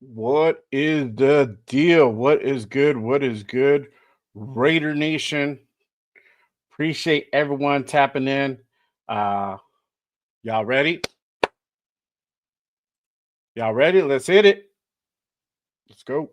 What is the deal? What is good? What is good? Raider Nation. Appreciate everyone tapping in. Uh y'all ready? Y'all ready? Let's hit it. Let's go.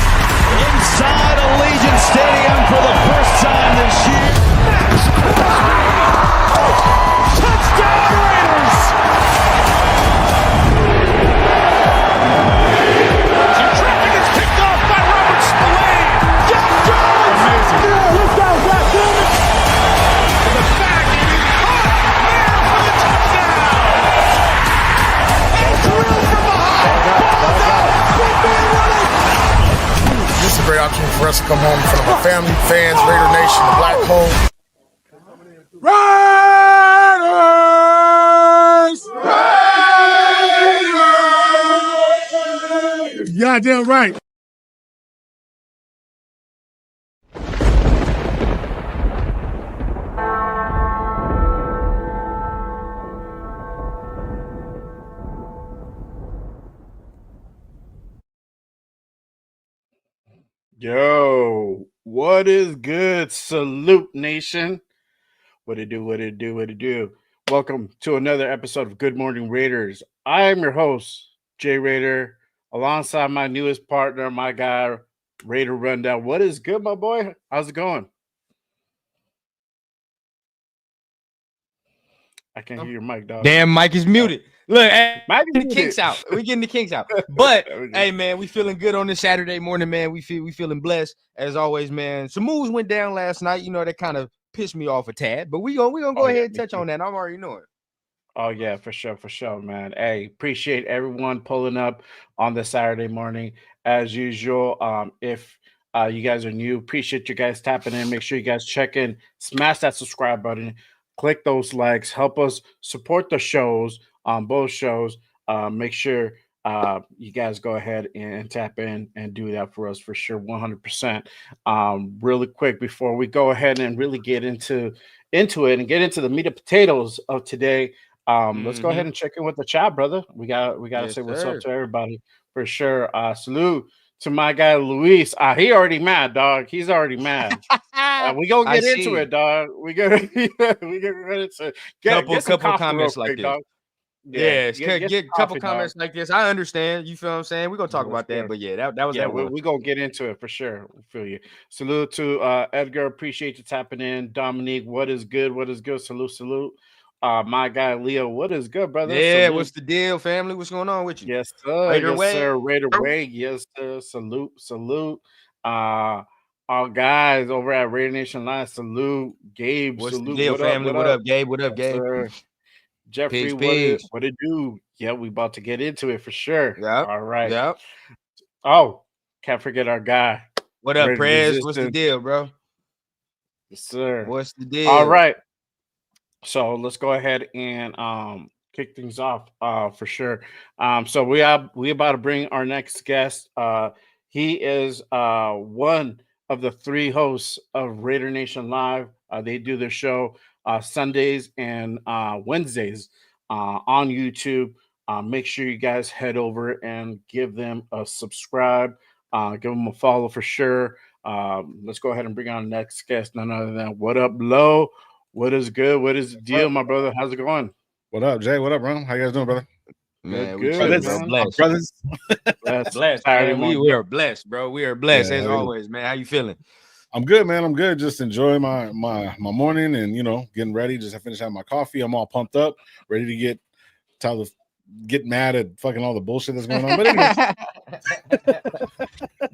Inside Allegiant Stadium for the first time this year. Touchdown Raiders! Some traffic is picked off by Robert Spillane. John Jones! Amazing. Let's go, goddammit! The back and he caught there for the touchdown! And drilled from behind. Ball's out! Football running! This is a great opportunity for us to come home in front of our family, fans, Raider Nation, the Black Hole. Raiders! Goddamn right. Yo, what is good? Salute Nation. What it do, what it do, what it do. Welcome to another episode of Good Morning Raiders. I am your host, Jay Raider, alongside my newest partner, my guy, Raider Rundown. What is good, my boy? How's it going? I can't hear your mic, dog. Damn, Mike is muted. Look, Mike is the muted. kinks out. We getting the kinks out. But There we go. hey, man, we feeling good on this Saturday morning, man. We feeling blessed as always, man. Some moves went down last night. You know, that kind of pissed me off a tad. But we gonna go ahead and touch on that. I'm already knowing. Oh yeah, for sure, man. Hey, appreciate everyone pulling up on the Saturday morning as usual. If you guys are new, appreciate you guys tapping in. Make sure you guys check in, smash that subscribe button, click those likes, help us support the shows on both shows. Make sure you guys go ahead and tap in and do that for us for sure, 100%. Really quick before we go ahead and really get into it and get into the meat and potatoes of today. Let's go ahead and check in with the chat, brother. We got to Yes, say what's sir. up to everybody for sure. Salute to my guy Luis. He already mad, dog. He's already mad. We gonna I get into see. it, dog. We gonna get into it. Get some couple coffee real comments like quick, this. dog. Yes, get get some a couple coffee, comments like this. I understand. You feel what I'm saying? We're gonna talk Yes, about that. sir. But yeah, that was Yeah, that one. we're gonna get into it for sure. We feel you. Salute to Edgar. Appreciate you tapping in. Dominique, what is good? What is good? Salute. My guy Leo, what is good, brother? Yeah, Salute. what's the deal, family? What's going on with you? Yes, sir. Raider Yes, way. sir. Raider way. Yes, sir. Salute. Our guys over at Raider Nation Live. Salute. Gabe. What's the Salute. deal, What up? family? What What up? up, Gabe? What up, Yes, Gabe? sir. Jeffrey, Pigs. what it do? Yeah, we about to get into it for sure. Yep. All right. Yep. Oh, can't forget our guy. What up, Raider Prez? What's the Resistance. deal, bro? Yes, sir. What's the deal? All right. So let's go ahead and kick things off for sure. So we about to bring our next guest. He is one of the three hosts of Raider Nation Live. They do their show Sundays and Wednesdays on YouTube. Make sure you guys head over and give them a subscribe. Give them a follow for sure. Let's go ahead and bring on the next guest. None other than What Up, Low? What is good? What is the deal, my brother? How's it going? What up, Jay? What up, bro? How you guys doing, brother? Man, we Good, chilling, man. bro. Blessed. Brothers. Blessed, Saturday man. morning. We are blessed, bro. We are blessed Yeah, as how you- always, man. How you feeling? I'm good, man. I'm good. Just enjoying my morning and getting ready. Just finished having my coffee. I'm all pumped up, ready to get mad at fucking all the bullshit that's going on. But anyway,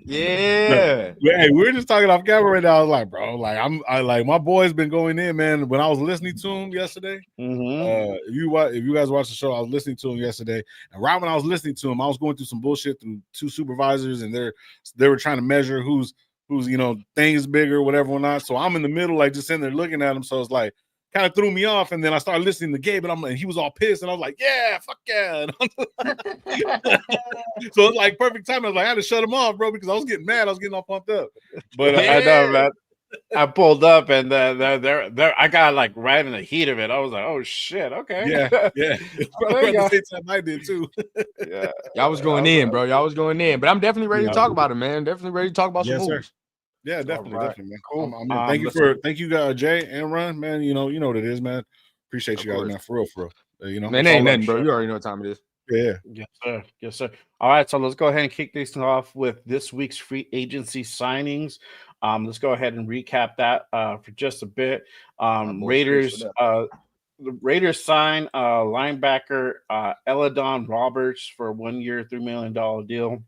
Yeah. hey, we were just talking off camera right now. I was like, bro, like my boy's been going in, man. When I was listening to him yesterday, if you guys watch the show, I was listening to him yesterday, and right when I was listening to him, I was going through some bullshit through two supervisors, and they were trying to measure who's things bigger, whatever or not. So I'm in the middle, like just sitting there looking at him. So it's like kind of threw me off, and then I started listening to Gabe, and he was all pissed, and I was like, yeah, fuck yeah. So it's like perfect time. I was like, I had to shut him off, bro, because I was getting mad. I was getting all pumped up. But I know, man. I pulled up and I got like right in the heat of it. I was like, oh shit, okay. Yeah. Probably at the same time I did too. Yeah. Y'all was going in, bro. Y'all was going in. But I'm definitely ready to talk about it, man. Definitely ready to talk about some moves. Yeah, definitely, Right. definitely, man. Cool. Thank you, Jay and Ron, man. You know what it is, man. Appreciate you guys, man. For real. Man, ain't nothing, bro. You already know what time it is. Yeah. Yes, sir. All right, so let's go ahead and kick this off with this week's free agency signings. Let's go ahead and recap that for just a bit. Raiders, the Raiders signed linebacker Elandon Roberts for a 1 year, $3 million deal.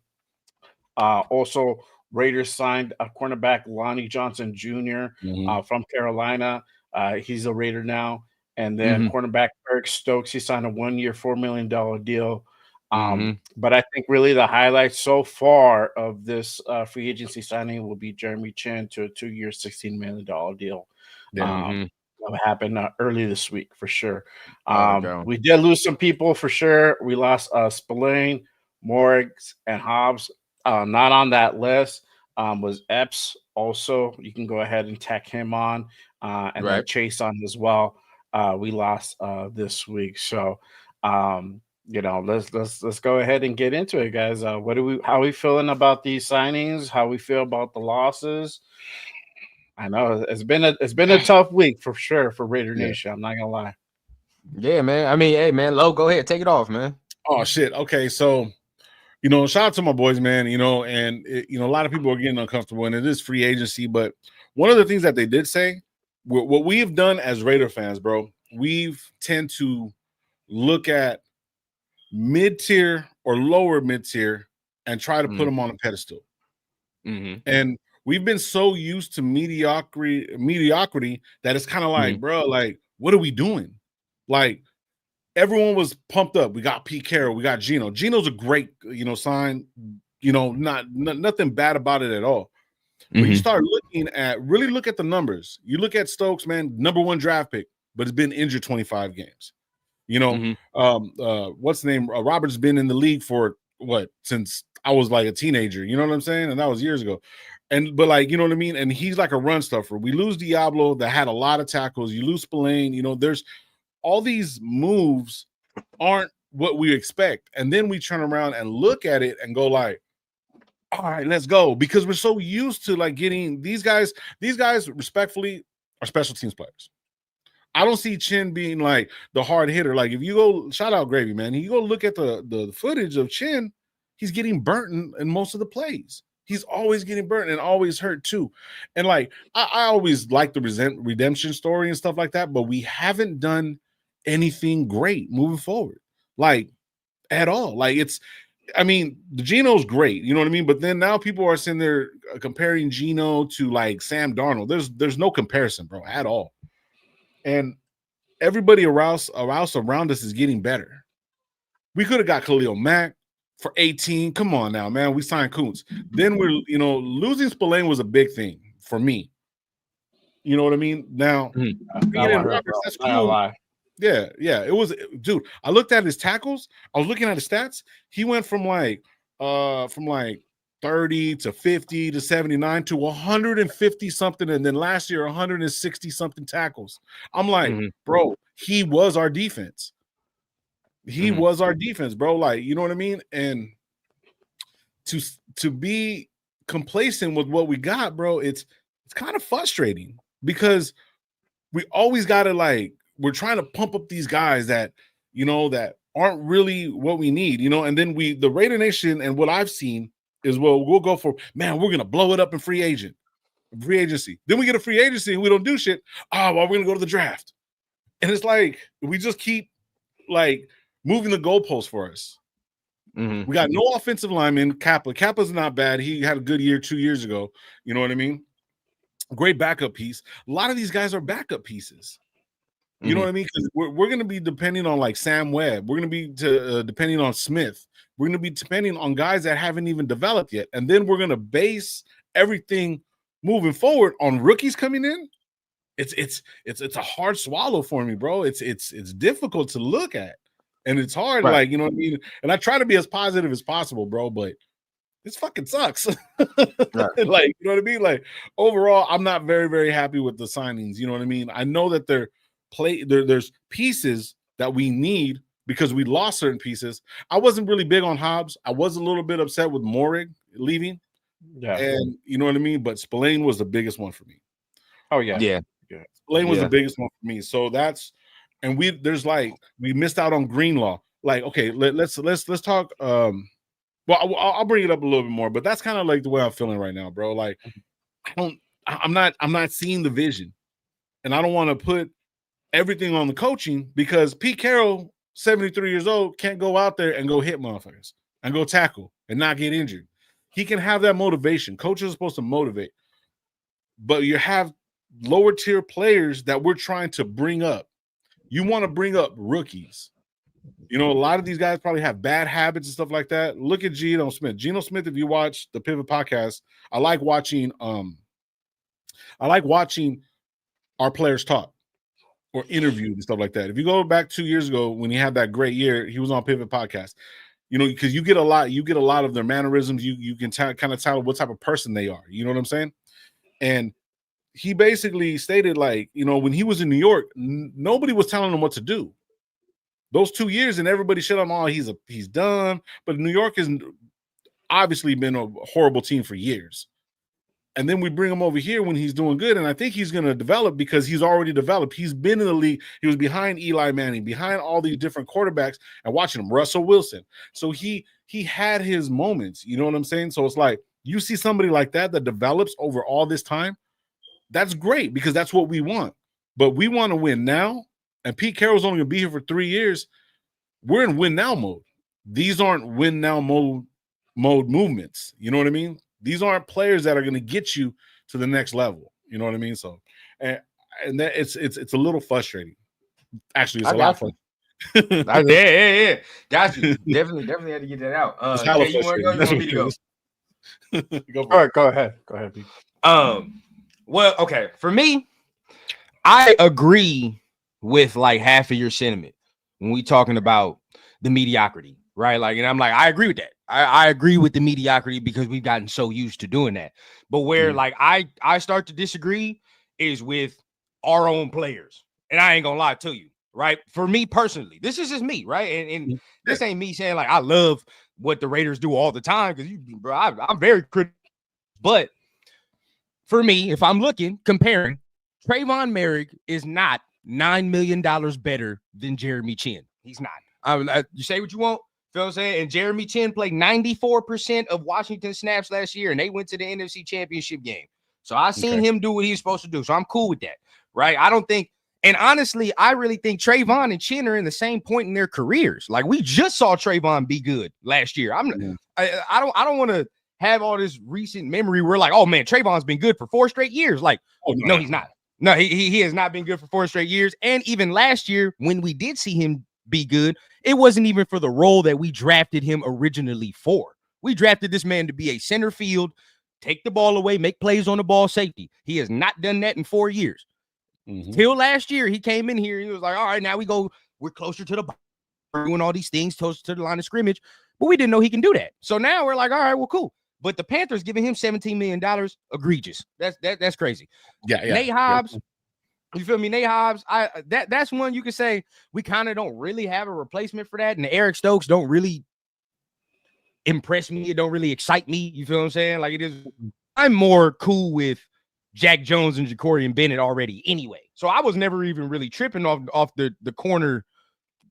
Also, Raiders signed a cornerback Lonnie Johnson Jr. From Carolina. He's a Raider now. And then cornerback Eric Stokes, he signed a 1 year, $4 million deal. But I think really the highlight so far of this free agency signing will be Jeremy Chinn to a 2 year, $16 million deal. That happened early this week for sure. We did lose some people for sure. We lost Spillane, Morris, and Hobbs. Not on that list was Epps. Also, you can go ahead and tack him on, and then Chase on as well. We lost this week, so let's go ahead and get into it, guys. How are we feeling about these signings? How we feel about the losses? I know it's been a tough week for sure for Raider Nation. I'm not gonna lie. Yeah, man. I mean, hey, man, Lo, go ahead, take it off, man. Oh shit. Okay, so shout out to my boys, man. And a lot of people are getting uncomfortable, and it is free agency. But one of the things that they did say, what we have done as Raider fans, bro, we've tend to look at mid-tier or lower mid-tier and try to put them on a pedestal. And we've been so used to mediocrity that it's kind of like, bro, like, what are we doing? Like, everyone was pumped up. We got Pete Carroll, we got Geno. Geno's a great, sign. Nothing bad about it at all. But you start really look at the numbers. You look at Stokes, man, number 1 draft pick, but has been injured 25 games. What's the name? Roberts been in the league for since I was like a teenager. You know what I'm saying? And that was years ago. But like, you know what I mean? And he's like a run stuffer. We lose Diablo that had a lot of tackles. You lose Spillane. There's all these moves aren't what we expect. And then we turn around and look at it and go like, all right, let's go. Because we're so used to like getting these guys respectfully are special teams players. I don't see Chinn being like the hard hitter. Like if you go, shout out Gravy, man. You go look at the footage of Chinn, he's getting burnt in most of the plays. He's always getting burnt and always hurt too. And like I always like the redemption story and stuff like that, but we haven't done anything great moving forward, like at all. Like the Geno's great, you know what I mean? But then now people are sitting there comparing Geno to like Sam Darnold. There's no comparison, bro, at all. And everybody around us is getting better. We could have got Khalil Mack for 18. Come on now, man. We signed Kuntz. Then we're, losing Spillane was a big thing for me. You know what I mean? Now, Roberts, that's cool. Yeah. It was, dude. I looked at his tackles. I was looking at his stats. He went from 30 to 50 to 79 to 150 something, and then last year 160 something tackles. I'm like, bro, he was our defense. He was our defense, bro. Like, you know what I mean? And to be complacent with what we got, bro, it's kind of frustrating because we always got to we're trying to pump up these guys that, that aren't really what we need, and then the Raider Nation and what I've seen is, we'll go for, man, we're going to blow it up in free agency. Then we get a free agency and we don't do shit. Oh, well, we're going to go to the draft. And it's like, we just keep moving the goalposts for us. We got no offensive lineman. Kappa's not bad. He had a good year 2 years ago. You know what I mean? Great backup piece. A lot of these guys are backup pieces. You know what I mean? Because we're going to be depending on Sam Webb. We're going to be depending on Smith. We're going to be depending on guys that haven't even developed yet. And then we're going to base everything moving forward on rookies coming in. It's a hard swallow for me, bro. It's difficult to look at. And it's hard, right. You know what I mean? And I try to be as positive as possible, bro, but this fucking sucks. Right. You know what I mean? Overall, I'm not very, very happy with the signings. You know what I mean? I know that there's pieces that we need because we lost certain pieces. I wasn't really big on Hobbs. I was a little bit upset with Morig leaving. Yeah. And you know what I mean? But Spillane was the biggest one for me. Oh, yeah. Yeah. Spillane was the biggest one for me. So and we missed out on Greenlaw. Okay, let's talk. Well, I'll bring it up a little bit more, but that's kind of the way I'm feeling right now, bro. I'm not seeing the vision, and I don't want to put everything on the coaching because Pete Carroll, 73 years old, can't go out there and go hit motherfuckers and go tackle and not get injured. He can have that motivation. Coaches are supposed to motivate, but you have lower tier players that we're trying to bring up. You want to bring up rookies. A lot of these guys probably have bad habits and stuff like that. Look at Geno Smith. Geno Smith, if you watch the Pivot podcast, I like watching our players talk or interview and stuff like that. If you go back 2 years ago when he had that great year, he was on Pivot podcast. Because you get a lot of their mannerisms. You can kind of tell what type of person they are. You know what I'm saying? And he basically stated, when he was in New York, nobody was telling him what to do. Those 2 years, and everybody shit on him, he's done. But New York has obviously been a horrible team for years. And then we bring him over here when he's doing good, and I think he's going to develop because he's already developed. He's been in the league. He was behind Eli Manning, behind all these different quarterbacks, and watching him, Russell Wilson. So he had his moments. You know what I'm saying? So it's you see somebody like that develops over all this time. That's great because that's what we want. But we want to win now, and Pete Carroll's only going to be here for 3 years. We're in win now mode. These aren't win now mode movements. You know what I mean? These aren't players that are going to get you to the next level. You know what I mean? So, and that it's a little frustrating. Actually, it's a lot fun. Yeah. Got you. Definitely had to get that out. Jay, you want to go? You want me to go? All right, go ahead, Pete. Well, okay. For me, I agree with half of your sentiment when we talking about the mediocrity, right? And I'm I agree with that. I agree with the mediocrity because we've gotten so used to doing that. But where I start to disagree is with our own players. And I ain't gonna lie to you, right? For me personally, this is just me, right? And this ain't me saying I love what the Raiders do all the time because I'm very critical. But for me, if I'm comparing, Trayvon Merrick is not $9 million better than Jeremy Chinn. He's not. You say what you want. Feel what I'm saying? And Jeremy Chinn played 94% of Washington snaps last year, and they went to the NFC Championship game. So I seen him do what he's supposed to do. So I'm cool with that, right? I don't think, and honestly, I really think Trayvon and Chinn are in the same point in their careers. We just saw Trayvon be good last year. I don't want to have all this recent memory where oh man, Trayvon's been good for 4 straight years. No, he's not. No, he has not been good for 4 straight years. And even last year, when we did see him be good, it wasn't even for the role that we drafted him originally for. We drafted this man to be a center field, take the ball away, make plays on the ball, safety. He has not done that in 4 years. Till last year, he came in here. He was all right, now we're closer to the ball, doing all these things, closer to the line of scrimmage. But we didn't know he can do that. So now we're all right, well, cool. But the Panthers giving him $17 million, egregious. That's crazy. Yeah. Nate Hobbs, You feel me? Nate Hobbs, that's one you could say we kind of don't really have a replacement for that. And the Eric Stokes don't really impress me. It don't really excite me. You feel what I'm saying? Like it is. I'm more cool with Jack Jones and Ja'Cory Bennett already anyway. So I was never even really tripping off the corner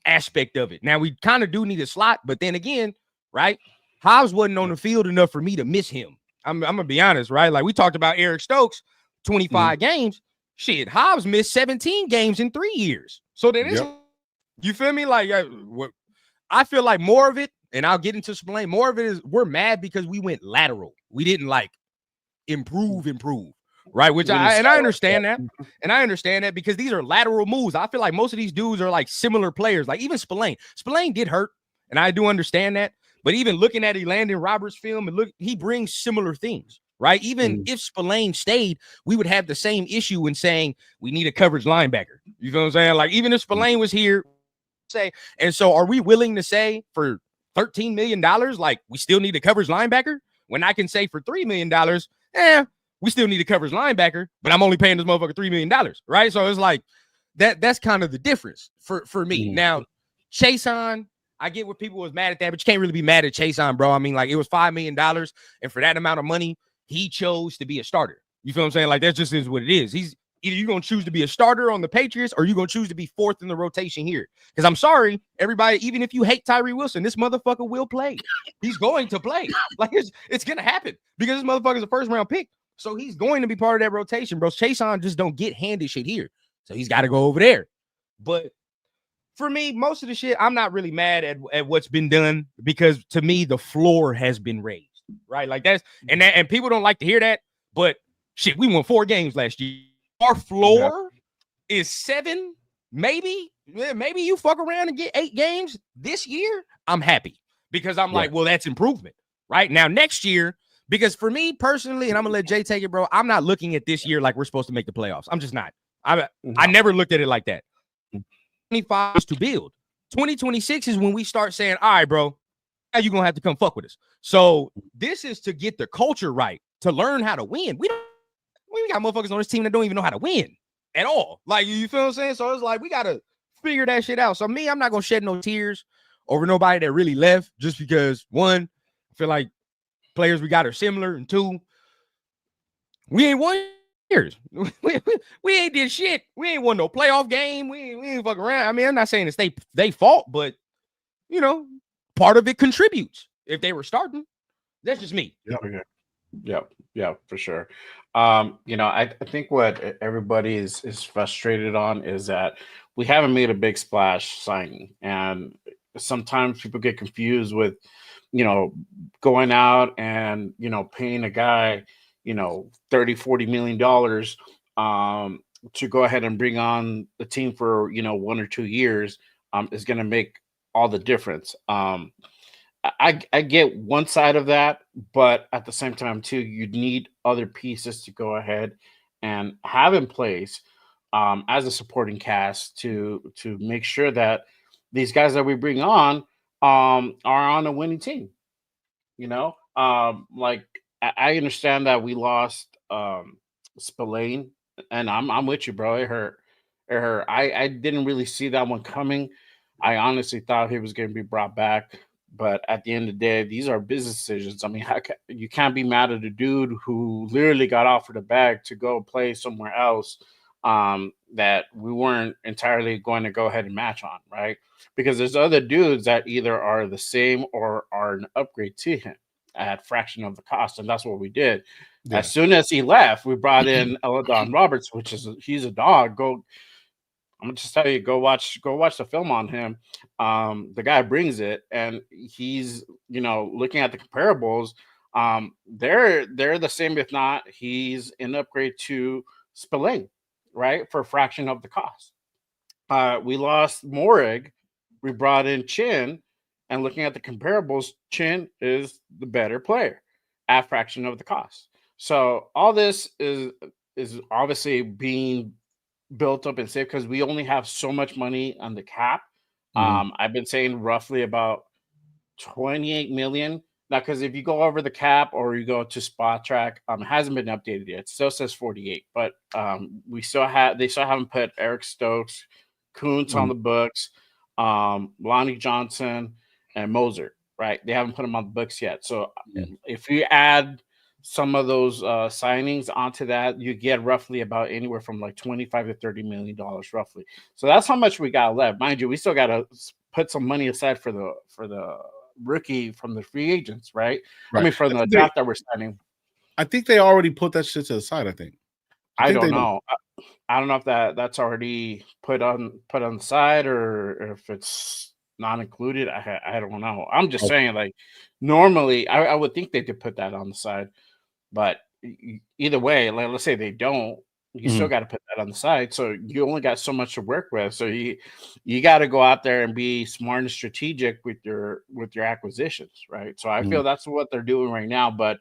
aspect of it. Now we kind of do need a slot, but then again, right? Hobbs wasn't on the field enough for me to miss him. I'm gonna be honest, right? Like we talked about Eric Stokes, 25 games. Shit, Hobbs missed 17 games in 3 years. So then it's, you feel me? Like I feel like more of it, and I'll get into Spillane. More of it is we're mad because we went lateral. We didn't like improve, right? Which I understand that, and I understand that because these are lateral moves. I feel like most of these dudes are like similar players. Like even Spillane did hurt, and I do understand that. But even looking at Elandon Roberts' film, and look, he brings similar things, right? Even if Spillane stayed, we would have the same issue in saying we need a coverage linebacker. You feel what I'm saying? Like even if Spillane was here, say, and so are we willing to say for $13 million, like we still need a coverage linebacker? When I can say for $3 million, we still need a coverage linebacker, but I'm only paying this motherfucker $3 million, right? So it's like that's kind of the difference for me. Now, Chason, I get what people was mad at that, but you can't really be mad at Chason, bro. I mean, like it was $5 million, and for that amount of money, he chose to be a starter. You feel what I'm saying? Like that just is what it is. He's either you're gonna choose to be a starter on the Patriots or you're gonna choose to be fourth in the rotation here. Because I'm sorry, everybody, even if you hate Tyree Wilson, this motherfucker will play. He's going to play. Like it's gonna happen because this motherfucker's a first round pick. So he's going to be part of that rotation, bro. Chason just don't get handed shit here. So he's got to go over there. But for me, most of the shit, I'm not really mad at what's been done because to me, the floor has been raised, right? Like and people don't like to hear that, but shit, we won 4 games last year. Our floor is 7, maybe. Maybe you fuck around and get 8 games this year. I'm happy because I'm like, well, that's improvement, right? Now, next year, because for me personally, and I'm going to let Jay take it, bro, I'm not looking at this year like we're supposed to make the playoffs. I'm just not. I never looked at it like that. 2025 is to build. 2026 is when we start saying, all right, bro, now you're going to have to come fuck with us. So this is to get the culture right, to learn how to win. We got motherfuckers on this team that don't even know how to win at all. Like, you feel what I'm saying? So it's like, we got to figure that shit out. So me, I'm not going to shed no tears over nobody that really left just because, one, I feel like players we got are similar, and 2, we ain't won years. We ain't did shit. We ain't won no playoff game. We ain't fucking around. I mean, I'm not saying it's they fault, but you know, part of it contributes if they were starting. That's just me. Yeah, for sure. I think what everybody is frustrated on is that we haven't made a big splash signing, and sometimes people get confused with going out and paying a guy $30-40 million to go ahead and bring on the team for 1 or 2 years is going to make all the difference. I get one side of that, but at the same time too, you need other pieces to go ahead and have in place as a supporting cast to make sure that these guys that we bring on are on a winning team. Like I understand that we lost Spillane, and I'm with you, bro. It hurt. I didn't really see that one coming. I honestly thought he was going to be brought back, but at the end of the day, these are business decisions. I mean, you can't be mad at a dude who literally got offered a bag to go play somewhere else that we weren't entirely going to go ahead and match on, right? Because there's other dudes that either are the same or are an upgrade to him at fraction of the cost, and that's what we did. As soon as he left, we brought in Elandon Roberts, he's a dog. I'm gonna just tell you, go watch the film on him. The guy brings it, and he's looking at the comparables. They're the same, if not, he's an upgrade to Spillane, right, for a fraction of the cost. We lost Morig, we brought in Chinn, and looking at the comparables, Chinn is the better player at fraction of the cost. So all this is obviously being built up and saved because we only have so much money on the cap. I've been saying roughly about 28 million Now, because if you go over the cap or you go to Spot Track, it hasn't been updated yet. It still says 48, but they still haven't put Eric Stokes, Kuntz on the books, Lonnie Johnson, and Mostert. Right, they haven't put them on the books yet. So if you add some of those signings onto that, you get roughly about anywhere from like $25 to $30 million roughly. So that's how much we got left. Mind you, we still got to put some money aside for the rookie from the free agents, right? I mean, from the draft that we're signing. I think they already put that shit to the side. I think. I don't know. I don't know if that's already put on the side or if it's not included. I don't know. I'm just saying, like, normally I would think they could put that on the side, but either way, like, let's say they don't, you still got to put that on the side. So you only got so much to work with. So you got to go out there and be smart and strategic with your acquisitions, right? So I feel that's what they're doing right now. But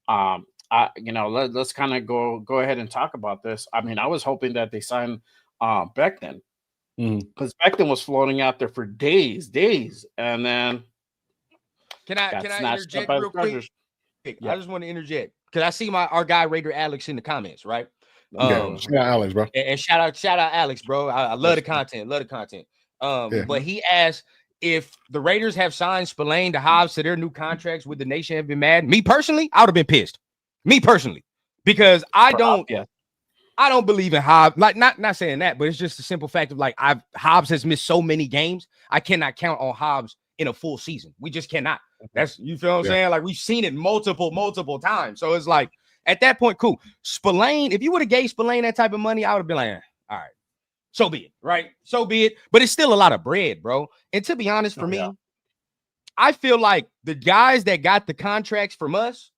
let's kind of go ahead and talk about this. I mean, I was hoping that they signed Becton, because Becton was floating out there for days, and then can I interject real quick? I just want to interject because I see our guy Raider Alex in the comments, right? Shout out Alex, bro. And shout out Alex, bro. I love the content. But he asked if the Raiders have signed Spillane to Hobbs to their new contracts, would the nation have been mad? Me personally, I would have been pissed. Me personally, because I don't believe in Hobbs. Like, not saying that, but it's just the simple fact of like Hobbs has missed so many games. I cannot count on Hobbs in a full season. We just cannot. That's, you feel what I'm saying? Like, we've seen it multiple times. So it's like, at that point, cool. Spillane, if you would have gave Spillane that type of money, I would have been like, all right, so be it, right? So be it. But it's still a lot of bread, bro. And to be honest, for me, I feel like the guys that got the contracts from us,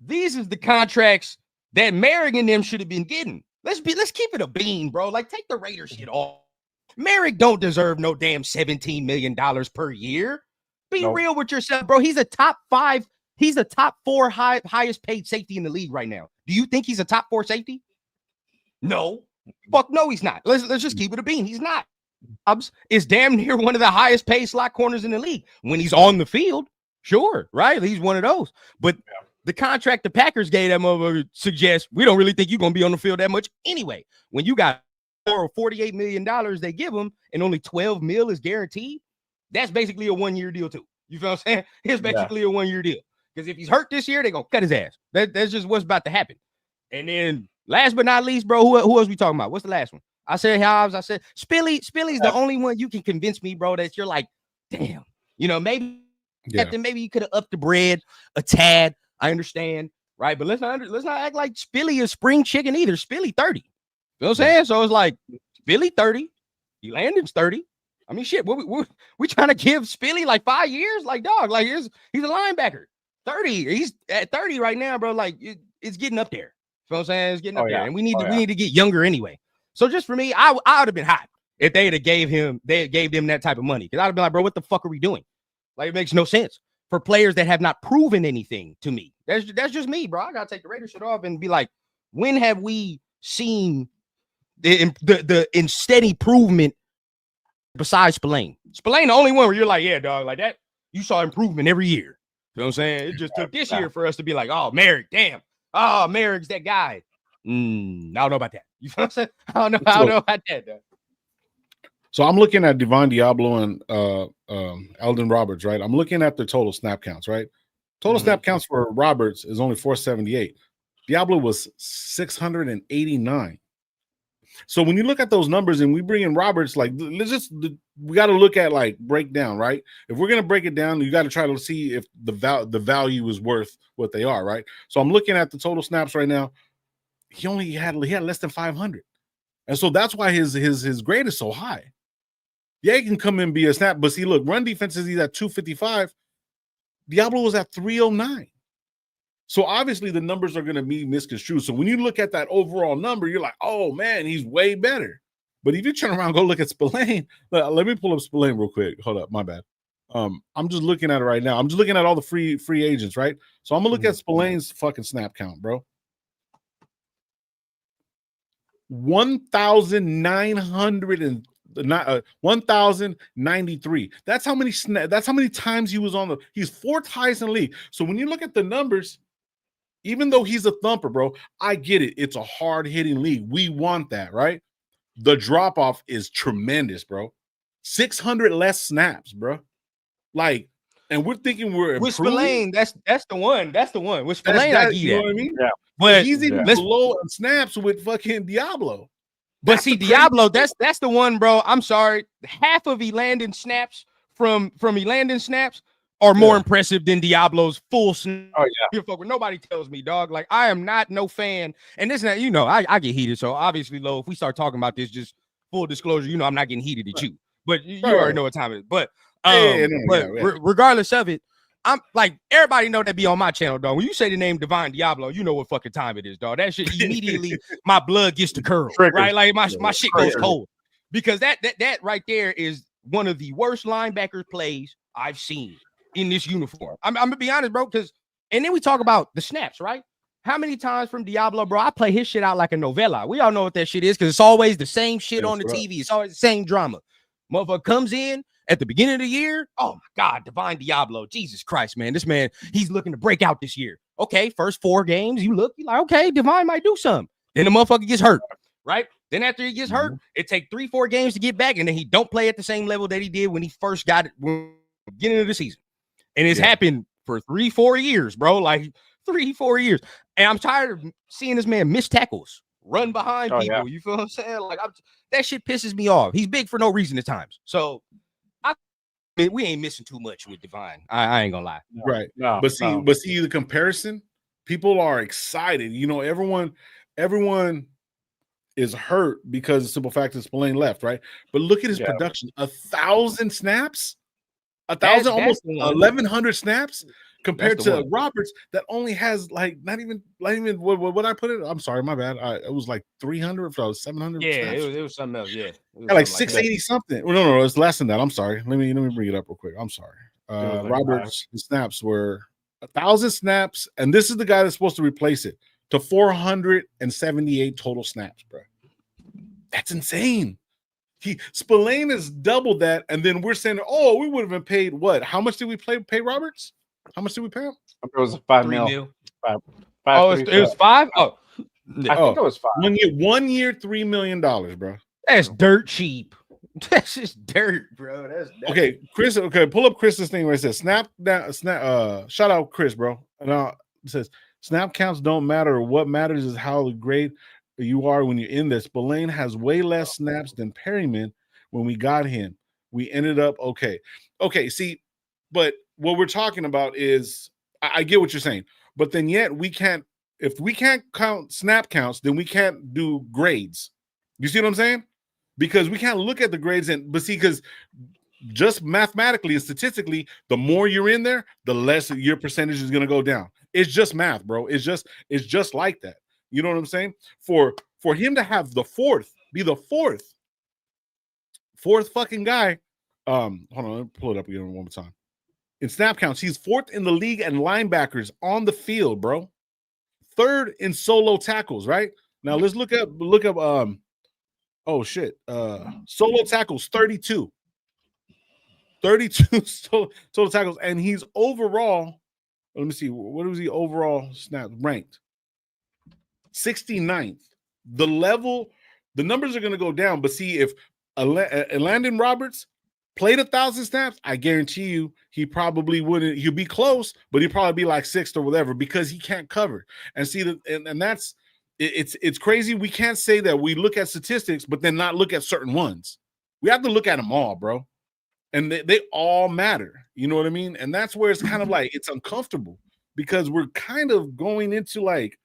these is the contracts that Merrick and them should have been getting. Let's keep it a bean, bro. Like, take the Raider shit off. Merrick don't deserve no damn $17 million per year. Be real with yourself, bro. He's a top 5. He's a top 4 highest paid safety in the league right now. Do you think he's a top 4 safety? No. Fuck no, he's not. Let's just keep it a bean. He's not. Hobbs is damn near one of the highest paid slot corners in the league. When he's on the field, sure, right? He's one of those. But the contract the Packers gave that motherfucker suggests we don't really think you're going to be on the field that much anyway. When you got $48 million they give him and only $12 million is guaranteed, that's basically a 1-year deal too. You feel what I'm saying? It's basically a 1-year deal. Because if he's hurt this year, they're going to cut his ass. That's just what's about to happen. And then last but not least, bro, who else we talking about? What's the last one? I said Hobbs. I said Spilly's the only one you can convince me, bro, that you're like, damn, maybe maybe you could have upped the bread a tad. I understand, right? But let's not act like Spilly is spring chicken either. Spilly 30. You know what I'm saying? So it's like Spilly 30, Elandon's 30. I mean, shit, we trying to give Spilly like 5 years? Like, dog, like he's a linebacker. 30. He's at 30 right now, bro. Like, it's getting up there. You know what I'm saying? It's getting up there. And we need to get younger anyway. So just for me, I would have been hot if they gave them that type of money. Because I'd have been like, bro, what the fuck are we doing? Like, it makes no sense for players that have not proven anything to me. That's just me, bro. I gotta take the Raider shit off and be like, when have we seen the steady improvement besides Spillane? Spillane, the only one where you're like, yeah, dog, like that. You saw improvement every year. You know what I'm saying? It just took this year for us to be like, oh, Merrick, damn. Oh, Merrick's that guy. I don't know about that. You know what I'm saying? I don't know about that, though. So I'm looking at Devon Diablo and Elandon Roberts, right? I'm looking at their total snap counts, right? Total snap counts for Roberts is only 478. Diablo was 689. So when you look at those numbers and we bring in Roberts, like, we got to look at like breakdown, right? If we're going to break it down, you got to try to see if the value is worth what they are, right? So I'm looking at the total snaps right now. He had less than 500. And so that's why his grade is so high. Yeah, he can come in and be a snap, but see, look, run defenses, he's at 255. Diablo was at 309. So obviously the numbers are going to be misconstrued. So when you look at that overall number, you're like, oh man, he's way better. But if you turn around and go look at Spillane, let me pull up Spillane real quick. Hold up, my bad. I'm just looking at it right now. I'm just looking at all the free agents, right? So I'm gonna look at Spillane's fucking snap count, bro. 1,900 and 1,093. That's how many times he was on the. He's 4th highest in the league. So when you look at the numbers, even though he's a thumper, bro, I get it. It's a hard hitting league. We want that, right? The drop off is tremendous, bro. 600 less snaps, bro. Like, and we're thinking we're with improving. Spillane, that's the one. That's the one. With Spillane, I give you know that. what I mean? Yeah. But he's even below on snaps with fucking Diablo. But see, Diablo, that's the one, bro. I'm sorry. Half of Elandon snaps from Elandon snaps are more impressive than Diablo's full snap. Oh yeah. Nobody tells me, dog. Like, I am not no fan. And this, you know, I get heated. So obviously, Lo, if we start talking about this, just full disclosure, you know, I'm not getting heated at you. But you already know what time it is. But regardless of it, I'm like, everybody know that be on my channel, dog. When you say the name Divine Diablo, you know what fucking time it is, dog. That shit immediately my blood gets to curl, right? Like my shit goes cold because that right there is one of the worst linebacker plays I've seen in this uniform. I'm gonna be honest, bro. Because and then we talk about the snaps, right? How many times from Diablo, bro? I play his shit out like a novella. We all know what that shit is because it's always the same shit on the TV. It's always the same drama. Motherfucker comes in at the beginning of the year. Oh my God, Divine Diablo. Jesus Christ, man. This man, he's looking to break out this year. Okay, first 4 games, you're like, okay, Divine might do something. Then the motherfucker gets hurt, right? Then after he gets hurt, it takes 3-4 games to get back, and then he don't play at the same level that he did when he first got it beginning of the season. And it's happened for 3-4 years, bro. Like 3-4 years. And I'm tired of seeing this man miss tackles, run behind people. Yeah. You feel what I'm saying? Like that shit pisses me off. He's big for no reason at times. So we ain't missing too much with Divine. I ain't gonna lie. Right. No, but see the comparison. People are excited. You know, everyone is hurt because the simple fact is Spillane left, right? But look at his production. 1,000 snaps, 1,000, almost 1,100 snaps compared to Roberts that only has like not even what I put it. I'm sorry, my bad. It was like 300, 700. Yeah, snaps. it was something else. Yeah, like 680 something. Well, no, it's less than that. I'm sorry. Let me bring it up real quick. I'm sorry. Roberts' snaps were 1,000 snaps, and this is the guy that's supposed to replace it to 478 total snaps, bro. That's insane. Spillane has doubled that, and then we're saying, oh, we would have been paid what? How much did we pay Roberts? How much did we pay him? It was $5 million. It was 5? Oh, I think it was 5. 1 year, $3 million, bro. That's dirt cheap. That's just dirt, bro. That's okay, Chris. Okay, pull up Chris's thing where it says snap. Shout out Chris, bro. And it says snap counts don't matter. What matters is how great you are when you're in this. Spillane has way less snaps than Perryman when we got him. We ended up okay. See, but what we're talking about is I get what you're saying, but then yet we can't. If we can't count snap counts, then we can't do grades. You see what I'm saying? Because we can't look at the grades because just mathematically and statistically, the more you're in there, the less your percentage is going to go down. It's just math, bro. It's just like that. You know what I'm saying? For him to have be the fourth fucking guy. Hold on, let me pull it up again one more time. In snap counts, he's 4th in the league and linebackers on the field, bro. 3rd in solo tackles, right? Now let's look up oh shit. Solo tackles 32. 32 solo tackles, and he's overall. Let me see. What was he overall snap ranked? 69th. The numbers are going to go down, but see if Elandon Roberts played 1,000 snaps, I guarantee you he probably wouldn't. He'd be close, but he'd probably be like 6th or whatever because he can't cover. And see that, and that's it's crazy. We can't say that we look at statistics, but then not look at certain ones. We have to look at them all, bro. And they all matter. You know what I mean? And that's where it's kind of like it's uncomfortable because we're kind of going into like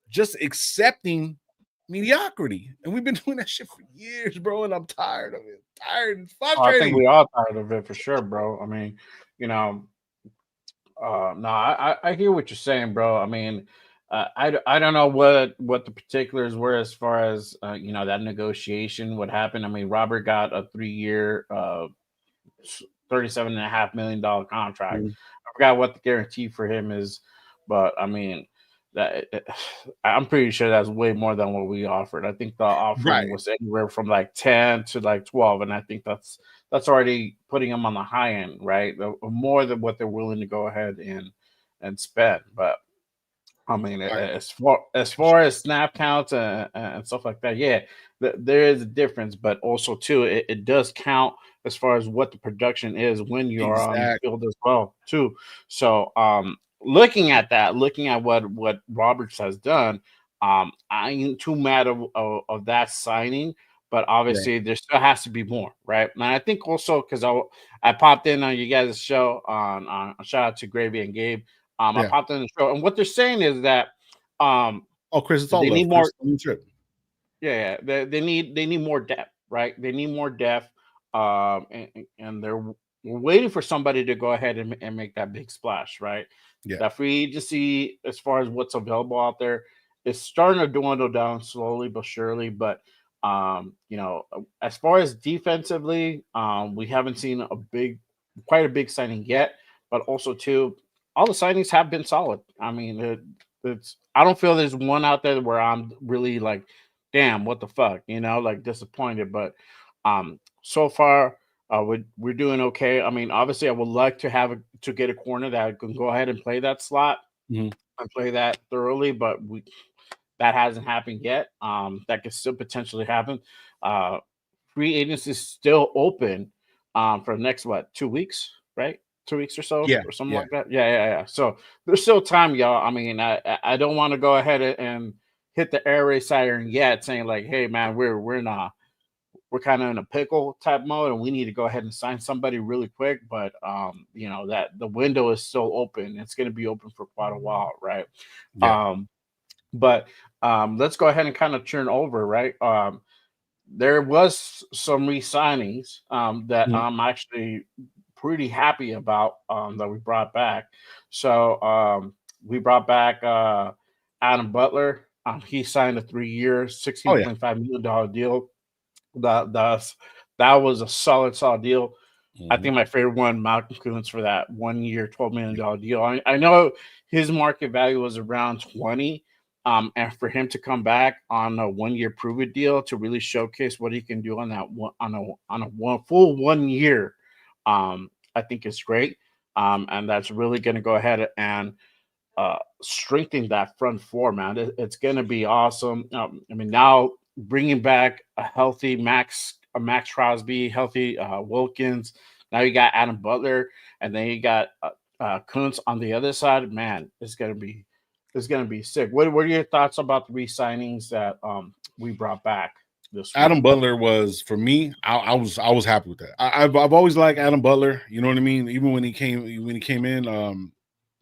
just accepting mediocrity. And we've been doing that shit for years, bro. And I'm tired of it. Tired and frustrating. I think we all tired of it for sure, bro. I mean, you know, I hear what you're saying, bro. I mean, I don't know what the particulars were as far as you know, that negotiation, what happened. I mean, Robert got a 3-year $37.5 million contract. I forgot what the guarantee for him is, but I mean, I'm pretty sure that's way more than what we offered. I think the offering Right. was anywhere from like 10 to like 12, and I think that's already putting them on the high end, right? More than what they're willing to go ahead and spend. But I mean, Right. as far as snap counts and stuff like that, yeah, there is a difference, but also too, it does count as far as what the production is when you are on the Exactly. field as well, too. So, looking at that, looking at what Roberts has done, I ain't too mad of that signing, but Right. obviously there still has to be more, right? And I think also because I popped in on you guys' show on shout out to Gravy and Gabe. I Yeah. popped in the show, and what they're saying is that Oh, Chris, it's all they need love. more. Chris, don't trip. Yeah, they need more depth, right? They need more depth, and we're waiting for somebody to go ahead and make that big splash, right? Yeah. That free agency, as far as what's available out there, is starting to dwindle down slowly but surely. But as far as defensively, we haven't seen quite a big signing yet. But also too, all the signings have been solid. I mean, I don't feel there's one out there where I'm really like, damn, what the fuck, like disappointed. But so far, we're doing okay. I mean, obviously, I would like to get a corner that can go ahead and play that slot Mhm. and play that thoroughly, but that hasn't happened yet. That could still potentially happen. Uh, Free agency is still open for the next 2 weeks, right? 2 weeks or so, Yeah. or something Yeah. like that. Yeah. So there's still time, y'all. I mean, I don't want to go ahead and hit the air raid siren yet, saying like, hey man, we're kind of in a pickle type mode, and we need to go ahead and sign somebody really quick. But that the window is still open. It's going to be open for quite a while, right? Yeah. But let's go ahead and kind of turn over, right? There was some re-signings that Mhm. I'm actually pretty happy about that we brought back. So we brought back Adam Butler. He signed a 3-year, Oh yeah. $16.5 million deal. That's that was a solid deal. I Mhm. think my favorite one, Malcolm Kuntz, for that 1 year, $12 million deal. I know his market value was around 20. And for him to come back on a 1 year prove it deal to really showcase what he can do on that one on a full 1 year, I think is great. And that's really going to go ahead and strengthen that front four, man. It's going to be awesome. I mean, now bringing back a Max Crosby, healthy Wilkins. Now you got Adam Butler, and then you got Kuntz on the other side. Man, it's gonna be sick. What are your thoughts about the re-signings that we brought back this week? Adam Butler was for me. I was happy with that. I've always liked Adam Butler. You know what I mean. Even when he came in,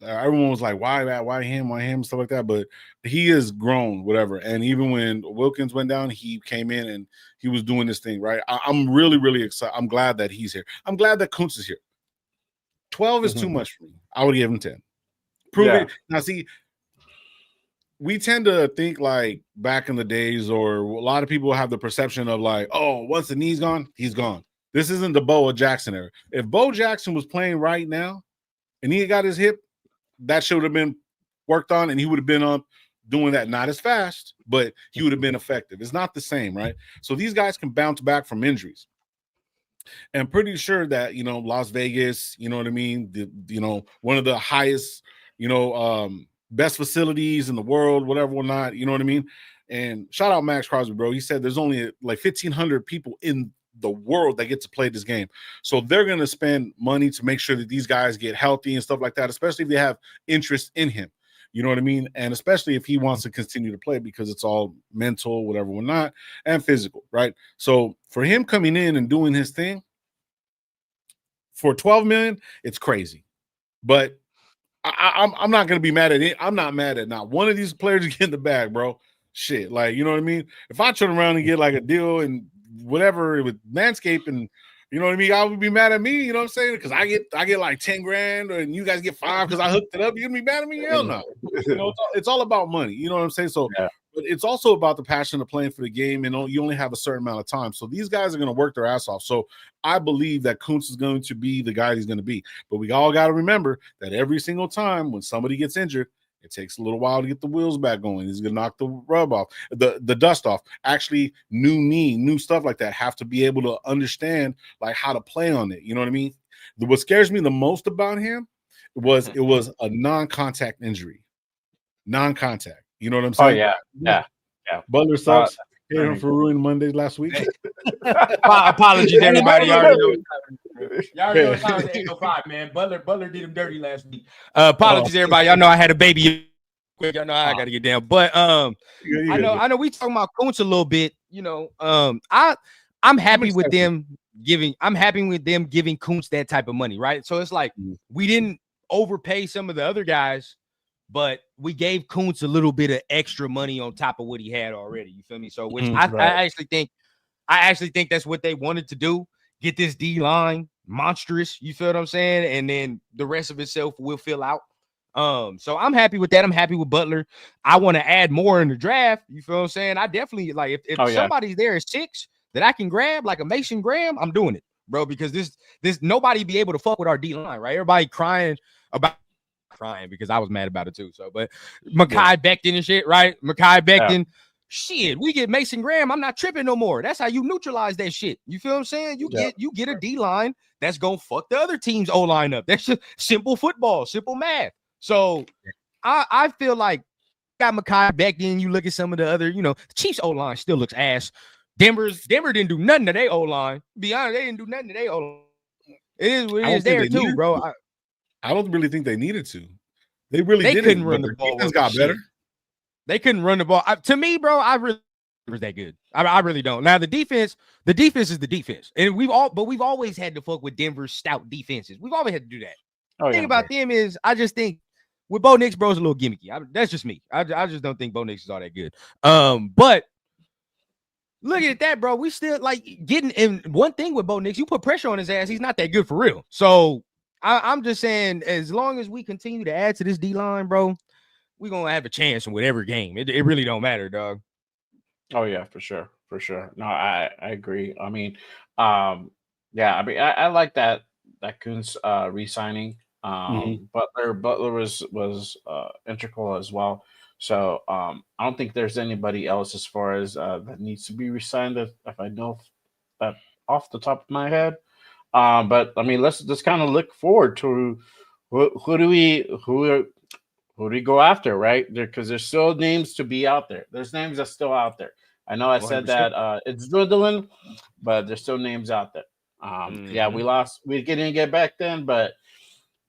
everyone was like, why him, stuff like that. But he has grown, whatever. And even when Wilkins went down, he came in and he was doing this thing right. I'm really excited. I'm glad that he's here. I'm glad that Kuntz is here. 12 is too Mhm. much for me. I would give him 10. Prove Yeah. it now. See, we tend to think like back in the days, or a lot of people have the perception of like, oh, once the knee's gone, he's gone. This isn't the Bo Jackson era. If Bo Jackson was playing right now and he got his hip, that should have been worked on, and he would have been up doing that, not as fast, but he would have been effective. It's not the same, right? So these guys can bounce back from injuries. And I'm pretty sure that, Las Vegas, you know what I mean? One of the highest, best facilities in the world, whatever or not, you know what I mean? And shout out Max Crosby, bro. He said there's only like 1,500 people in the world that get to play this game. So they're going to spend money to make sure that these guys get healthy and stuff like that, especially if they have interest in him. You know what I mean? And especially if he wants to continue to play, because it's all mental, whatever or not, and physical, right? So for him coming in and doing his thing for 12 million, it's crazy. But I'm not going to be mad at it. I'm not mad at not one of these players to get in the bag, bro. Shit, like, you know what I mean? If I turn around and get like a deal and whatever with Manscaped, and you know what I mean, I would be mad at me. You know what I'm saying? Because I get like 10 grand, and you guys get 5 because I hooked it up. You gonna be mad at me? Hell no. It's all about money. You know what I'm saying? So, Yeah. but it's also about the passion of playing for the game, and you only have a certain amount of time. So these guys are going to work their ass off. So I believe that Kuntz is going to be the guy he's going to be. But we all got to remember that every single time when somebody gets injured, It takes a little while to get the wheels back going. He's gonna knock the rub off, the dust off. Actually, new knee, new stuff like that have to be able to understand like how to play on it. You know what I mean? What scares me the most about him was it was a non-contact injury. Non-contact. You know what I'm Oh saying? yeah. Butler sucks. Hate him for ruining Mondays last week. Apologies, everybody. Y'all already know it's time. 8:05, man. Butler did him dirty last week. Apologies, everybody. Y'all know I had a baby. Y'all know I got to get down. But I know we talking about Kuntz a little bit. You know, I'm happy with them giving. I'm happy with them giving Kuntz that type of money, right? So it's like we didn't overpay some of the other guys, but we gave Kuntz a little bit of extra money on top of what he had already. You feel me? So which I actually think that's what they wanted to do. Get this D line monstrous. You feel what I'm saying? And then the rest of itself will fill out. So I'm happy with that. I'm happy with Butler. I want to add more in the draft. You feel what I'm saying? I definitely like if somebody's there at 6 that I can grab, like a Mason Graham, I'm doing it, bro, because this nobody be able to fuck with our D line, right? Everybody crying because I was mad about it too. So, but Mekhi Becton and shit, right? Mekhi Becton, shit, we get Mason Graham. I'm not tripping no more. That's how you neutralize that shit. You feel what I'm saying? You get a D line that's gonna fuck the other team's O line up. That's just simple football, simple math. So I feel like got Mekhi Becton. You look at some of the other, the Chiefs O line still looks ass. Denver didn't do nothing to their O line. Be honest, they didn't do nothing to their O line. It is what it is there too, bro. I don't really think they needed to. They couldn't run the ball. Defense got better. They couldn't run the ball. To me, bro, I really was that good. I really don't. Now the defense is the defense, and we've always had to fuck with Denver's stout defenses. We've always had to do that. The thing about them is, I just think with Bo Nix, bro, is a little gimmicky. That's just me. I just don't think Bo Nix is all that good. But look at that, bro. We still like getting in. One thing with Bo Nix, you put pressure on his ass, he's not that good for real. So I'm just saying, as long as we continue to add to this D line, bro, we're gonna have a chance in whatever game. It really don't matter, dog. Oh yeah, for sure. No, I agree. I mean, I like that Kuntz re-signing. Butler was integral as well. So I don't think there's anybody else as far as that needs to be re-signed if I know that off the top of my head. But I mean, let's just kind of look forward to who do we go after, right? Because there's still names to be out there. There's names that's still out there. I know I said 100%. That it's dwindling, but there's still names out there. Yeah, we lost. We didn't get back then, but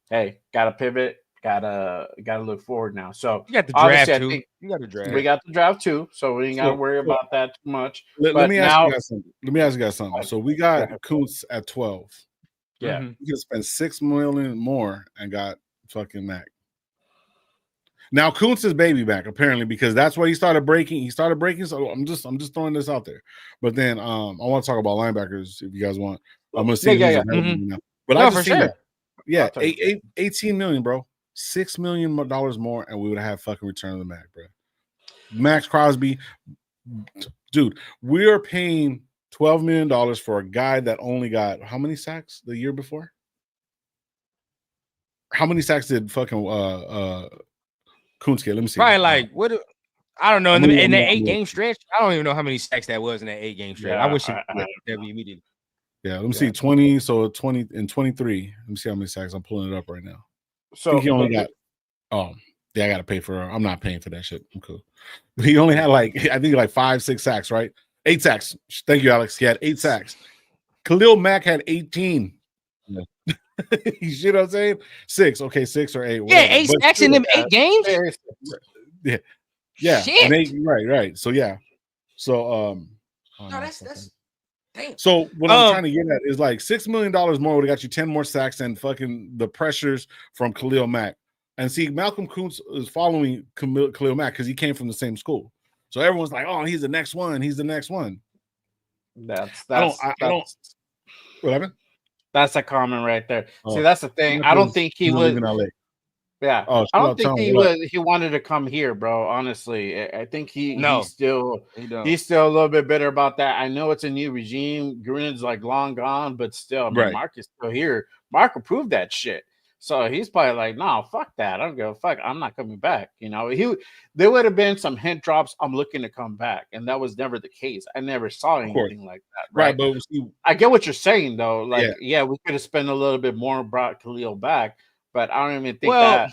hey, gotta pivot. Gotta look forward now. So you got the draft too. You got the draft. We got the draft too, so we ain't gotta worry about that too much. Let me ask you guys something. So we got Kuntz at 12. Yeah, we could spend $6 million more and got fucking Mac. Now Kuntz is baby back apparently because that's what he started breaking. So I'm just throwing this out there. But then I want to talk about linebackers if you guys want. I'm gonna see. Now. But I just seen that. Yeah, 18 million, bro. $6 million more, and we would have fucking Return of the Mac, bro. Max Crosby, dude. We are paying $12 million for a guy that only got how many sacks the year before? How many sacks did fucking Kuntz get? Let me see. Probably like what? I don't know. In the 8-game stretch, I don't even know how many sacks that was in that 8-game stretch. I wish it immediately. Yeah, let me see. 20. So 20 and 23. Let me see how many sacks. I'm pulling it up right now. So I think he only got. Oh, yeah, I got to pay for. I'm not paying for that shit. I'm cool. He only had I think 5-6 sacks, right? 8 sacks. Thank you, Alex. He had 8 sacks. Khalil Mack had 18. Yeah. You see what I'm saying? 6. Okay, 6 or 8. Whatever. Yeah, 8 sacks in them 8 games. Yeah. Shit. And right. So yeah. So no, that's. Damn. So what I'm trying to get at is like $6 million more would have got you 10 more sacks and fucking the pressures from Khalil Mack. And see, Malcolm Kuntz is following Khalil Mack because he came from the same school. So everyone's like, "Oh, he's the next one. He's the next one." That's what happened? That's a comment right there. See, that's the thing. I don't think he would. Yeah, I don't think he wanted to come here, bro. Honestly, I think he's still a little bit bitter about that. I know it's a new regime. Gruden's like long gone, but still, I mean, Mark is still here. Mark approved that shit. So he's probably like, no, fuck that. I don't give a fuck. I'm not coming back. You know, there would have been some hint drops. I'm looking to come back, and that was never the case. I never saw anything like that. Right. But see, I get what you're saying though. Like, yeah, we could have spent a little bit more and brought Khalil back, but I don't even think Well, that.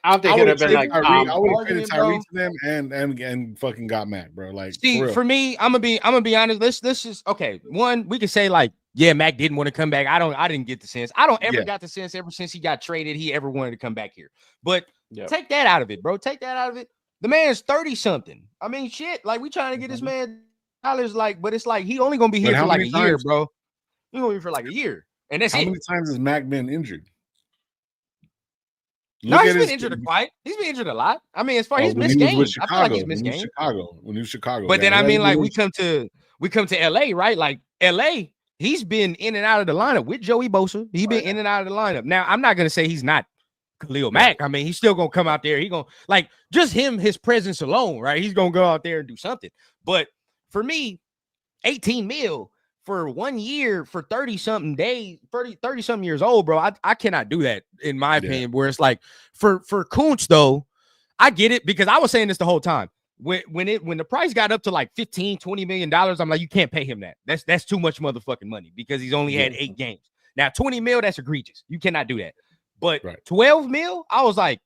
I don't think it would have been like I would have traded argument, bro. Tyree to them and fucking got Mac, bro. Like, See, for me, I'm gonna be honest. Let's just okay. One, we can say like, yeah, Mac didn't want to come back. I didn't get the sense. I don't ever got the sense ever since he got traded, he ever wanted to come back here. But take that out of it, bro. Take that out of it. The man's 30 something. I mean, shit. Like, we trying to get this man dollars, like, but it's like he only gonna be here for like a year, bro. He gonna be for like a year, and that's how it. many times has Mac been injured? No, he's been injured quite. He's been injured a lot. I mean, as far as he's missed games, I feel like he's missed games. When he was Chicago. But then I mean, like, we come to LA, right? Like LA, he's been in and out of the lineup with Joey Bosa. He's been in and out of the lineup. Now, I'm not gonna say he's not Khalil Mack. I mean, he's still gonna come out there. He gonna like just his presence alone, right? He's gonna go out there and do something. But for me, 18 mil for 1 year for 30 something days, 30 something years old, bro. I cannot do that in my opinion. Where it's like for Kuntz though, I get it because I was saying this the whole time. When the price got up to like $15-20 million, I'm like, you can't pay him that. That's too much motherfucking money because he's only had 8 games. Now 20 mil, that's egregious. You cannot do that. But 12 mil, I was like,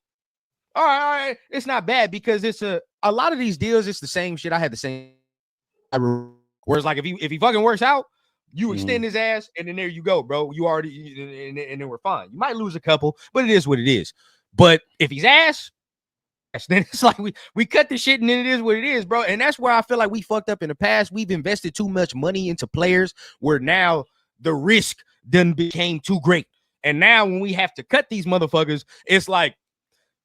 all right, it's not bad because it's a lot of these deals, it's the same shit. I had the same. Whereas, like, if he fucking works out, you extend his ass, and then there you go, bro. You already, and then we're fine. You might lose a couple, but it is what it is. But if he's ass, then it's like we cut the shit, and then it is what it is, bro. And that's where I feel like we fucked up in the past. We've invested too much money into players where now the risk then became too great. And now when we have to cut these motherfuckers, it's like,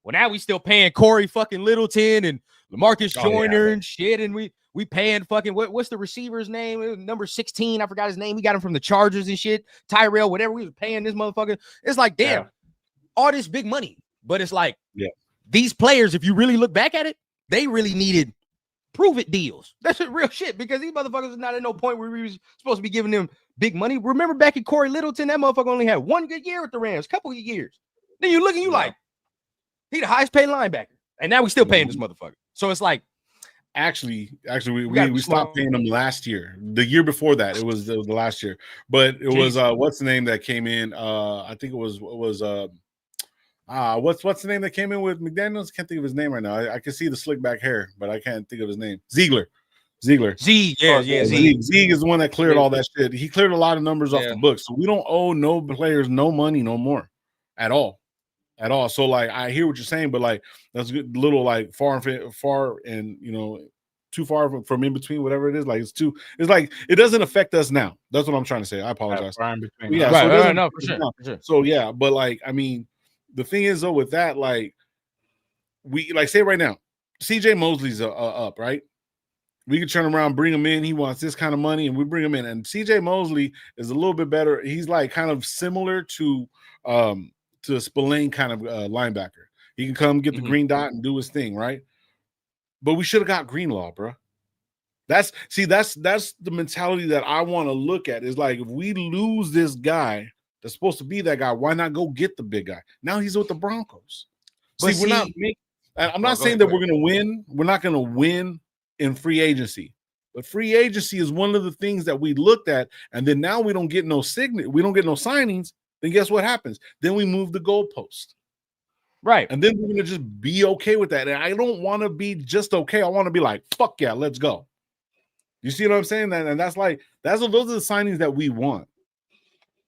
well, now we still paying Corey fucking Littleton and LaMarcus Joyner and shit, and we paying fucking what's the receiver's name? Number 16, I forgot his name. We got him from the Chargers and shit. Tyrell, whatever. We was paying this motherfucker. It's like, damn, all this big money. But it's like, these players, if you really look back at it, they really needed prove it deals. That's real shit because these motherfuckers are not at no point where we was supposed to be giving them big money. Remember back at Corey Littleton, that motherfucker only had 1 good year with the Rams, couple of years. Then you look and you like, he the highest paid linebacker, and now we still paying this motherfucker. So it's like, actually, we stopped paying him last year. The year before that, it was the last year. But it was what's the name that came in? I think it was what's the name that came in with McDaniels? Can't think of his name right now. I can see the slick back hair, but I can't think of his name. Ziegler. Zeke is the one that cleared all that shit. He cleared a lot of numbers off the books. So we don't owe no players no money no more at all. So like I hear what you're saying, but like that's a little like far and too far from in between, whatever it is. Like it's like it doesn't affect us now. That's what I'm trying to say. I apologize. No, for sure. So yeah, but like I mean, the thing is though with that, like we like say right now, CJ Mosley's up, right? We can turn around, bring him in. He wants this kind of money, and we bring him in. And CJ Mosley is a little bit better. He's like kind of similar to Spillane kind of linebacker. He can come get the green dot and do his thing, right? But we should have got Greenlaw, bro. That's the mentality that I want to look at. Is like if we lose this guy that's supposed to be that guy, why not go get the big guy? Now he's with the Broncos. But we're not. I'm not saying that we're going to win. We're not going to win in free agency. But free agency is one of the things that we looked at, and then now we don't get no signings. Then guess what happens? Then we move the goalpost. Right. And then we're going to just be okay with that. And I don't want to be just okay. I want to be like, fuck yeah, let's go. You see what I'm saying? And that's those are the signings that we want.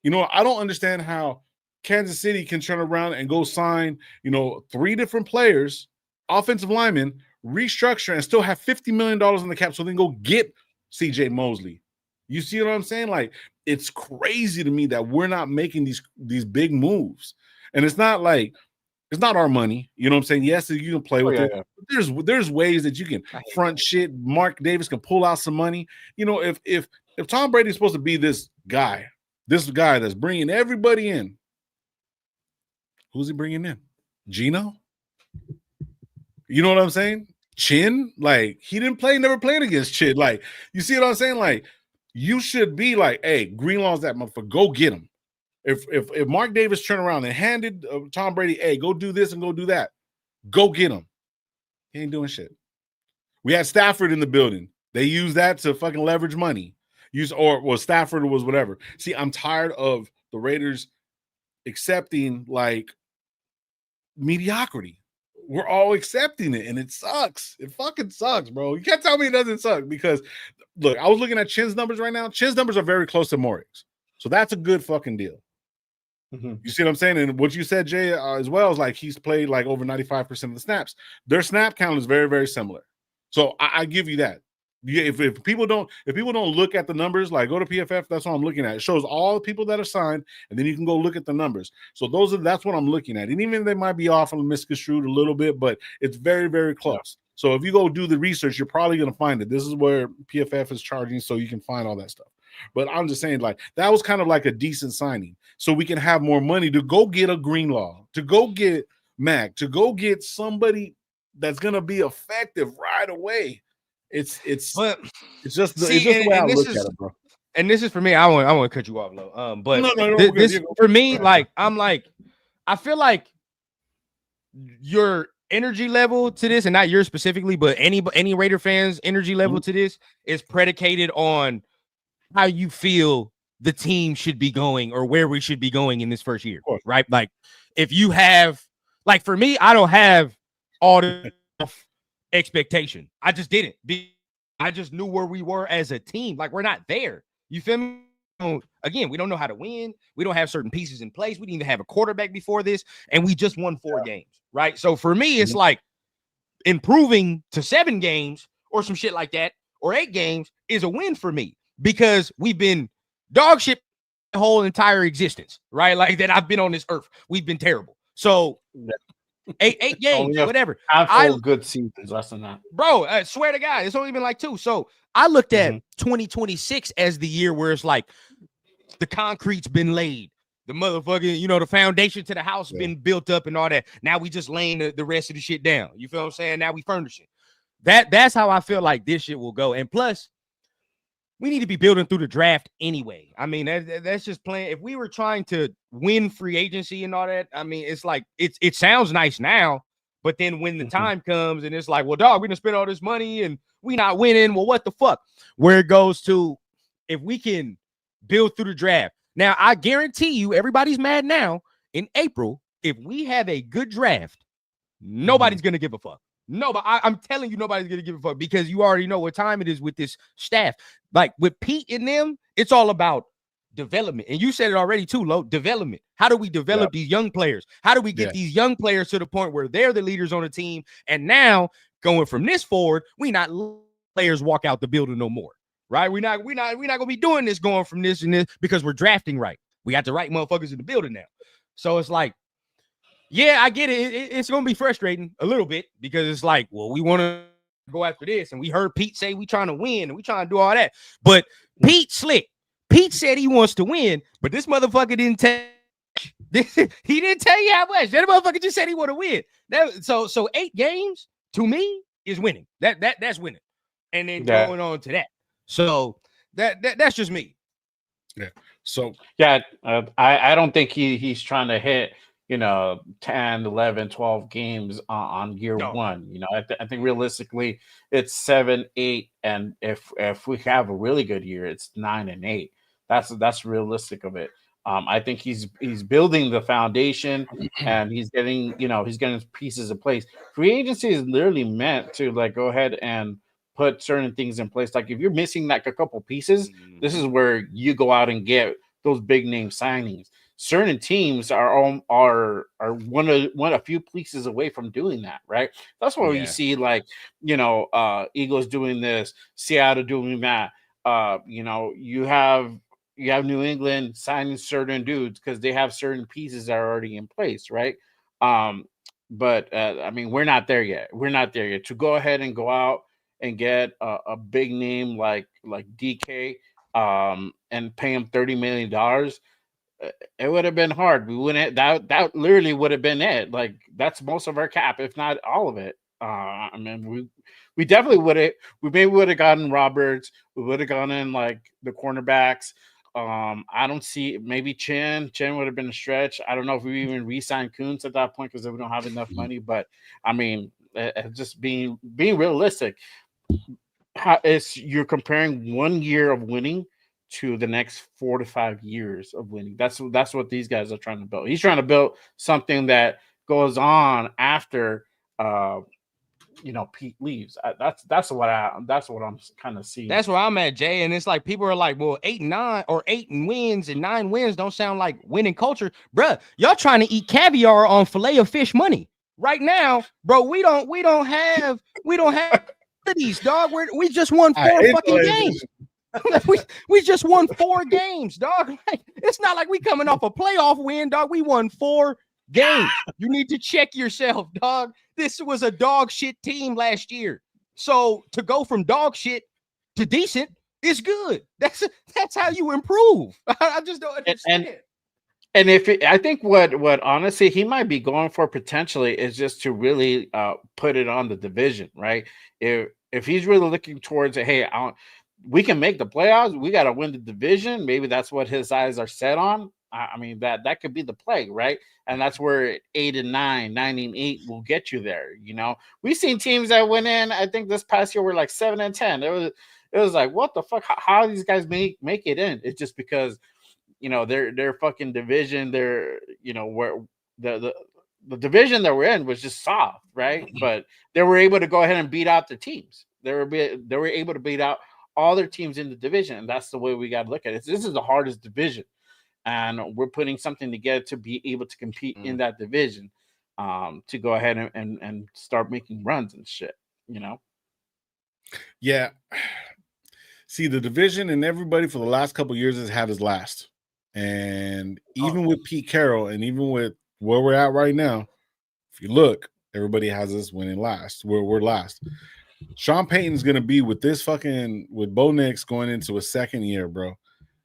I don't understand how Kansas City can turn around and go sign, 3 different players, offensive linemen, restructure, and still have $50 million in the cap so then go get CJ Mosley. You see what I'm saying? Like, it's crazy to me that we're not making these big moves. And it's not like it's not our money. You know what I'm saying? Yes, you can play with it. But there's ways that you can front shit. Mark Davis can pull out some money. If Tom Brady's supposed to be this guy that's bringing everybody in, who's he bringing in? Geno? You know what I'm saying? Chinn? Like, he never played against Chinn. Like, you see what I'm saying? Like, you should be like, hey, Greenlaw's that motherfucker. Go get him. If Mark Davis turned around and handed Tom Brady, hey, go do this and go do that, go get him. He ain't doing shit. We had Stafford in the building. They used that to fucking leverage money. Stafford was whatever. See, I'm tired of the Raiders accepting like mediocrity. We're all accepting it, and it sucks. It fucking sucks, bro. You can't tell me it doesn't suck because, look, I was looking at Chinn's numbers right now. Chinn's numbers are very close to Morick's, so that's a good fucking deal. Mm-hmm. You see what I'm saying? And what you said, Jay, as well, is like he's played like over 95% of the snaps. Their snap count is very, very similar. So I give you that. If people don't look at the numbers, like go to PFF, that's what I'm looking at. It shows all the people that are signed, and then you can go look at the numbers. So that's what I'm looking at. And even they might be off and misconstrued a little bit, but it's very, very close. Yeah. So if you go do the research, you're probably going to find it. This is where PFF is charging, so you can find all that stuff. But I'm just saying, like, that was kind of like a decent signing, so we can have more money to go get a Greenlaw, to go get Mac, to go get somebody that's going to be effective right away. It's just the way I look at it, bro. And this is for me. I want to cut you off, Lo. But this for me, like, I feel like your energy level to this, and not yours specifically, but any Raider fans' energy level to this is predicated on how you feel the team should be going or where we should be going in this first year, right? Like, if you have, like, for me, I don't have all the expectation. I just didn't. I just knew where we were as a team. Like, we're not there. You feel me? Again, we don't know how to win. We don't have certain pieces in place. We didn't even have a quarterback before this, and we just won 4 games, right? So for me, it's like improving to 7 games or some shit like that, or 8 games is a win for me, because we've been dog shit the whole entire existence, right? Like, that I've been on this earth. We've been terrible. So 8 games, whatever. Good seasons, less than that. Bro, I swear to God, it's only been like 2. So I looked at 2026 as the year where it's like the concrete's been laid. The motherfucking, the foundation to the house been built up and all that. Now we just laying the rest of the shit down. You feel what I'm saying? Now we furnishing. That's how I feel like this shit will go. And plus, we need to be building through the draft anyway. I mean, that's just playing. If we were trying to win free agency and all that, I mean, it's like, it sounds nice now, but then when the time comes and it's like, well, dog, we done spent all this money and we not winning. Well, what the fuck? Where it goes to, if we can build through the draft. Now, I guarantee you, everybody's mad now. In April, if we have a good draft, nobody's going to give a fuck. No, but I'm telling you, nobody's going to give a fuck, because you already know what time it is with this staff. Like with Pete and them, it's all about development. And you said it already too, Lo, development. How do we develop these young players? How do we get these young players to the point where they're the leaders on the team? And now going from this forward, we not players walk out the building no more, right? We're not going to be doing this going from this and this, because we're drafting right. We got the right motherfuckers in the building now. So it's like, yeah, I get it. It's going to be frustrating a little bit, because it's like, well, we want to go after this. And we heard Pete say we trying to win and we trying to do all that. But Pete slick. Pete said he wants to win, but this motherfucker didn't tell. He didn't tell you how much. That motherfucker just said he want to win. So 8 games to me is winning. That's winning. And then going on to that. So that's just me. Yeah. So I don't think he's trying to hit 10, 11, 12 games on year one. I think realistically it's 7, 8, and if we have a really good year, it's 9 and 8. That's realistic of it. I think he's building the foundation, and he's getting pieces in place. Free agency is literally meant to like go ahead and put certain things in place. Like if you're missing like a couple pieces, this is where you go out and get those big name signings. Certain teams are one a few pieces away from doing that, right? That's why you see like Eagles doing this, Seattle doing that. You have New England signing certain dudes because they have certain pieces that are already in place, right? But I mean, we're not there yet. To go ahead and go out and get a big name like DK and pay him $30 million. It would have been hard. We wouldn't. That literally would have been it. Like that's most of our cap, if not all of it. I mean, we definitely would have. We maybe would have gotten Roberts. We would have gone in like the cornerbacks. I don't see maybe Chinn would have been a stretch. I don't know if we even re-signed Kuntz at that point because we don't have enough money. But I mean, just being realistic, you're comparing 1 year of winning to the next 4 to 5 years of winning. That's what these guys are trying to build. He's trying to build something that goes on after Pete leaves. That's what I'm kind of seeing. That's where I'm at, Jay. And it's like people are like, well, 8 wins and 9 wins don't sound like winning culture. Bruh, y'all trying to eat caviar on filet of fish money. Right now, bro, we don't have these, dog. We just won 4 fucking games. we just won 4 games, dog. Like, it's not like we coming off a playoff win, dog. We won 4 games. You need to check yourself, dog. This was a dog shit team last year. So to go from dog shit to decent is good. That's how you improve. I just don't understand. And I think what honestly he might be going for potentially is just to really put it on the division, right? If he's really looking towards it, hey, we can make the playoffs. We got to win the division. Maybe that's what his eyes are set on. I mean, that could be the play, right? And that's where 8 and 9, 9 and 8 will get you there. We've seen teams that went in. I think this past year were like 7 and 10. It was like, what the fuck? How these guys make it in? It's just because their fucking division. Where the division that we're in was just soft, right? But they were able to go ahead and beat out the teams. They were able to beat out all their teams in the division, and that's the way we got to look at it. This is the hardest division. And we're putting something together to be able to compete in that division, to go ahead and start making runs and shit, Yeah. See, the division and everybody for the last couple of years has had his last. And even with Pete Carroll and even with where we're at right now, if you look, everybody has us winning last. We're last. Sean Payton's going to be with Bo Nix going into a second year, bro.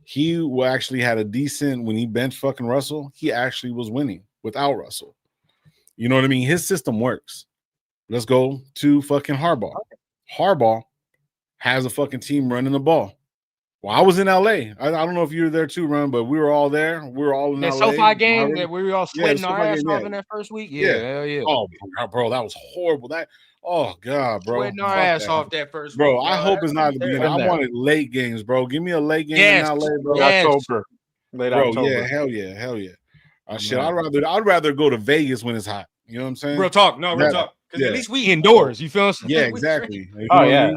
He actually had a decent, when he benched fucking Russell, he actually was winning without Russell. You know what I mean? His system works. Let's go to fucking Harbaugh. Harbaugh has a fucking team running the ball. Well, I was in LA. I don't know if you were there too, Ron, but we were all there. We were all in that LA. SoFi game that we were all sweating our ass off in that first week. Yeah, hell yeah. Oh, bro, that was horrible. Oh God, bro. Sweating our ass off that first week. Bro, I hope it's not the beginning. I wanted late games, bro. Give me a late game in LA, bro. October. Late October. Yeah, hell yeah. Shit, I'd rather go to Vegas when it's hot. You know what I'm saying? Real talk. Real talk. Because at least we indoors. You feel us? Yeah, exactly. You know yeah.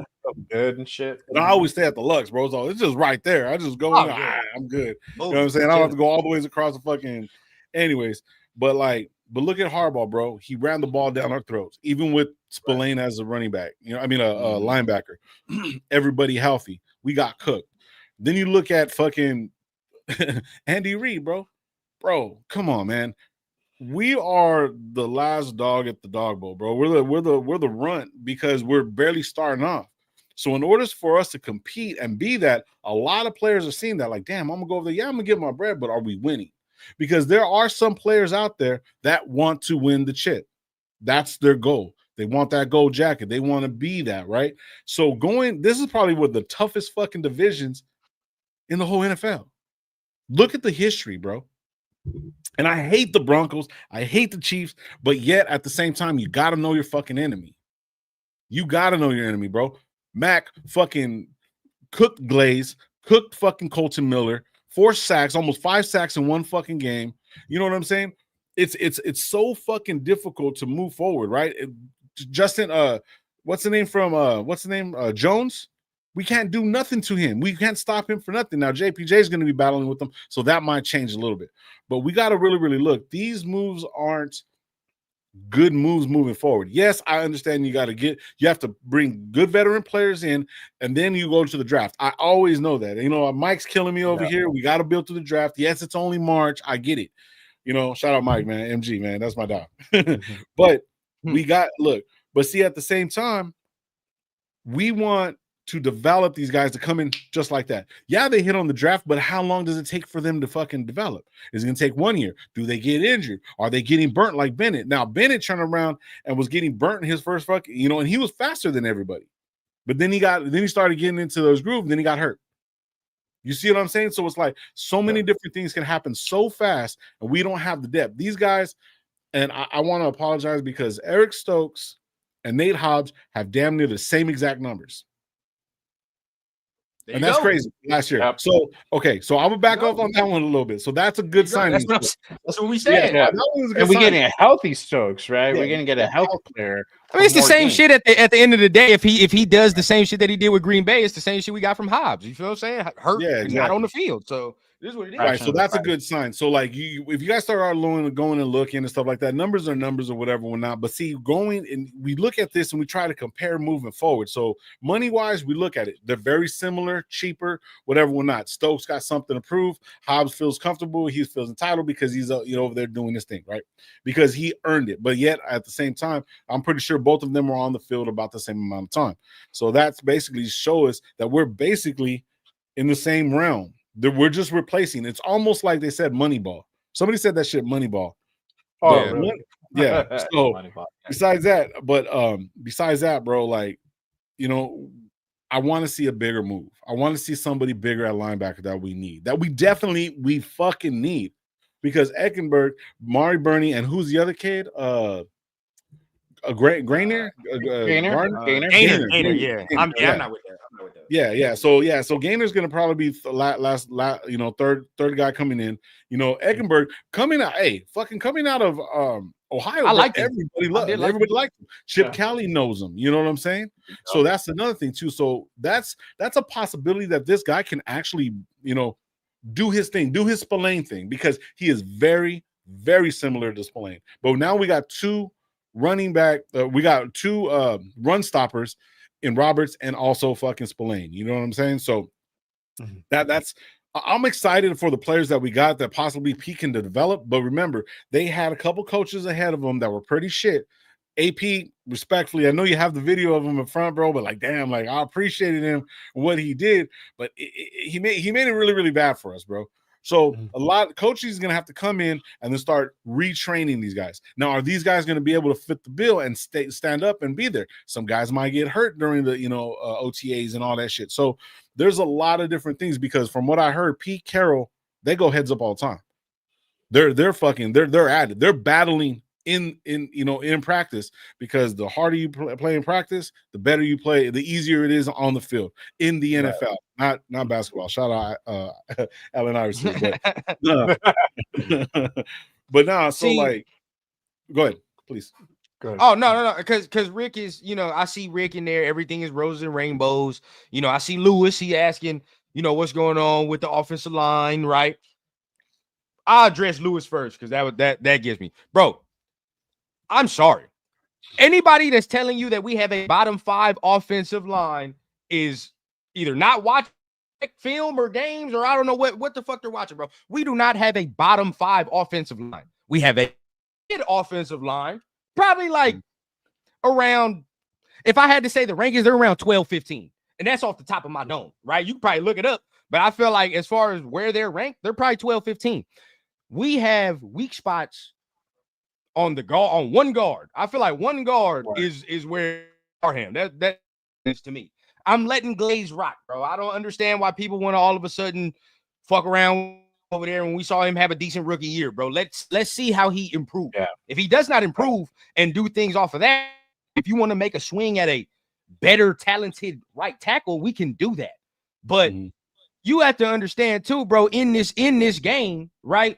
Good and shit. And I always stay at the Lux, bro. So it's just right there. I just go in. I'm good. You know what I'm saying? I don't have to go all the ways across the fucking. Anyways, but look at Harbaugh, bro. He ran the ball down our throats, even with Spillane as a running back. A linebacker. Everybody healthy. We got cooked. Then you look at fucking Andy Reid, bro. Bro, come on, man. We are the last dog at the dog bowl, bro. We're the runt because we're barely starting off. So in order for us to compete and be that, a lot of players are seeing that like, damn, I'm gonna go over there. Yeah, I'm gonna get my bread, but are we winning? Because there are some players out there that want to win the chip. That's their goal. They want that gold jacket. They want to be that, right? So this is probably one of the toughest fucking divisions in the whole NFL. Look at the history, bro. And I hate the Broncos. I hate the Chiefs. But yet, at the same time, you got to know your fucking enemy. You got to know your enemy, bro. Mac fucking cooked Glaze, cooked fucking Colton Miller, 4 sacks, almost 5 sacks in one fucking game. You know what I'm saying? It's so fucking difficult to move forward, right? Justin, what's the name? Jones? We can't do nothing to him. We can't stop him for nothing. Now, JPJ is going to be battling with them, so that might change a little bit. But we got to really, really look. These moves aren't good moves moving forward. Yes, I understand you have to bring good veteran players in, and then you go to the draft. I always know that. Mike's killing me over here. We got to build to the draft. Yes, it's only March. I get it. Shout out Mike, man. MG, man. That's my dog. But but see, at the same time, we want to develop these guys to come in just like that. Yeah, they hit on the draft, but how long does it take for them to fucking develop? Is it going to take 1 year? Do they get injured? Are they getting burnt like Bennett? Now, Bennett turned around and was getting burnt in his first fucking, and he was faster than everybody. But then he started getting into those grooves, then he got hurt. You see what I'm saying? So it's like so many different things can happen so fast, and we don't have the depth. These guys, and I want to apologize because Eric Stokes and Nate Hobbs have damn near the same exact numbers. And that's crazy last year. Yep. So, okay, so I'm going to back off on that one a little bit. So that's a good sign. That's what we said. Yeah. That was a good And we're sign. getting a healthy Stokes, right? Yeah. We're going to get a healthy player. I mean, it's the more same games. shit at the end of the day. If he does the same shit that he did with Green Bay, it's the same shit we got from Hobbs. You feel what I'm saying? Hurt, Yeah, not exactly. on the field. So this is what it is. Right, so that's a good sign. So, like, if you guys start going and looking and stuff like that, numbers are numbers or whatever, or not. But see, going and we look at this and we try to compare moving forward. So, money wise, we look at it; they're very similar, cheaper, whatever, or not. Stokes got something to prove. Hobbs feels comfortable; he feels entitled because he's over there doing this thing, right? Because he earned it. But yet, at the same time, I'm pretty sure both of them are on the field about the same amount of time. So that's basically show us that we're basically in the same realm. We're just replacing. It's almost like they said Moneyball. Somebody said that shit Moneyball. Oh, Yeah. really? Yeah. So Moneyball. besides that, bro, like, I want to see a bigger move. I want to see somebody bigger at linebacker that we need. That we fucking need. Because Eckenberg, Mari Burney, and who's the other kid? Gainer. Gainer. Yeah. I'm not with that. Yeah. So Gainer's gonna probably be third guy coming in. Eckenberg coming out. Hey, fucking coming out of Ohio. I like everybody loved him. Everybody liked him. Chip Kelly knows him. You know what I'm saying? So that's another thing too. So that's a possibility that this guy can actually do his thing, do his Spillane thing, because he is very, very similar to Spillane. But now we got two running back. We got two run stoppers in Roberts and also fucking Spillane. You know what I'm saying? So that's I'm excited for the players that we got that possibly peak and develop. But remember, they had a couple coaches ahead of them that were pretty shit. AP, respectfully, I know you have the video of him in front, bro, but like, damn, like I appreciated him and what he did, but he made it really, really bad for us, bro. So a lot of coaches is gonna have to come in and then start retraining these guys. Now, are these guys gonna be able to fit the bill and stand up and be there? Some guys might get hurt during the OTAs and all that shit. So there's a lot of different things, because from what I heard, Pete Carroll, they go heads up all the time. They're at it. They're battling in practice, because the harder you play in practice, the better you play, the easier it is on the field in the NFL, not basketball. Shout out Allen Iverson, but no. So like, go ahead, please. Oh, no. Because Rick is, I see Rick in there. Everything is roses and rainbows. I see Lewis. He asking, what's going on with the offensive line, right? I'll address Lewis first, because that gives me, bro. I'm sorry. Anybody that's telling you that we have a bottom 5 offensive line is either not watching film or games, or I don't know what the fuck they're watching, bro. We do not have a bottom 5 offensive line. We have a good offensive line, probably like around, if I had to say the rankings, they're around 12, 15. And that's off the top of my dome, right? You can probably look it up, but I feel like as far as where they're ranked, they're probably 12, 15. We have weak spots on one guard. I feel like one guard is where him. That is to me. I'm letting Glaze rock, bro. I don't understand why people want to all of a sudden fuck around over there when we saw him have a decent rookie year, bro. Let's see how he improves. Yeah. If he does not improve and do things off of that, if you want to make a swing at a better talented right tackle, we can do that. But you have to understand too, bro, in this game, right?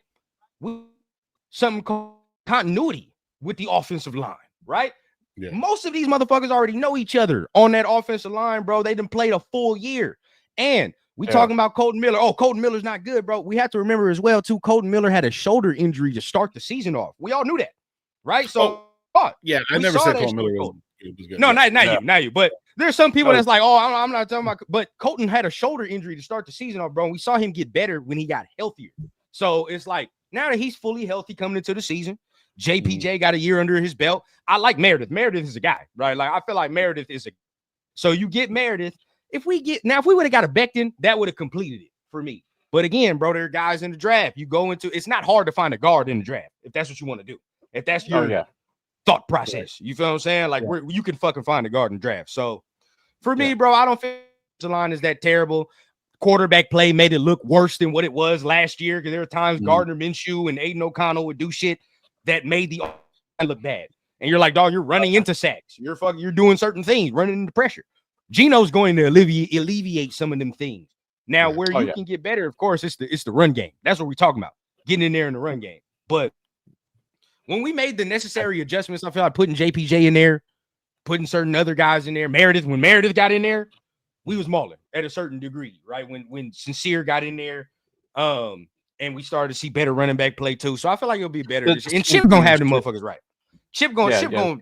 Something called continuity with the offensive line, right? Yeah. Most of these motherfuckers already know each other on that offensive line, bro. They done played a full year. And we talking about Colton Miller. Oh, Colton Miller's not good, bro. We have to remember as well, too, Colton Miller had a shoulder injury to start the season off. We all knew that, right? So, I never said Colton Miller was good. No, not you. But there's some people that's like, oh, I'm not talking about. But Colton had a shoulder injury to start the season off, bro. And we saw him get better when he got healthier. So it's like, now that he's fully healthy coming into the season, JPJ got a year under his belt. I like Meredith. Meredith is a guy, right? Like, I feel like Meredith is so you get Meredith. If we would have got a Becton, that would have completed it for me. But again, bro, there are guys in the draft. You go into, it's not hard to find a guard in the draft if that's what you want to do. If that's your thought process. You feel what I'm saying? Like, you can fucking find a guard in the draft. So for me, bro, I don't feel the line is that terrible. quarterback play made it look worse than what it was last year, because there were times Gardner Minshew and Aiden O'Connell would do shit that made the look bad. And you're like, dog, you're running into sacks. You're doing certain things, running into pressure. Geno's going to alleviate some of them things. Now, where you can get better, of course, it's the run game. That's what we're talking about, getting in there in the run game. But when we made the necessary adjustments, I feel like putting JPJ in there, putting certain other guys in there. When Meredith got in there, we was mauling at a certain degree, right? When Sincere got in there, and we started to see better running back play too. So I feel like it'll be better. And Chip gonna have the motherfuckers right. Chip gonna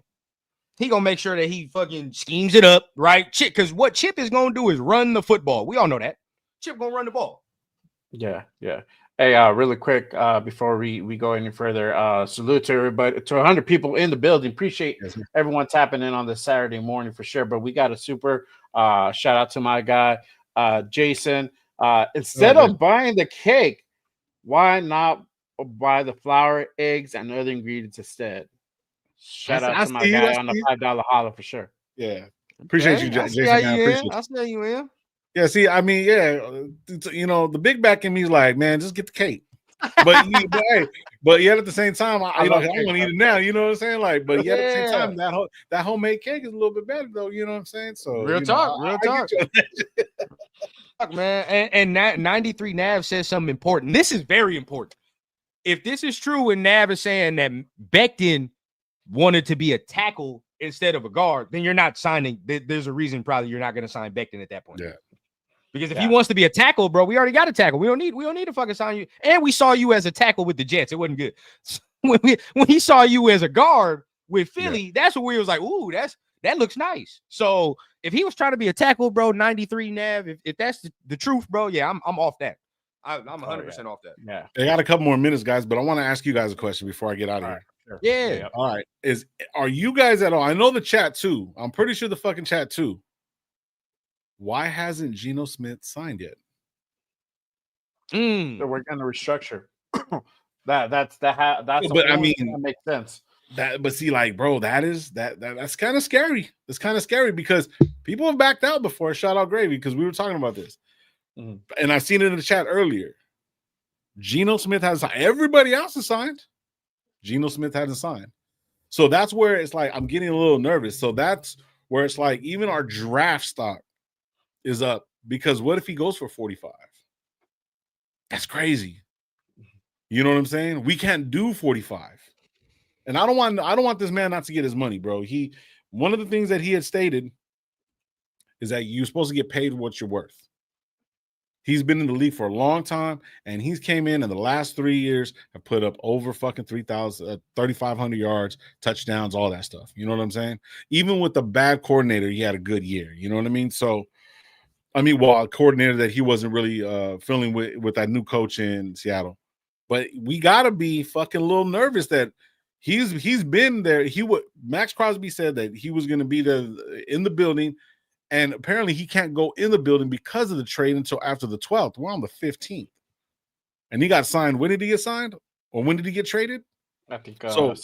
make sure that he fucking schemes it up, right? Chip, because what Chip is gonna do is run the football. We all know that. Chip gonna run the ball. Yeah. Hey, really quick, before we go any further, salute to everybody, to 100 people in the building. Appreciate everyone tapping in on this Saturday morning for sure. But we got a super shout out to my guy, Jason. Instead of buying the cake, why not buy the flour, eggs, and other ingredients instead? Shout out to my guy on the $5 holler for sure. Yeah, appreciate you, Jason. I see you in. Yeah, see, I mean, the big back in me is like, man, just get the cake. But yet at the same time, I want to eat it now. You know what I'm saying? Like, but yet at the same time, that homemade cake is a little bit better, though. You know what I'm saying? So real talk. Man, and 93 Nav says something important. This is very important. If this is true, and Nav is saying that Becton wanted to be a tackle instead of a guard, then you're not signing. There's a reason probably you're not going to sign Becton at that point. Yeah. Because if he wants to be a tackle, bro, we already got a tackle. We don't need to fucking sign you. And we saw you as a tackle with the Jets. It wasn't good. So when he saw you as a guard with Philly, that's what we was like, ooh, that looks nice. So if he was trying to be a tackle, bro, 93 Nav, if that's the truth, bro, yeah, I'm off that. I'm 100% off that. Yeah. I got a couple more minutes, guys, but I want to ask you guys a question before I get out of here. Sure. Yeah. All right. Are you guys at all? I know the chat too. I'm pretty sure the fucking chat too. Why hasn't Geno Smith signed yet? So we're gonna restructure. That's but I mean, that makes sense. But see, like, bro, that's kind of scary. It's kind of scary because people have backed out before. Shout out Gravy, because we were talking about this, and I've seen it in the chat earlier. Geno Smith has signed. Everybody else is signed. Geno Smith hasn't signed. So that's where it's like I'm getting a little nervous. So that's where it's like even our draft stock is up, because what if he goes for 45? That's crazy. You know what I'm saying? We can't do 45. And I don't want this man not to get his money, bro. One of the things that he had stated is that you're supposed to get paid what you're worth. He's been in the league for a long time, and he's came in the last 3 years and put up over fucking 3,500 yards, touchdowns, all that stuff. You know what I'm saying? Even with the bad coordinator, he had a good year. You know what I mean? So, I mean, a coordinator that he wasn't really feeling with that new coach in Seattle. But we got to be fucking a little nervous that he's been there. Max Crosby said that he was going to be there in the building, and apparently he can't go in the building because of the trade until after the 12th. We're on the 15th. And he got signed. When did he get signed? Or when did he get traded? I think Sunday or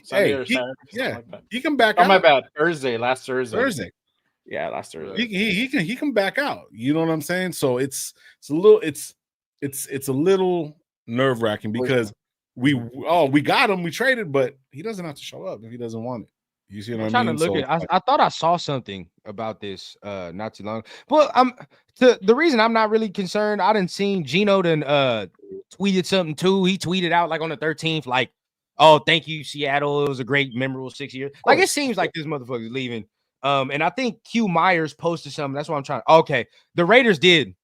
Saturday. Like that. He can back out. Oh, my bad. Last Thursday. Yeah, last Thursday. He can back out. You know what I'm saying? So it's a little nerve-wracking because we got him, we traded, but he doesn't have to show up if he doesn't want it. You see what I mean? I'm trying to look at I thought I saw something about this not too long. Well, the reason I'm not really concerned, I didn't see Geno tweeted something too. He tweeted out like on the 13th, like, oh, thank you, Seattle. It was a great, memorable 6 years. Like, it seems like this motherfucker's leaving. And I think Q Myers posted something. That's what I'm trying. Okay, the Raiders did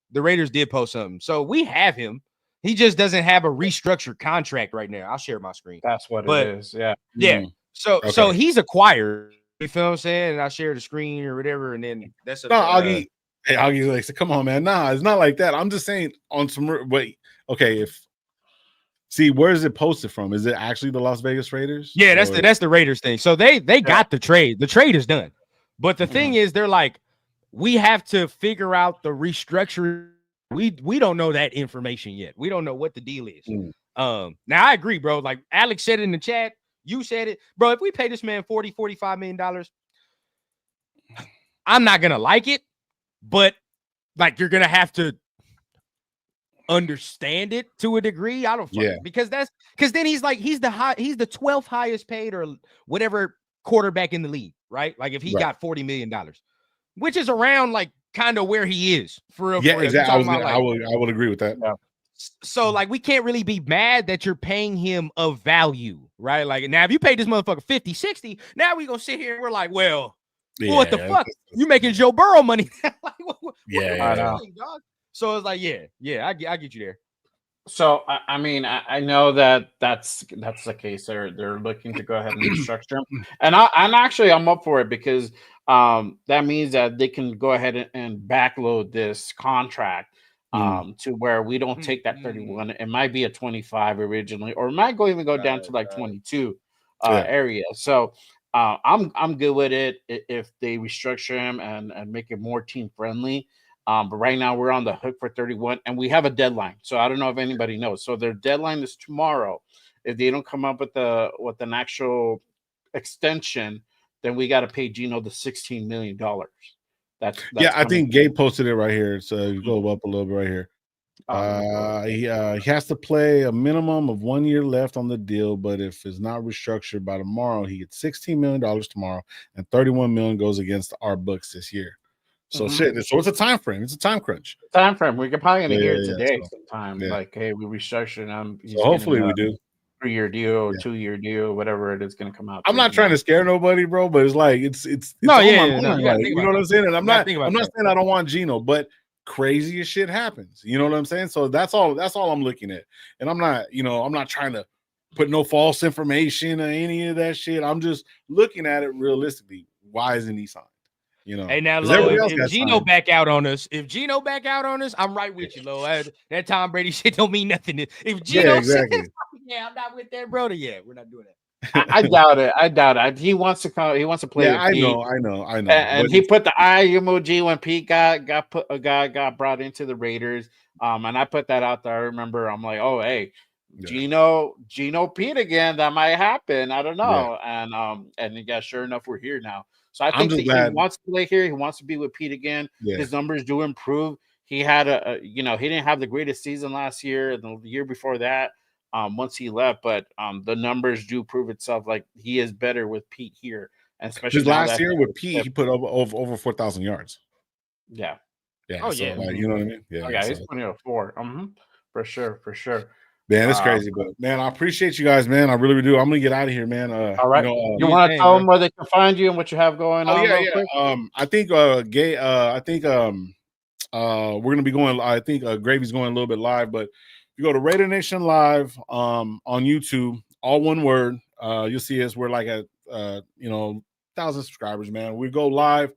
post something. So we have him. He just doesn't have a restructured contract right now. I'll share my screen. That's what it is. Yeah. Yeah. So he's acquired. You feel what I'm saying? And I share the screen or whatever, and then that's Augie. Hey, Augie's like, come on, man. Nah, it's not like that. I'm just saying on some wait. Okay, where is it posted from? Is it actually the Las Vegas Raiders? Yeah, that's the Raiders thing. So they got the trade. The trade is done. But the thing is, they're like, we have to figure out the restructuring. We don't know that information yet. We don't know what the deal is. Now I agree, bro. Like Alex said in the chat, you said it, bro. If we pay this man $45 million, I'm not gonna like it, but like you're gonna have to understand it to a degree. I don't because then he's the 12th highest paid or whatever quarterback in the league, right? Like if he got $40 million, which is around like kind of where he is for real. Yeah, for real. exactly. I would agree with that. Yeah. So like we can't really be mad that you're paying him of value, right? Like now if you pay this motherfucker 50, 60, now we gonna sit here and we're like, well, what the fuck? You making Joe Burrow money? Like, what I know. dog? So it's like, I get you there. So I mean, I know that's the case. They're looking to go ahead and restructure him, and I'm up for it because that means that they can go ahead and backload this contract to where we don't take that 31. It might be a 25 originally, or it might even go down to like 22 area. So I'm good with it if they restructure him and make it more team friendly. But right now we're on the hook for 31 and we have a deadline. So I don't know if anybody knows. So their deadline is tomorrow. If they don't come up with an actual extension, then we got to pay Geno the $16 million. That's I think Gabe posted it right here. So you go up a little bit right here. He has to play a minimum of 1 year left on the deal, but if it's not restructured by tomorrow, he gets $16 million tomorrow, and $31 million goes against our books this year. So so it's a time frame. It's a time crunch. Time frame. We could probably hear it today sometime. Yeah. Like, hey, we restructured him. So hopefully we do. 3-year deal, 2-year deal, whatever it is going to come out. I'm not trying to scare nobody, bro, but it's like it's you know what I'm saying? And I'm not saying I don't want Geno, but crazy as shit happens. You know what I'm saying? So that's all I'm looking at. And I'm not trying to put no false information or any of that shit. I'm just looking at it realistically. Why isn't he signed? You know, hey, now, Lo, if Geno back out on us, I'm right with you, Lo. That Tom Brady shit don't mean nothing. If Geno says, I'm not with that brother. Yeah, we're not doing that. I doubt it. He wants to come. He wants to play. Yeah, with I know. And he put the eye emoji when Pete got brought into the Raiders. And I put that out there. I remember. I'm like, oh, hey, Geno Pete again. That might happen. I don't know. Yeah. And sure enough, we're here now. So I think that he wants to play here. He wants to be with Pete again. Yeah. His numbers do improve. He had he didn't have the greatest season last year. The year before that, once he left, but the numbers do prove itself. Like he is better with Pete here, and especially his last year with Pete, he put over 4,000 yards. Yeah. Yeah. Oh, so, like, you know what I mean? Yeah. Oh, yeah. He's 2004. For sure. Man, it's crazy, but man, I appreciate you guys, man. I really do. I'm gonna get out of here, man. All right. You want to tell them where they can find you and what you have going on? Yeah. Quick? I think we're gonna be going. I think Gravy's going a little bit live, but if you go to Raider Nation Live on YouTube, all one word, you'll see us. We're like at 1,000 subscribers, man. We go live.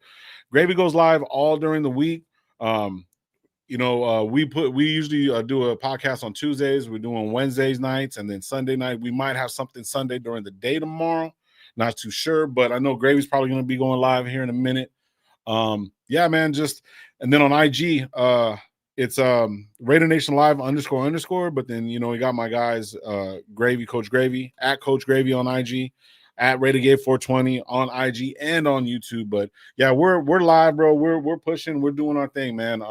Gravy goes live all during the week. We usually do a podcast on Tuesdays. We're doing Wednesdays nights, and then Sunday night we might have something Sunday during the day tomorrow. Not too sure, but I know Gravy's probably going to be going live here in a minute. Yeah, man. And then on IG, it's Raider Nation Live __. But then we got my guys, Gravy, Coach Gravy at Coach Gravy on IG, at Raidergate 420 on IG and on YouTube. But yeah, we're live, bro. We're pushing. We're doing our thing, man.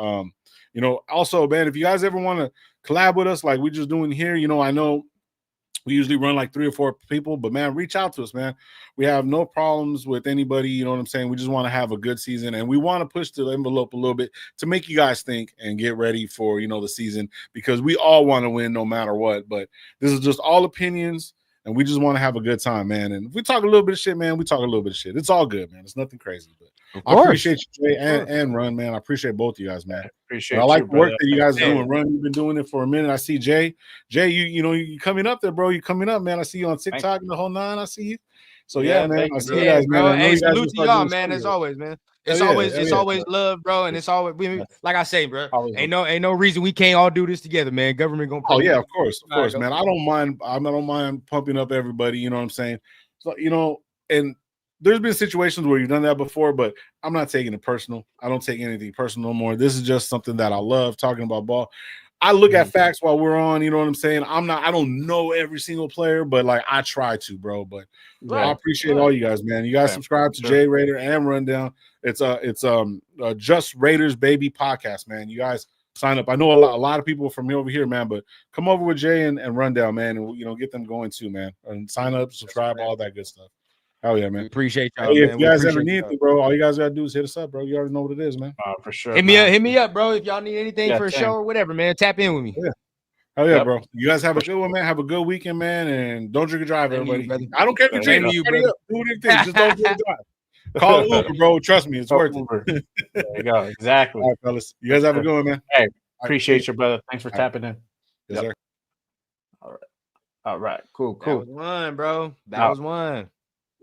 Also, man, if you guys ever want to collab with us like we're just doing here, I know we usually run like 3 or 4 people, but man, reach out to us, man. We have no problems with anybody. You know what I'm saying? We just want to have a good season, and we want to push the envelope a little bit to make you guys think and get ready for, the season, because we all want to win no matter what. But this is just all opinions, and we just want to have a good time, man. And if we talk a little bit of shit, man, we talk a little bit of shit. It's all good, man. It's nothing crazy, but I appreciate you, Jay and Run, man. I appreciate both of you guys, man. I like the work that you guys are doing. Run, you've been doing it for a minute. I see Jay, you coming up there, bro. You coming up, man. I see you on TikTok and the whole 9. I see you. So yeah, man. I see you guys, man. Hey, salute to y'all, man. As always, man. It's always love, bro, and it's always like I say, bro. Ain't no reason we can't all do this together, man. Government gonna. Oh yeah, of course, man. I don't mind pumping up everybody. You know what I'm saying? So and there's been situations where you've done that before, but I'm not taking it personal. I don't take anything personal no more. This is just something that I love talking about ball. I look at facts while we're on, you know what I'm saying? I don't know every single player, but like I try to, bro. But I appreciate all you guys, man. You guys subscribe to Jay Raider and Rundown. It's Just Raiders Baby podcast, man. You guys sign up. I know a lot of people from over here, man, but come over with Jay and Rundown, man, and get them going too, man. And sign up, subscribe, all that good stuff. Hell yeah, man. We appreciate y'all, hey, man. if you guys ever need anything, bro, all you guys gotta do is hit us up, bro. You already know what it is, man. For sure. Hit me up, bro. If y'all need anything for a show or whatever, man, tap in with me. Yeah. Hell yeah, bro. You guys have a good one, man. Have a good weekend, man, and don't drink and drive, everybody. I don't care if you drink. Do anything. Just don't drink and drive. Call Uber, bro. Trust me, it's worth it. There you go. Exactly. All right, fellas. You guys have a good one, man. Hey, appreciate you, brother. Thanks for tapping in. Yes, sir. All right. Cool. That was one, bro. That was one.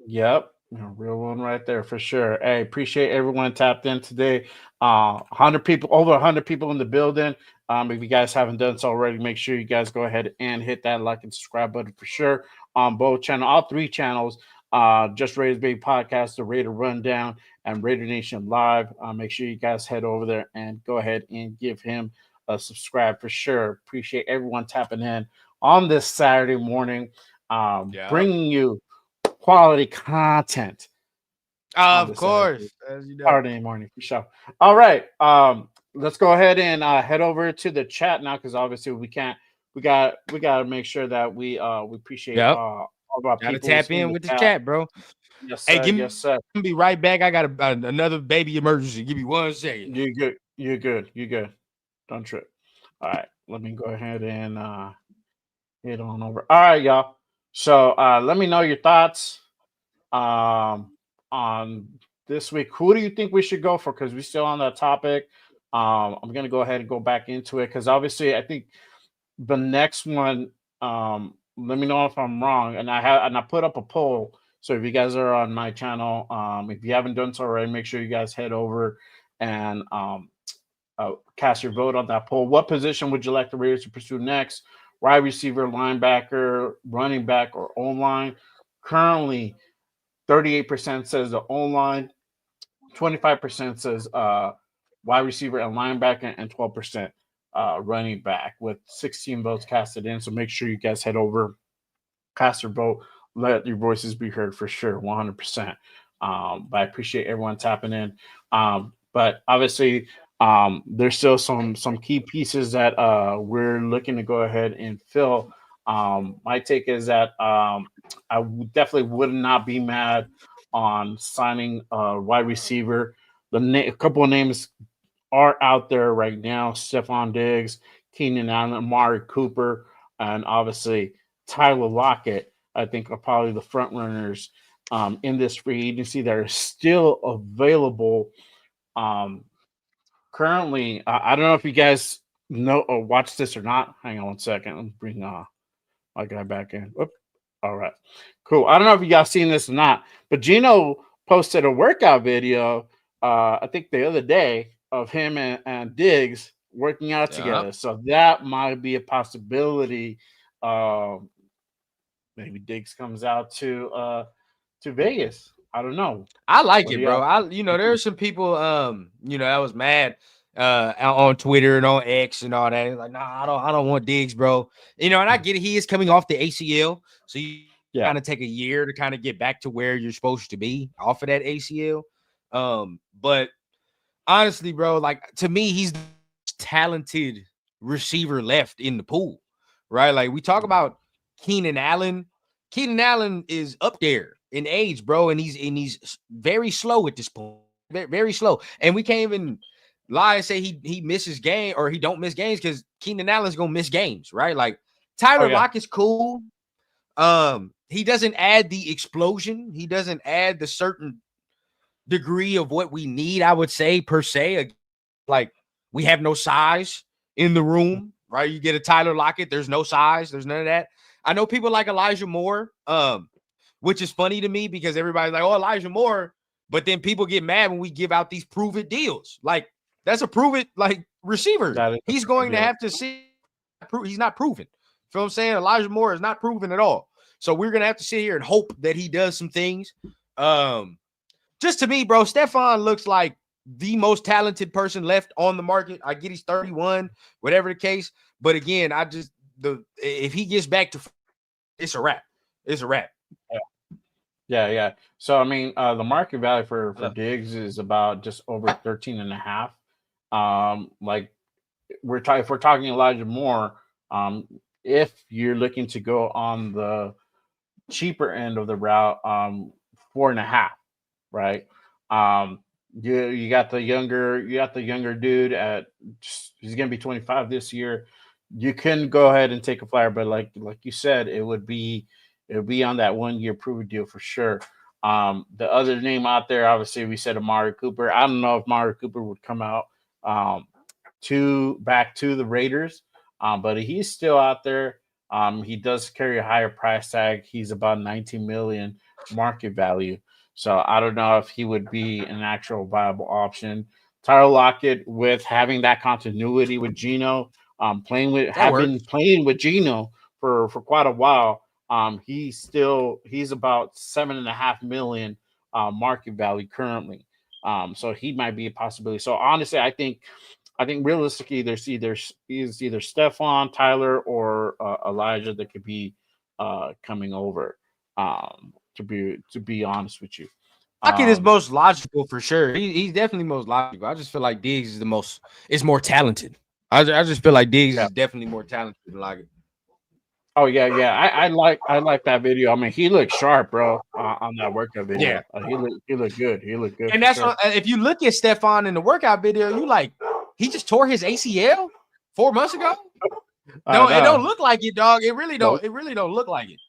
Yep. Real one right there for sure. Hey, appreciate everyone tapped in today. 100 people, over 100 people in the building. If you guys haven't done so already, make sure you guys go ahead and hit that like and subscribe button for sure on both channels, all three channels. Just Raiders Baby Podcast, the Raider Rundown, and Raider Nation Live. Make sure you guys head over there and go ahead and give him a subscribe for sure. Appreciate everyone tapping in on this Saturday morning, bringing you quality content. Of course. Saturday morning for sure. All right. Let's go ahead and head over to the chat now, because obviously we got to make sure that we appreciate all of our people. Tap in with the chat, bro. Yes, sir. Yes, sir. I'm gonna be right back. I got another baby emergency. Give me 1 second. You're good. Don't trip. All right. Let me go ahead and head on over. All right, y'all. So let me know your thoughts on this week. Who do you think we should go for? Because we're still on that topic. I'm gonna go ahead and go back into it, because obviously I think the next one. Let me know if I'm wrong. And I put up a poll. So if you guys are on my channel, if you haven't done so already, make sure you guys head over and cast your vote on that poll. What position would you like the Raiders to pursue next? Wide receiver, linebacker, running back, or O-line? Currently, 38% says the O-line, 25% says wide receiver and linebacker, and 12% running back, with 16 votes casted in. So make sure you guys head over, cast your vote, let your voices be heard for sure, 100%. But I appreciate everyone tapping in. But obviously, there's still some key pieces that we're looking to go ahead and fill. My take is that I definitely would not be mad on signing a wide receiver. A couple of names are out there right now: Stephon Diggs, Keenan Allen, Amari Cooper, and obviously Tyler Lockett. I think are probably the front runners in this free agency that are still available. Currently, I don't know if you guys know or watch this or not. Hang on 1 second. Let me bring my guy back in. Whoop. All right, cool. I don't know if you guys seen this or not, but Geno posted a workout video, I think the other day, of him and Diggs working out together. So that might be a possibility. Maybe Diggs comes out to Vegas. I don't know. I like it, bro. There's some people that was mad on Twitter and on X and all that. Like, nah, I don't want Diggs, bro. And I get it. He is coming off the ACL, so you kind of take a year to kind of get back to where you're supposed to be off of that ACL. But honestly, bro, like, to me, he's the most talented receiver left in the pool, right? Like, we talk about Keenan Allen. Keenan Allen is up there in age, bro, and he's very slow at this point. Very, very slow. And we can't even lie and say he misses game or he don't miss games, because Keenan Allen's gonna miss games, right? Like, Tyler Lockett's cool. He doesn't add the explosion. He doesn't add the certain degree of what we need, I would say, per se. Like, we have no size in the room, right? You get a Tyler Lockett, there's no size, there's none of that. I know people like Elijah Moore, which is funny to me, because everybody's like, oh, Elijah Moore, but then people get mad when we give out these prove it deals. Like, that's a prove it like receiver. He's going to have to see. He's not proven. You feel what I'm saying? Elijah Moore is not proven at all. So we're gonna have to sit here and hope that he does some things. Just to me, bro, Stephon looks like the most talented person left on the market. I get he's 31, whatever the case. But again, if he gets back to, it's a wrap. It's a wrap. Yeah. So I mean, the market value for Diggs is about just over 13.5. Like, if we're talking Elijah Moore, if you're looking to go on the cheaper end of the route, 4.5, right? Um, you got the younger dude at he's gonna be 25 this year. You can go ahead and take a flyer, but like you said, it would be on that 1 year prove deal for sure. The other name out there, obviously, we said Amari Cooper. I don't know if Amari Cooper would come out um, to back to the Raiders, but he's still out there. He does carry a higher price tag. He's about 19 million market value. So I don't know if he would be an actual viable option. Tyler Lockett, with having that continuity with Geno, been playing with Geno for quite a while. He's about 7.5 million market value currently. So he might be a possibility. So honestly, I think realistically, there's either Stephon, Tyler, or Elijah that could be coming over. To be honest with you, Lockett is most logical for sure. He's definitely most logical. I just feel like Diggs is more talented. I just feel like Diggs is definitely more talented than Lockett. Oh yeah. I like that video. I mean, he looked sharp, bro, on that workout video. Yeah. He looked good. He looked good. And that's what, if you look at Stephon in the workout video, you like he just tore his ACL 4 months ago. No, it don't look like it, dog. It really don't. It really don't look like it.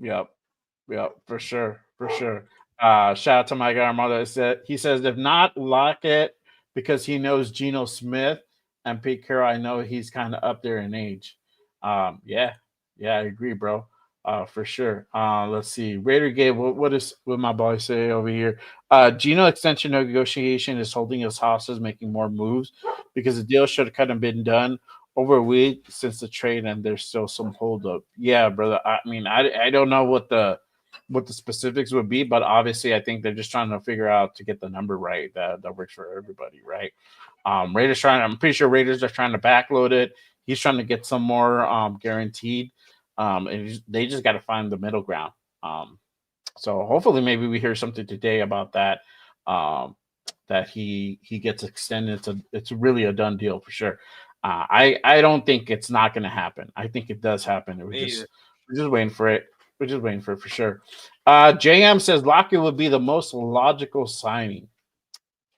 Yep, for sure. Shout out to my guy Armando. He says if not Lockett because he knows Geno Smith and Pete Carroll, I know he's kind of up there in age. Yeah, I agree, bro. For sure. Let's see. Raider Gabe, what my boy say over here? Geno extension negotiation is holding us hostage, making more moves because the deal should have kind of been done over a week since the trade, and there's still some holdup. Yeah, brother. I mean, I don't know what the specifics would be, but obviously, I think they're just trying to figure out to get the number right that works for everybody, right? I'm pretty sure Raiders are trying to backload it. He's trying to get some more guaranteed. And they just got to find the middle ground. So hopefully, maybe we hear something today about that. That he gets extended. It's really a done deal for sure. I don't think it's not going to happen. I think it does happen. We're just waiting for it. We're just waiting for it for sure. JM says Lockett would be the most logical signing.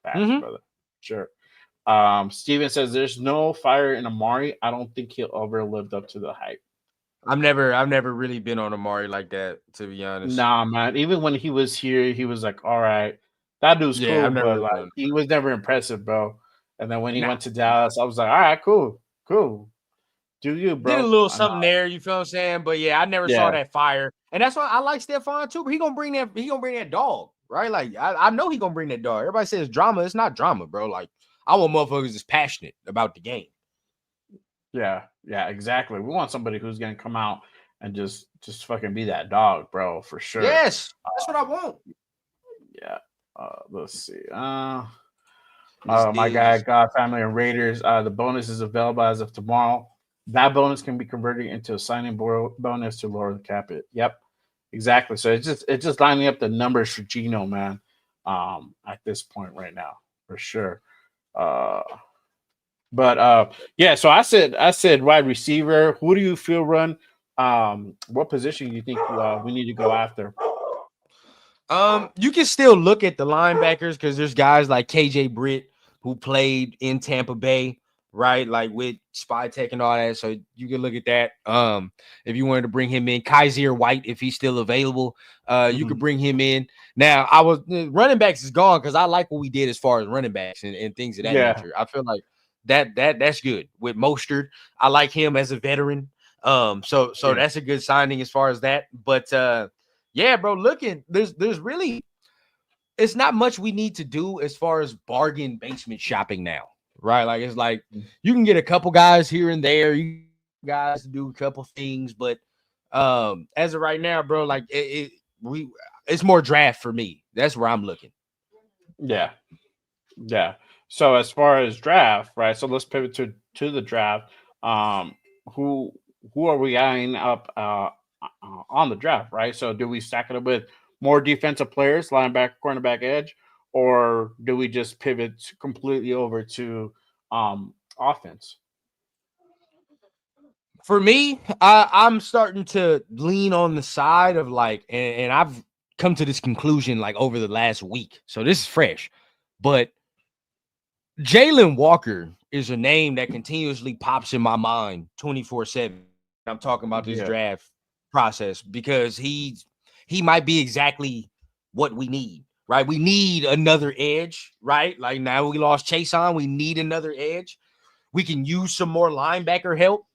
Facts, brother. Sure. Steven says there's no fire in Amari. I don't think he'll ever lived up to the hype. I've never really been on Amari like that, to be honest. Nah, man. Even when he was here, he was like, all right, that dude's cool, but like he was never impressive, bro. And then when he went to Dallas, I was like, all right, cool. Do you, bro? Did a little something there, you feel what I'm saying? But yeah, I never saw that fire. And that's why I like Stephon too. But he gonna bring that dog, right? Like I know he gonna bring that dog. Everybody says drama. It's not drama, bro. Like I want motherfuckers that's passionate about the game. Yeah, exactly. We want somebody who's gonna come out and just fucking be that dog, bro, for sure. Yes, that's what I want. Yeah. Let's see. My guy, God Family and Raiders. The bonus is available as of tomorrow. That bonus can be converted into a signing bonus to lower the cap hit. Yep, exactly. So it's just lining up the numbers for Geno, man. At this point right now, for sure. Yeah, so I said wide receiver. Who do you feel run? What position do you think we need to go after? You can still look at the linebackers because there's guys like KJ Britt who played in Tampa Bay, right? Like with Spy Tech and all that. So you can look at that. If you wanted to bring him in, Kaiser White, if he's still available, you could bring him in. Now, running backs is gone because I like what we did as far as running backs and things of that nature. I feel like that's good with Mostert. I like him as a veteran. So that's a good signing as far as that. But yeah, bro, there's really it's not much we need to do as far as bargain basement shopping now, right? Like it's like you can get a couple guys here and there, you guys to do a couple things, but as of right now, bro, like it's more draft for me. That's where I'm looking. Yeah. So as far as draft, right? So let's pivot to the draft. Who are we eyeing up on the draft, right? So do we stack it up with more defensive players, linebacker, cornerback, edge, or do we just pivot completely over to offense? For me, I'm starting to lean on the side of like, and I've come to this conclusion like over the last week. So this is fresh, but Jalen Walker is a name that continuously pops in my mind 24/7. I'm talking about this draft process because he might be exactly what we need, right? We need another edge, right? Like now we lost Chase on, we need another edge. We can use some more linebacker help.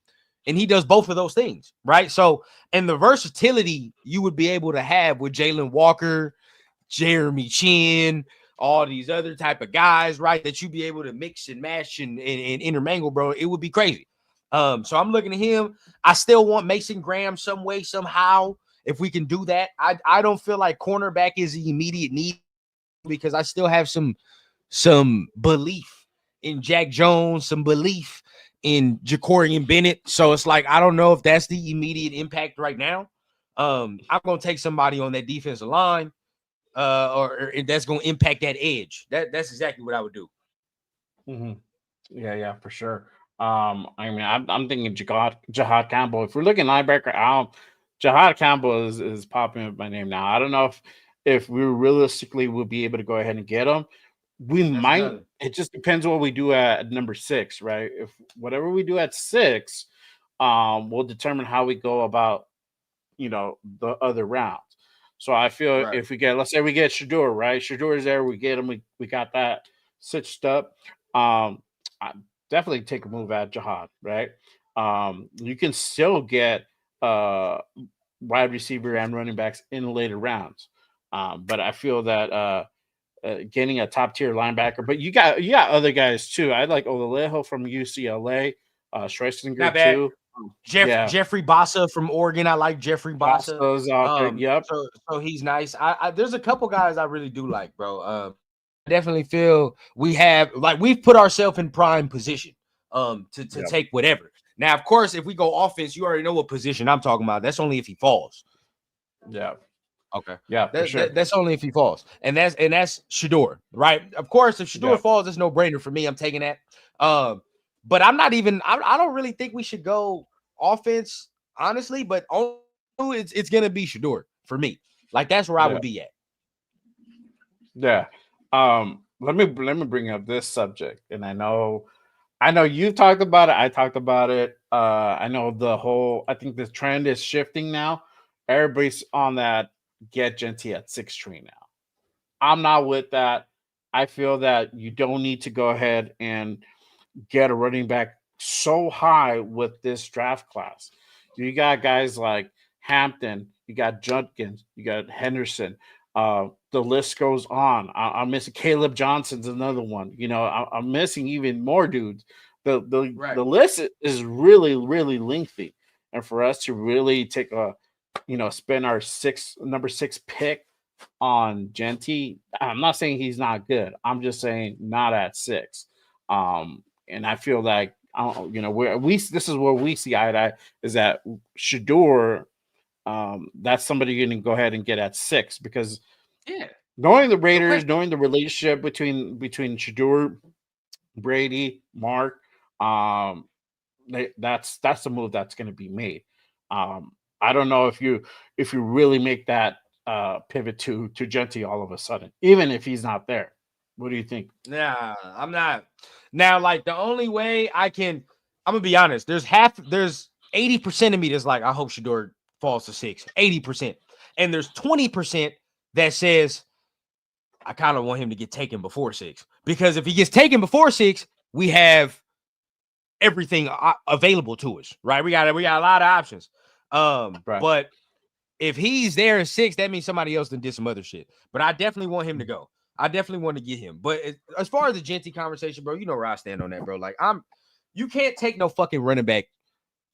And he does both of those things, right? So, and the versatility you would be able to have with Jalen Walker, Jeremy Chinn, all these other type of guys, right? That you'd be able to mix and match and intermingle, bro. It would be crazy. So I'm looking at him. I still want Mason Graham some way, somehow, if we can do that. I don't feel like cornerback is the immediate need because I still have some belief in Jack Jones, some belief in Jacorian Bennett. So it's like, I don't know if that's the immediate impact right now. I'm going to take somebody on that defensive line or that's going to impact that edge. That's exactly what I would do. Mm-hmm. Yeah, for sure. I mean, I'm thinking Jahad Campbell. If we're looking linebacker, Jahad Campbell is popping up my name now. I don't know if we realistically will be able to go ahead and get him. We might. Another. It just depends what we do at number 6, right? If whatever we do at 6, will determine how we go about, the other rounds. So I feel if we get, let's say we get Shedeur, right? Shedeur is there. We get him. We got that stitched up. I definitely take a move at Jahad, right? You can still get wide receiver and running backs in later rounds. But I feel that getting a top tier linebacker, but you got other guys too. I like Olalejo from UCLA, Schwarzenegger too. Jeffrey Bassa from Oregon. I like Jeffrey Bassa. Out there. Yep. So he's nice. I there's a couple guys I really do like, bro. I definitely feel we've put ourselves in prime position to take whatever. Now, of course, if we go offense, you already know what position I'm talking about. That's only if he falls. Yeah. Okay. Yeah, for sure. That's only if he falls. And that's Shedeur, right? Of course, if Shedeur falls, it's no brainer for me. I'm taking that. But I'm not even I don't really think we should go offense, honestly, but it's gonna be Shedeur for me. Like that's where I would be at. Yeah. Let me bring up this subject. And I know you talked about it. I talked about it. I know I think the trend is shifting now. Everybody's on that get Genty at 6 train now. I'm not with that. I feel that you don't need to go ahead and get a running back so high with this draft class. You got guys like Hampton, you got Judkins, you got Henderson. The list goes on. I'm missing Caleb Johnson's another one. I'm missing even more dudes. The list is really, really lengthy. And for us to really take spend our number 6 pick on Genty, I'm not saying he's not good. I'm just saying not at 6. And I feel like this is where we see eye to eye is that Shedeur, that's somebody you can go ahead and get at 6 because knowing the Raiders, knowing the relationship between Shedeur, Brady, Mark, that's the move that's going to be made. I don't know if you really make that pivot to Genty all of a sudden, even if he's not there. What do you think? Nah, I'm not. Now, like the only way I'm gonna be honest. There's 80% of me that's like, I hope Shedeur falls to 6. 80%, and there's 20% that says I kind of want him to get taken before 6 because if he gets taken before 6, we have everything available to us, right? We got a lot of options. But if he's there at 6, that means somebody else did some other shit. But I definitely want him to go. I definitely want to get him. But as far as the Genty conversation, bro, you know where I stand on that, bro. Like you can't take no fucking running back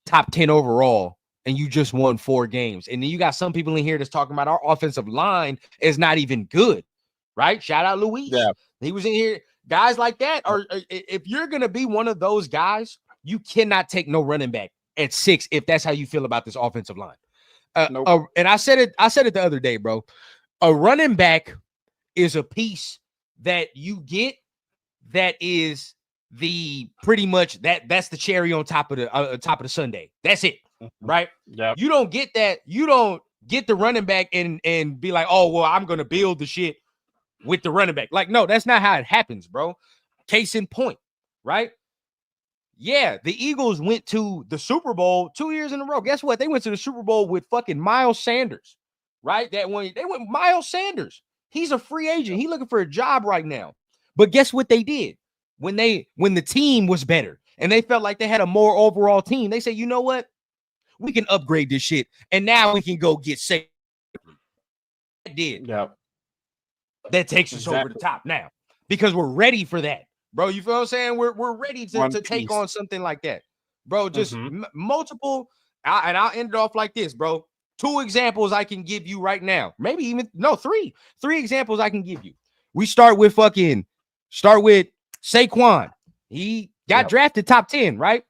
top 10 overall and you just won 4 games. And then you got some people in here that's talking about our offensive line is not even good, right? Shout out Luis. Yeah. He was in here. Guys like that, or if you're going to be one of those guys, you cannot take no running back at 6 if that's how you feel about this offensive line. Nope. And I said it the other day, bro. A running back is a piece that you get that is pretty much that's the cherry on top of the sundae. That's it, right? Yeah. You don't get that. You don't get the running back and be like, oh well, I'm gonna build the shit with the running back. Like, no, that's not how it happens, bro. Case in point, right? Yeah, the Eagles went to the Super Bowl 2 years in a row. Guess what? They went to the Super Bowl with fucking Miles Sanders, right? That one, they went Miles Sanders. He's a free agent. He's looking for a job right now. But guess what they did? When the team was better and they felt like they had a more overall team, they said, you know what? We can upgrade this shit. And now we can go get safe. Yeah. That takes us over the top now because we're ready for that. Bro, you feel what I'm saying? We're ready to take on something like that. Bro, just multiple, and I'll end it off like this, bro. 2 examples I can give you right now. Maybe even, no, 3. 3 examples I can give you. We start with Saquon. He got drafted top 10, right?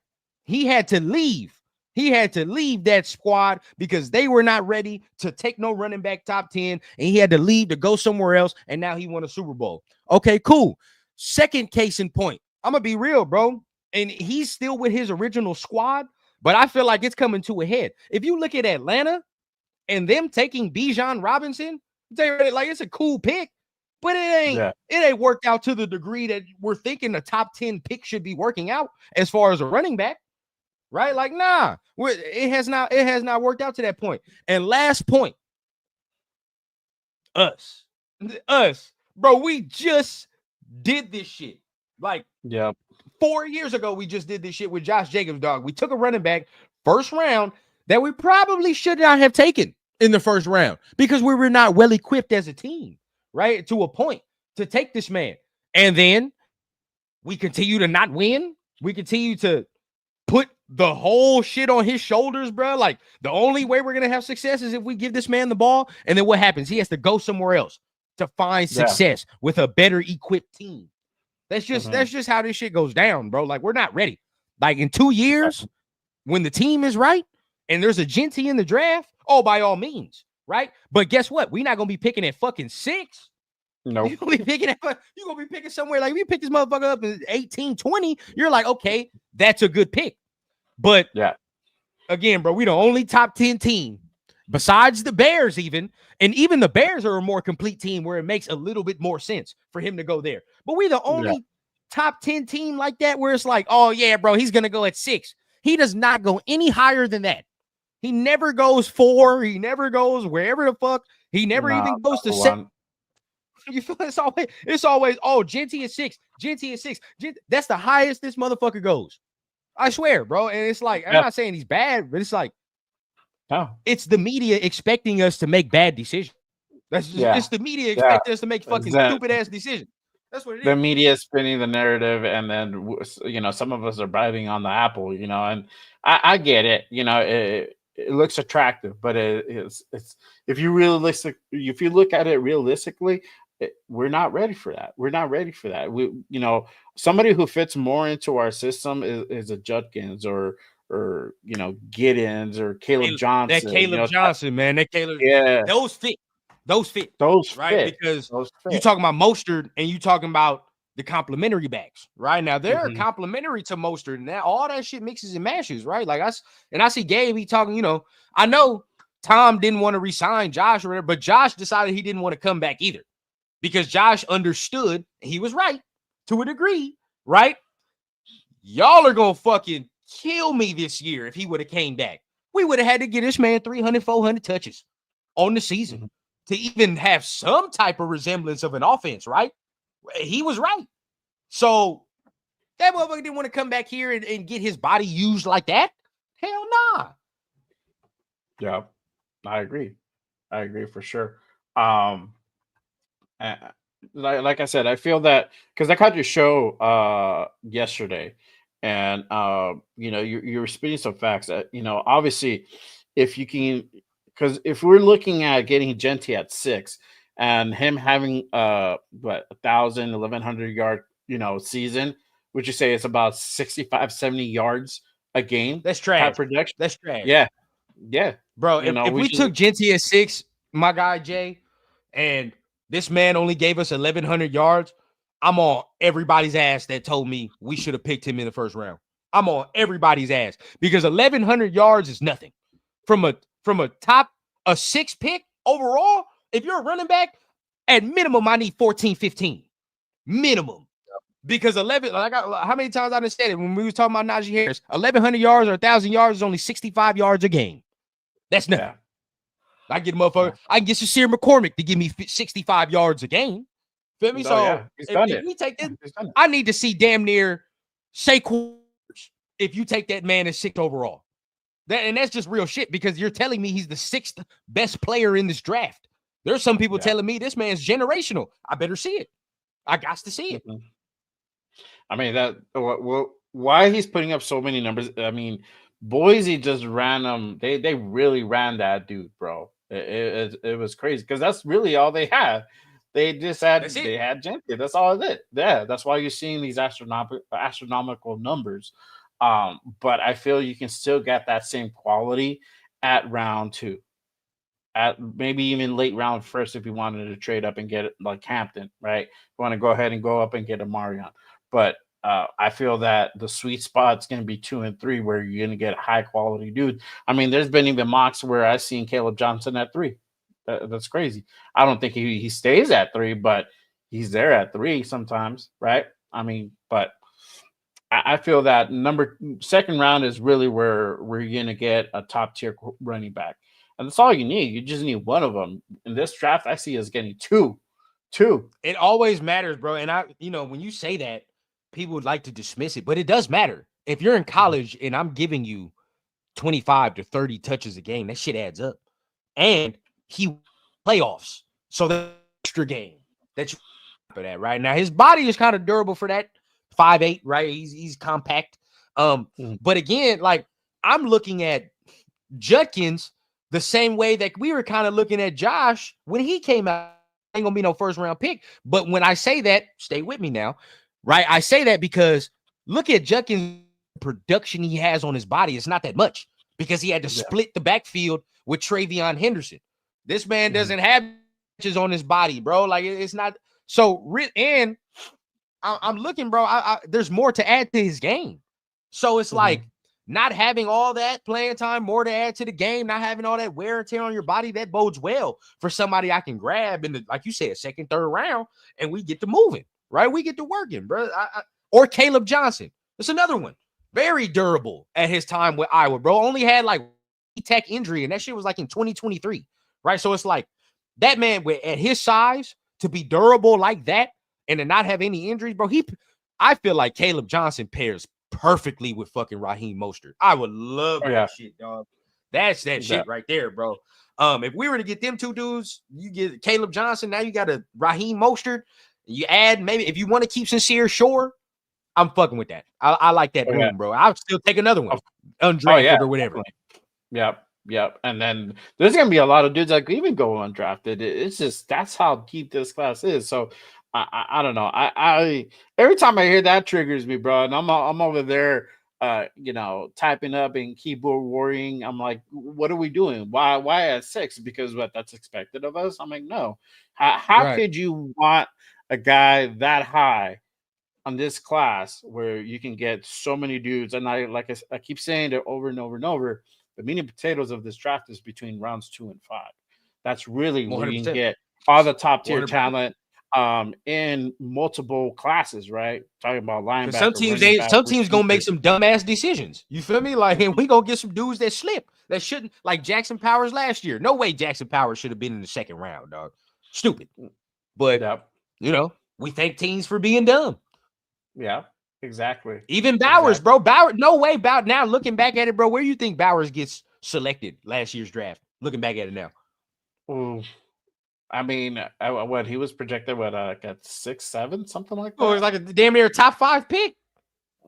He had to leave. He had to leave that squad because they were not ready to take no running back top 10, and he had to leave to go somewhere else, and now he won a Super Bowl. Okay, cool. Second case in point. I'm going to be real, bro. And he's still with his original squad, but I feel like it's coming to a head. If you look at Atlanta and them taking Bijan Robinson, like it's a cool pick, but it ain't worked out to the degree that we're thinking a top 10 pick should be working out as far as a running back. Right? Like, nah, it has not worked out to that point. And last point, us, bro, we just did this shit. Like, 4 years ago, we just did this shit with Josh Jacobs, dog. We took a running back first round that we probably should not have taken in the first round because we were not well equipped as a team, right? To a point to take this man. And then we continue to not win. We continue to put the whole shit on his shoulders, bro. Like, the only way we're going to have success is if we give this man the ball. And then what happens? He has to go somewhere else to find success with a better equipped team. That's just how this shit goes down, bro. Like, we're not ready. Like, in 2 years, when the team is right and there's a Genty in the draft, oh, by all means, right? But guess what? We're not going to be picking at fucking 6. No, you're gonna be picking somewhere. Like, if you pick this motherfucker up in 18, 20, you're like, okay, that's a good pick. But again, bro, we the only top 10 team besides the Bears, even the Bears are a more complete team where it makes a little bit more sense for him to go there. But we the only top 10 team like that where it's like, oh yeah, bro, he's gonna go at 6. He does not go any higher than that. He never goes 4. He never goes wherever the fuck. He never even goes to 7. You feel it's always Genty is 6. Genty is 6. That's the highest this motherfucker goes. I swear, bro. And it's like, I'm not saying he's bad, but it's like, it's the media expecting us to make bad decisions. That's just, it's the media expecting us to make fucking stupid ass decisions. That's what it is. The media is spinning the narrative, and then some of us are biting on the apple. And I get it. It looks attractive, but it's if you look at it realistically, we're not ready for that. We're not ready for that. Somebody who fits more into our system is a Judkins or Giddens or Caleb Johnson. That Caleb Johnson, man. That Caleb. Yeah. Those fit. Right? Because you talking about Mostert and you talking about the complimentary backs, right? Now they're complimentary to Mostert, and all that shit mixes and mashes, right? Like I see Gabe, he talking, I know Tom didn't want to resign Josh or whatever, but Josh decided he didn't want to come back either. Because Josh understood, he was right to a degree, right? Y'all are going to fucking kill me this year if he would have came back. We would have had to get this man 300, 400 touches on the season to even have some type of resemblance of an offense, right? He was right. So that motherfucker didn't want to come back here and get his body used like that. Hell nah. Yeah, I agree for sure. Like I said, I feel that because I caught your show yesterday, and you were spitting some facts that obviously if you can, because if we're looking at getting Genty at 6 and him having 1,000, 1,100 yard season, would you say it's about 65, 70 yards a game? That's trash. Production. That's trash. Yeah, bro. If we took Genty at 6, my guy Jay, and this man only gave us 1,100 yards, I'm on everybody's ass that told me we should have picked him in the first round. I'm on everybody's ass because 1,100 yards is nothing. From a top 6 pick overall, if you're a running back, at minimum, I need 14, 15. Minimum. Because 11, how many times I done said it when we was talking about Najee Harris? 1,100 yards or 1,000 yards is only 65 yards a game. That's nothing. Yeah. I get a motherfucker. I can get Sincere McCormick to give me 65 yards a game. Feel me? If we take it, I need to see damn near Saquon if you take that man as 6th overall. That's just real shit because you're telling me he's the 6th best player in this draft. There's some people telling me this man's generational. I better see it. I got to see it. I mean, why he's putting up so many numbers? I mean, Boise just ran them. They really ran that dude, bro. It was crazy because that's really all they had. They just had Gentry. That's all it is. Yeah, that's why you're seeing these astronomical numbers. But I feel you can still get that same quality at round 2, at maybe even late round first if you wanted to trade up and get it like Hampton, right? You want to go ahead and go up and get a Marion. But I feel that the sweet spot's going to be 2 and 3 where you're going to get high quality dude. I mean, there's been even mocks where I've seen Caleb Johnson at 3. That's crazy. I don't think he stays at 3, but he's there at 3 sometimes, right? I mean, but I feel that second round is really where you're going to get a top tier running back. And that's all you need. You just need one of them. In this draft, I see us getting 2. It always matters, bro. And when you say that, people would like to dismiss it, but it does matter. If you're in college and I'm giving you 25 to 30 touches a game, that shit adds up. And he playoffs. So the extra game that you for that right now. His body is kind of durable for that. 5'8", right? He's compact. But again, like I'm looking at Judkins the same way that we were kind of looking at Josh when he came out. Ain't gonna be no first round pick. But when I say that, stay with me now, right? I say that because look at Judkins' production he has on his body. It's not that much because he had to split the backfield with Travion Henderson. This man doesn't have inches on his body, bro. Like it's not so. And I'm looking, bro. There's more to add to his game. So it's like not having all that playing time, more to add to the game, not having all that wear and tear on your body, that bodes well for somebody I can grab in the, like you said, second, third round, and we get to moving, right? We get to working, bro. Or Caleb Johnson. That's another one. Very durable at his time with Iowa, bro. Only had like tech injury, and that shit was like in 2023, right? So it's like that man at his size to be durable like that and to not have any injuries, bro. I feel like Caleb Johnson pairs perfectly with fucking Raheem Mostert. I would love that shit, dog. That's that shit right there, bro. If we were to get them two dudes, you get Caleb Johnson. Now you got a Raheem Mostert. You add maybe if you want to keep Sincere Shore, I'm fucking with that. I like that room, bro. I'll still take another one, undrafted or whatever. Yep. And then there's gonna be a lot of dudes that even go undrafted. It's just that's how deep this class is. So I don't know. I every time I hear that triggers me, bro. And I'm over there, typing up and keyboard warring. I'm like, what are we doing? Why at 6? Because that's expected of us. I'm like, no. How could you want a guy that high on this class where you can get so many dudes? And I keep saying it over and over and over. The meat and potatoes of this draft is between rounds 2 and 5. That's really where you can get all the top tier 100%. Talent. In multiple classes, right? Talking about linebacker. Some teams gonna make some dumbass decisions. You feel me? Like, and we gonna get some dudes that slip that shouldn't, like Jackson Powers last year. No way Jackson Powers should have been in the second round, dog. Stupid. But we thank teams for being dumb. Yeah, exactly. Even Bowers, bro. Bowers, no way. Now looking back at it, bro. Where you think Bowers gets selected last year's draft? Looking back at it now. Ooh. I mean, what he was projected, at 6, 7, something like that. Oh, it was like a damn near top 5 pick.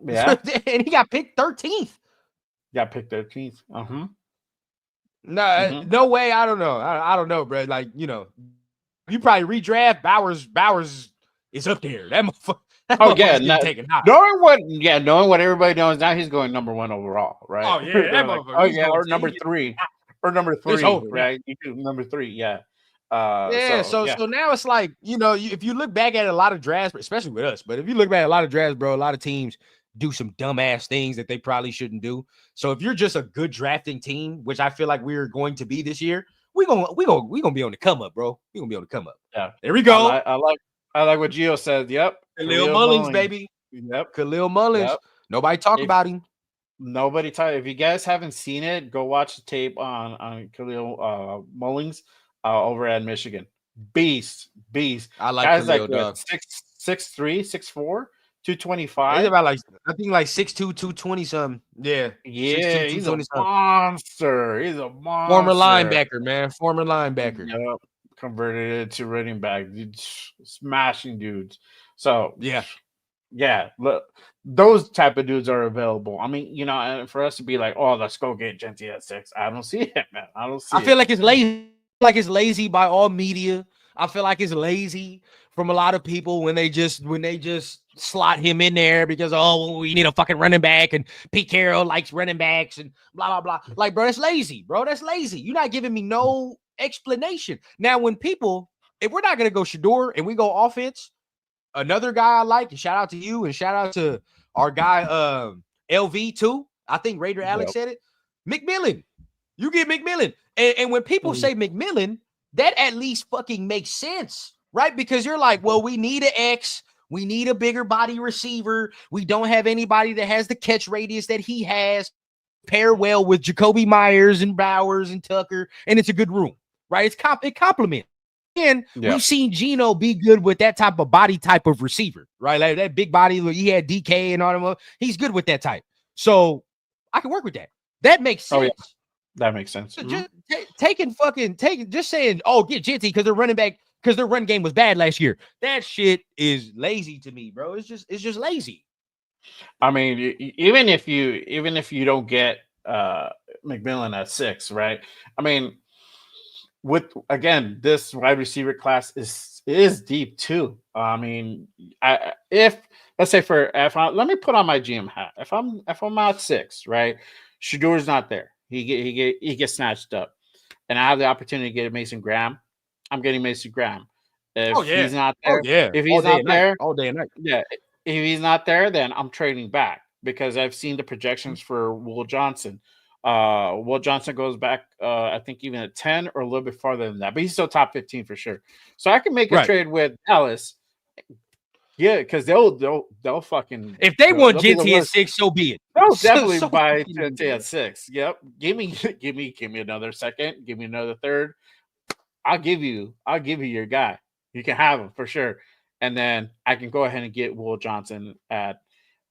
Yeah, and he got picked 13th. Got picked 13th. No way. I don't know. I don't know, bro. Like you probably redraft Bowers is up there. That motherfucker. Taken high. Knowing what everybody knows now, he's going number 1 overall, right? Oh yeah, that motherfucker. Or number 3, right? You do number 3, yeah. So now it's like, if you look back at a lot of drafts, especially with us, but if you look back at a lot of drafts, bro, a lot of teams do some dumbass things that they probably shouldn't do. So if you're just a good drafting team, which I feel like we're going to be this year, we're gonna be on the come up, bro. We're gonna be on the come up. Yeah, there we go. I like what Gio said. Yep, Khalil Mullins, baby. Yep, Khalil Mullins. Yep. Nobody talk about him. Nobody talk. If you guys haven't seen it, go watch the tape on Khalil Mullins over at Michigan. Beast. I like guys Khalil, like dog. 6'3", 6'4", 225. He's about like 6'2", 220 something. Yeah, 6'2", he's a 220 monster. He's a monster. Former linebacker, man. Former linebacker. Yep. Converted it to running back. Smashing dudes. So yeah. Look, those type of dudes are available. I mean, and for us to be like, oh, let's go get Genty at 6. I don't see it, man. I feel like it's lazy. Like it's lazy by all media. I feel like it's lazy from a lot of people when they just slot him in there because we need a fucking running back and Pete Carroll likes running backs and blah blah blah. Like, bro, that's lazy, bro. That's lazy. You're not giving me no explanation. Now, when people, if we're not gonna go Shador and we go offense, another guy I like, and shout out to you and shout out to our guy LV too. I think Raider Alex said it. McMillan. You get McMillan. And when people say McMillan, that at least fucking makes sense, right? Because you're like, well, we need an X. We need a bigger body receiver. We don't have anybody that has the catch radius that he has. Pair well with Jacoby Myers and Bowers and Tucker, and it's a good room, right? It complements. And we've seen Geno be good with that type of body type of receiver, right? Like that big body. He had DK and all them. He's good with that type. So I can work with that. That makes sense. Oh, yeah. That makes sense. Just just saying, get Genty because their running back, because their run game was bad last year. That shit is lazy to me, bro. It's just lazy. I mean, even if you don't get McMillan at 6, right? I mean, with again, this wide receiver class is deep too. I mean, if let's say let me put on my GM hat. If I'm at 6, right? Shador's not there. He gets snatched up, and I have the opportunity to get Mason Graham. I'm getting Mason Graham. If he's not there, if he's not there, all day and night. Yeah, if he's not there, then I'm trading back because I've seen the projections for Will Johnson. Will Johnson goes back, I think even at 10 or a little bit farther than that, but he's still top 15 for sure. So I can make a trade with Dallas. Yeah, because they'll fucking if they want Genty at 6, so be it. They'll definitely buy Genty at 6. Yep. Give me another second. Give me another third. I'll give you your guy. You can have him for sure. And then I can go ahead and get Will Johnson at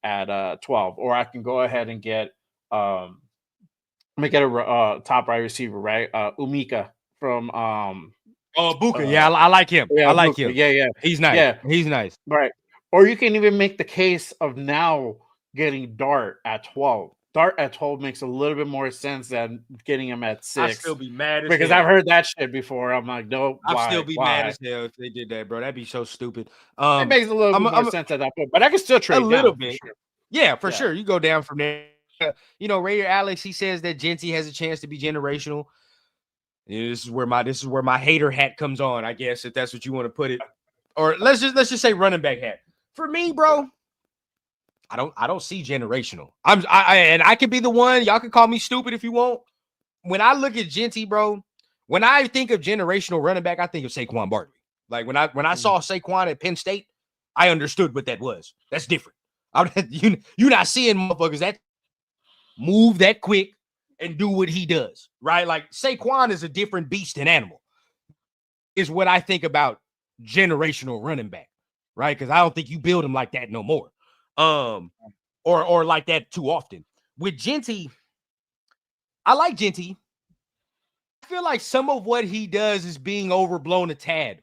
12, or I can go ahead and get let me get a top wide receiver, right? Umika from Buka. I like him. Yeah, I like Buka. him. Yeah. He's nice. Yeah. He's nice. Right. Or you can even make the case of now getting Dart at 12. Dart at 12 makes a little bit more sense than getting him at 6. I'd still be mad as because hell. I've heard that shit before. I'm like, no, I'd still be mad as hell if they did that, bro. That'd be so stupid. It makes a little bit more sense at that point, but I can still trade a little down, bit. For sure. Yeah, for sure. You go down from there. Raider Alex, he says that Genty has a chance to be generational. This is where my hater hat comes on, I guess, if that's what you want to put it. Or let's just say running back hat. For me, bro, I don't see generational. I could be the one. Y'all can call me stupid if you want. When I look at Genty, bro, when I think of generational running back, I think of Saquon Barkley. Like when I saw Saquon at Penn State, I understood what that was. That's different. You're not seeing motherfuckers that move that quick and do what he does, right? Like Saquon is a different beast and animal, is what I think about generational running back, right? Because I don't think you build him like that no more, or like that too often. With Genty, I like Genty. I feel like some of what he does is being overblown a tad,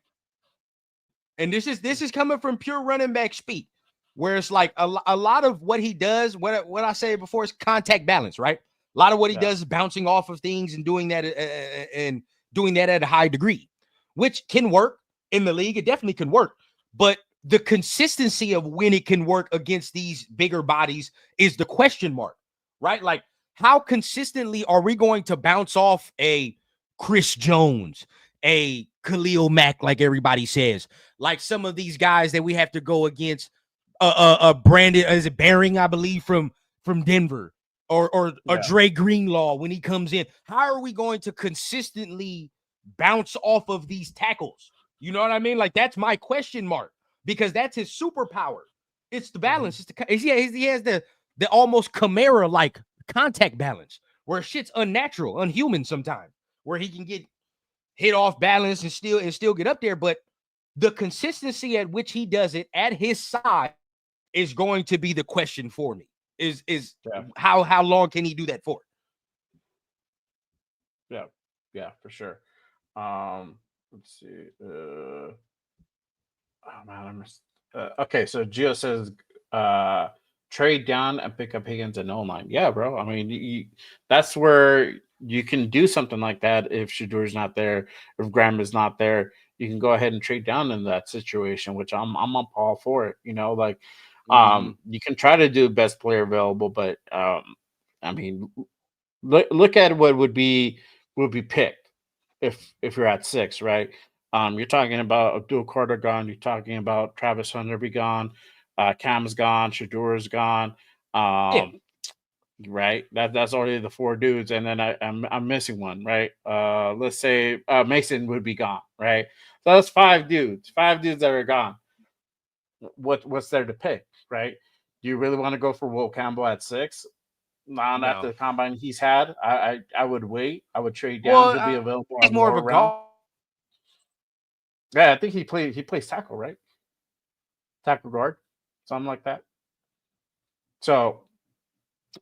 and this is coming from pure running back speak, where it's like a lot of what he does. What I said before is contact balance, right? A lot of what he does is bouncing off of things and doing that at a high degree, which can work in the league. It definitely can work, but the consistency of when it can work against these bigger bodies is the question mark, right? Like, how consistently are we going to bounce off a Chris Jones, a Khalil Mack, like everybody says, like some of these guys that we have to go against. Brandon, is it Bearing, I believe, from Denver, or Dre Greenlaw when he comes in. How are we going to consistently bounce off of these tackles? You know what I mean? Like, that's my question mark, because that's his superpower. It's the balance. He has the almost Kamara like contact balance, where shit's unnatural, unhuman sometimes, where he can get hit off balance and still get up there. But the consistency at which he does it at his size is going to be the question for me. Is how long can he do that for? Yeah, for sure. Let's see. Oh man, okay. So Gio says, trade down and pick up Higgins and O-line. Yeah, bro. I mean, that's where you can do something like that. If Shadur's not there, if Graham is not there, you can go ahead and trade down in that situation, which I'm up all for it. You know, like, you can try to do best player available, but I mean, look at what would be picked if you're at 6, right? You're talking about Abdul Carter gone. You're talking about Travis Hunter be gone. Cam's gone. Shadur's gone. Right. That's already the 4 dudes, and then I'm missing one, right? Let's say Mason would be gone, right? So that's 5 dudes. 5 dudes that are gone. What's there to pick, right? Do you really want to go for Will Campbell at 6? Not after the combine he's had. I would wait. I would trade down. Well, He'll be available he's on more of lower a round. guard. Yeah, I think he plays tackle, right? Tackle guard, something like that. So,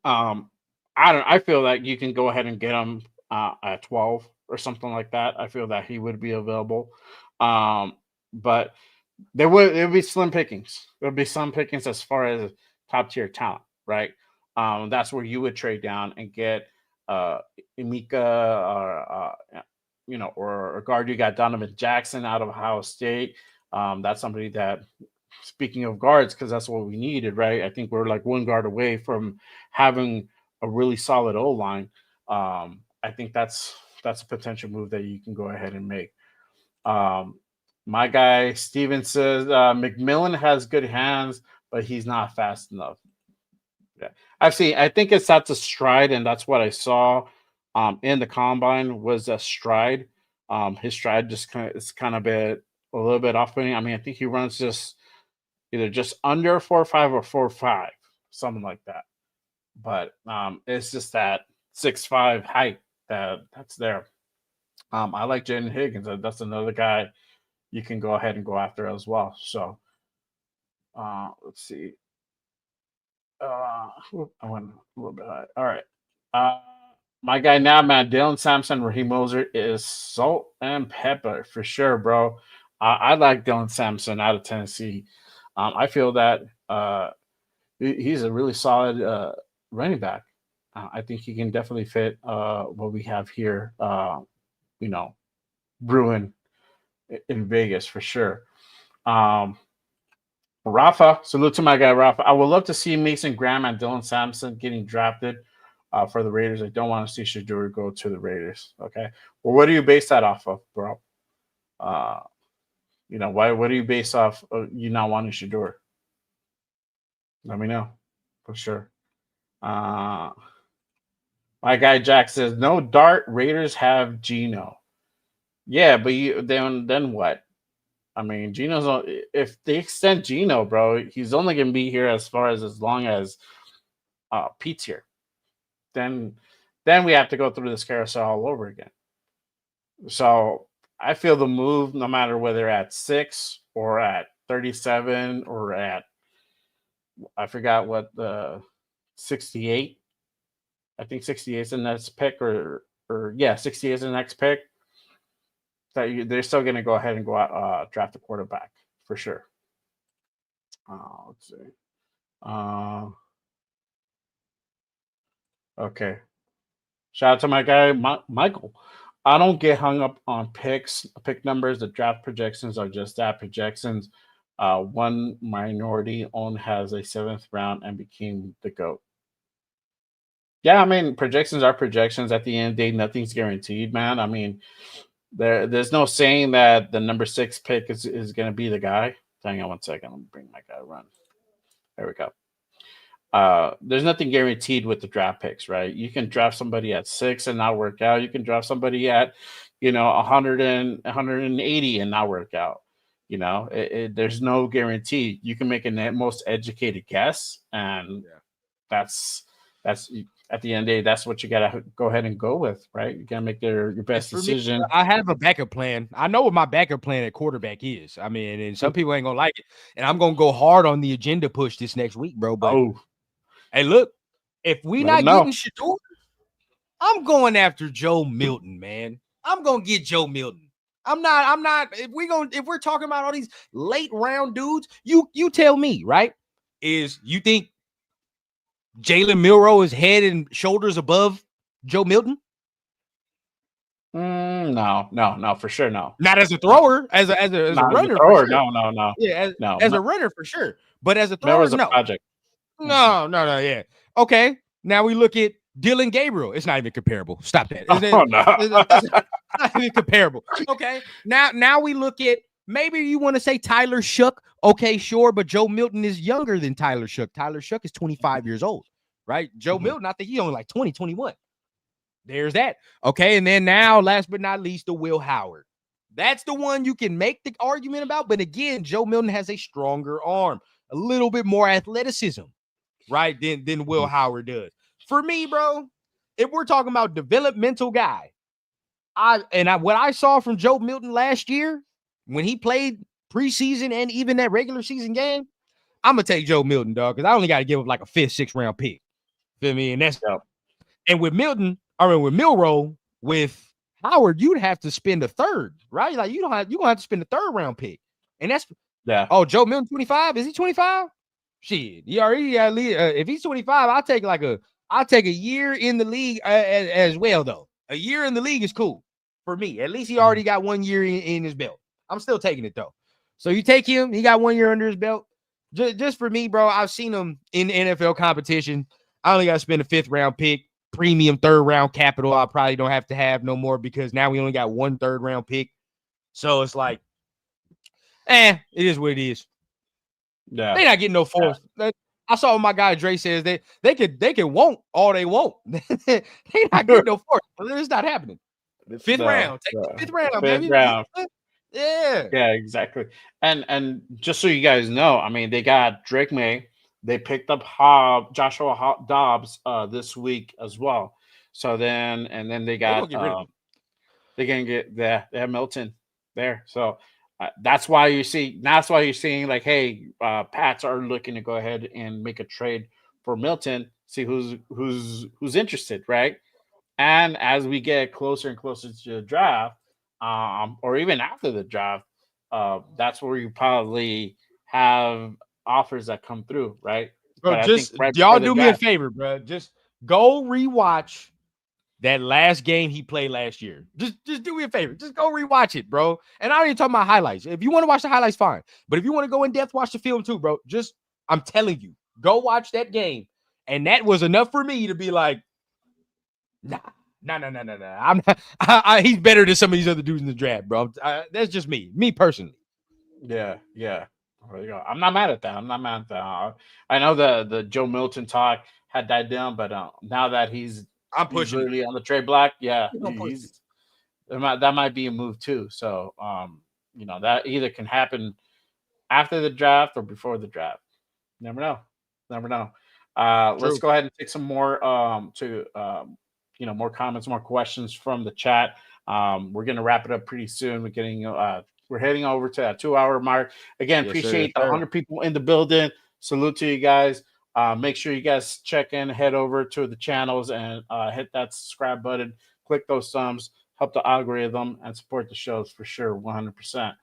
I feel that you can go ahead and get him at 12 or something like that. I feel that he would be available. But there would be slim pickings. There would be some pickings as far as top tier talent, right? That's where you would trade down and get Emeka, or or a guard. You got Donovan Jackson out of Ohio State. That's somebody that, speaking of guards, because that's what we needed, right? I think we're like one guard away from having a really solid O line. I think that's a potential move that you can go ahead and make. My guy Steven says McMillan has good hands, but he's not fast enough. Yeah, I think it's at the stride, and that's what I saw in the combine was a stride. His stride just kind of a little bit off-putting. I mean, I think he runs just either just under 4.5 or 4.5, something like that. But it's just that 6'5" height that's there. I like Jaden Higgins. That's another guy you can go ahead and go after as well. So let's see. I went a little bit high. All right. My guy now, man, Dylan Sampson, Raheem Mostert is salt and pepper for sure, bro. I like Dylan Sampson out of Tennessee. I feel that he's a really solid running back. I think he can definitely fit what we have here. Bruin in Vegas for sure. Rafa, salute to my guy Rafa. I would love to see Mason Graham and Dylan Sampson getting drafted for the Raiders. I don't want to see Shadur go to the Raiders. Okay. Well, what do you base that off of, bro? Why? What do you base off of you not wanting Shadur? Let me know for sure. My guy Jack says no dart. Raiders have Geno. Yeah, but then what? I mean, if they extend Geno, bro, he's only gonna be here as long as Pete's here. Then we have to go through this carousel all over again. So I feel the move, no matter whether at 6 or at 37 or at I forgot what the 68. I think 68 is the next pick, or 68 is the next pick. They're still going to go ahead and go out draft a quarterback for sure. Let's see. Okay. Shout out to my guy Michael. I don't get hung up on pick numbers. The draft projections are just that, projections. One minority owned has a 7th round and became the GOAT. Yeah, I mean, projections are projections. At the end of the day, nothing's guaranteed, man. I mean, There's no saying that the number 6 pick is going to be the guy. Hang on one second. Let me bring my guy run. There we go. There's nothing guaranteed with the draft picks, right? You can draft somebody at 6 and not work out. You can draft somebody at, 100 and 180 and not work out. There's no guarantee. You can make a most educated guess, and that's at the end of the day, that's what you gotta go ahead and go with, right? You gotta make your best decision. I have a backup plan. I know what my backup plan at quarterback is. I mean, and some people ain't gonna like it, and I'm gonna go hard on the agenda push this next week, bro. But hey, look, if we not getting Shador, I'm going after Joe Milton, man. I'm gonna get Joe Milton. I'm not. If we're talking about all these late round dudes, you tell me, right? Is you think Jalen Milroe is head and shoulders above Joe Milton? No, for sure, no. Not as a thrower, as a runner. For sure. No. Yeah, as a runner for sure. But as a thrower, was a project. No, yeah. Okay, now we look at Dylan Gabriel. It's not even comparable. Stop that. It's not even comparable. Okay, now we look at maybe you want to say Tyler Shook. Okay, sure, but Joe Milton is younger than Tyler Shook. Tyler Shook is 25 years old, right? Joe Milton, I think he's only like 20, 21. There's that. Okay, and then now, last but not least, the Will Howard. That's the one you can make the argument about. But again, Joe Milton has a stronger arm, a little bit more athleticism, right, than Will Howard does. For me, bro, if we're talking about developmental guy, what I saw from Joe Milton last year when he played preseason and even that regular season game, I'm gonna take Joe Milton, dog, because I only got to give up like a 5th, 6th round pick. Feel me? And that's and with Milton, with Milroe, with Howard, you'd have to spend a 3rd, right? Like you're gonna have to spend a 3rd round pick, and that's Joe Milton 25. Is he 25? Shit, he already if he's 25, I'll take a year in the league as well, though. A year in the league is cool for me. At least he already got 1 year in his belt. I'm still taking it, though. So you take him. He got 1 year under his belt. Just for me, bro, I've seen him in NFL competition. I only got to spend a 5th round pick, premium 3rd round capital. I probably don't have to have no more because now we only got 1 3rd round pick. So it's like, it is what it is. Yeah, they not getting no 4th. Yeah. I saw what my guy Dre says they can want all they want. They not getting no 4th. It's not happening. The 5th round, take the 5th round, baby. Round. Yeah, exactly. And just so you guys know, I mean, they got Drake May. They picked up Joshua Dobbs this week as well. So then they got they can get they have Milton there. So that's why you're seeing like, hey, Pats are looking to go ahead and make a trade for Milton. See who's interested, right? And as we get closer and closer to the draft, or even after the draft, that's where you probably have offers that come through, right? Bro, y'all do me a favor, bro. Just go rewatch that last game he played last year. Just do me a favor. Just go rewatch it, bro. And I don't even talk about highlights. If you want to watch the highlights, fine. But if you want to go in depth, watch the film too, bro. I'm telling you, go watch that game. And that was enough for me to be like, nah. I'm not. He's better than some of these other dudes in the draft, bro. That's just me personally. Yeah. There you go. I'm not mad at that. I know the Joe Milton talk had died down, but now that he's pushing really on the trade block, that might be a move too. So that either can happen after the draft or before the draft. Never know. Let's go ahead and take some more more comments, more questions from the chat. We're gonna wrap it up pretty soon. We're heading over to a 2-hour mark. Again, appreciate the 100 people in the building. Salute to you guys. Make sure you guys check in, head over to the channels and hit that subscribe button. Click those thumbs, help the algorithm, and support the shows for sure, 100%.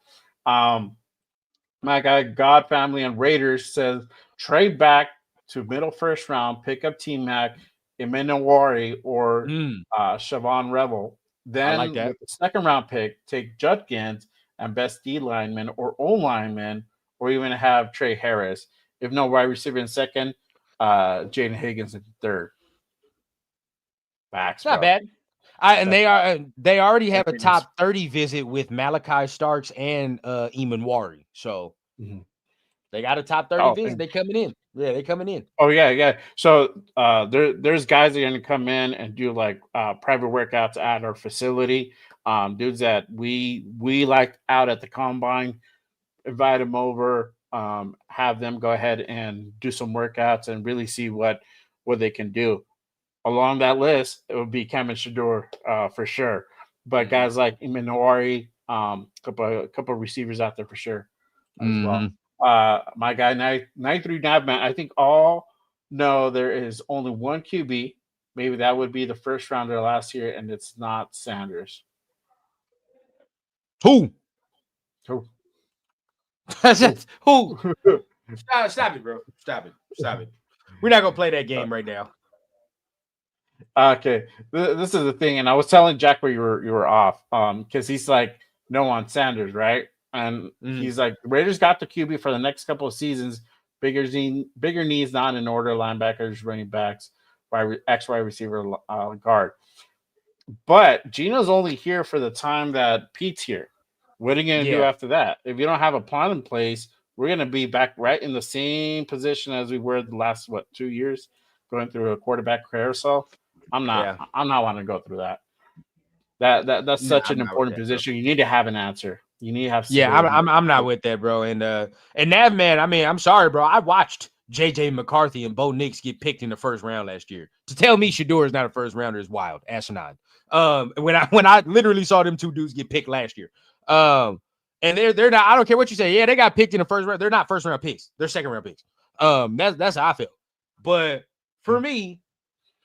My guy, God Family and Raiders says, trade back to middle 1st round, pick up T-Mac, Emenawari, or Siobhan Revel. Then with the 2nd round pick, take Judkins and best D lineman or O lineman, or even have Trey Harris. If no wide receiver in 2nd, Jaden Higgins in 3rd. Facts, not bad. They already have a top 30 visit with Malachi Starks and Eamon Wari. So they got a top 30 visit. They coming in. Yeah, they coming in. Oh yeah. So there's guys that are gonna come in and do like private workouts at our facility. Dudes that we liked out at the combine, invite them over, have them go ahead and do some workouts and really see what they can do. Along that list, it would be Cam and Shador for sure. But guys like Imanori, couple of receivers out there for sure as well. My guy 939 man. I think all know there is only one QB. Maybe that would be the first rounder last year, and it's not Sanders. Who? Who? Who? Stop it, bro. Stop it. We're not gonna play that game right now. Okay, this is the thing, and I was telling Jack where you were off, because he's like no on Sanders, right? And he's like the Raiders got the QB for the next couple of seasons. Bigger needs not in order: linebackers, running backs, wide receiver, guard. But Geno's only here for the time that Pete's here. What are you gonna do after that? If you don't have a plan in place, we're gonna be back right in the same position as we were the last 2 years, going through a quarterback carousel. I'm not want to go through that. That's such an important position. You need to have an answer. You need to have. I'm not with that, bro. And Nav, man, I mean, I'm sorry, bro. I watched JJ McCarthy and Bo Nix get picked in the first round last year. To tell me Shador is not a first rounder is wild, asinine. When I literally saw them two dudes get picked last year. And they're not. I don't care what you say. Yeah, they got picked in the first round. They're not first round picks. They're second round picks. That's how I feel. But for me,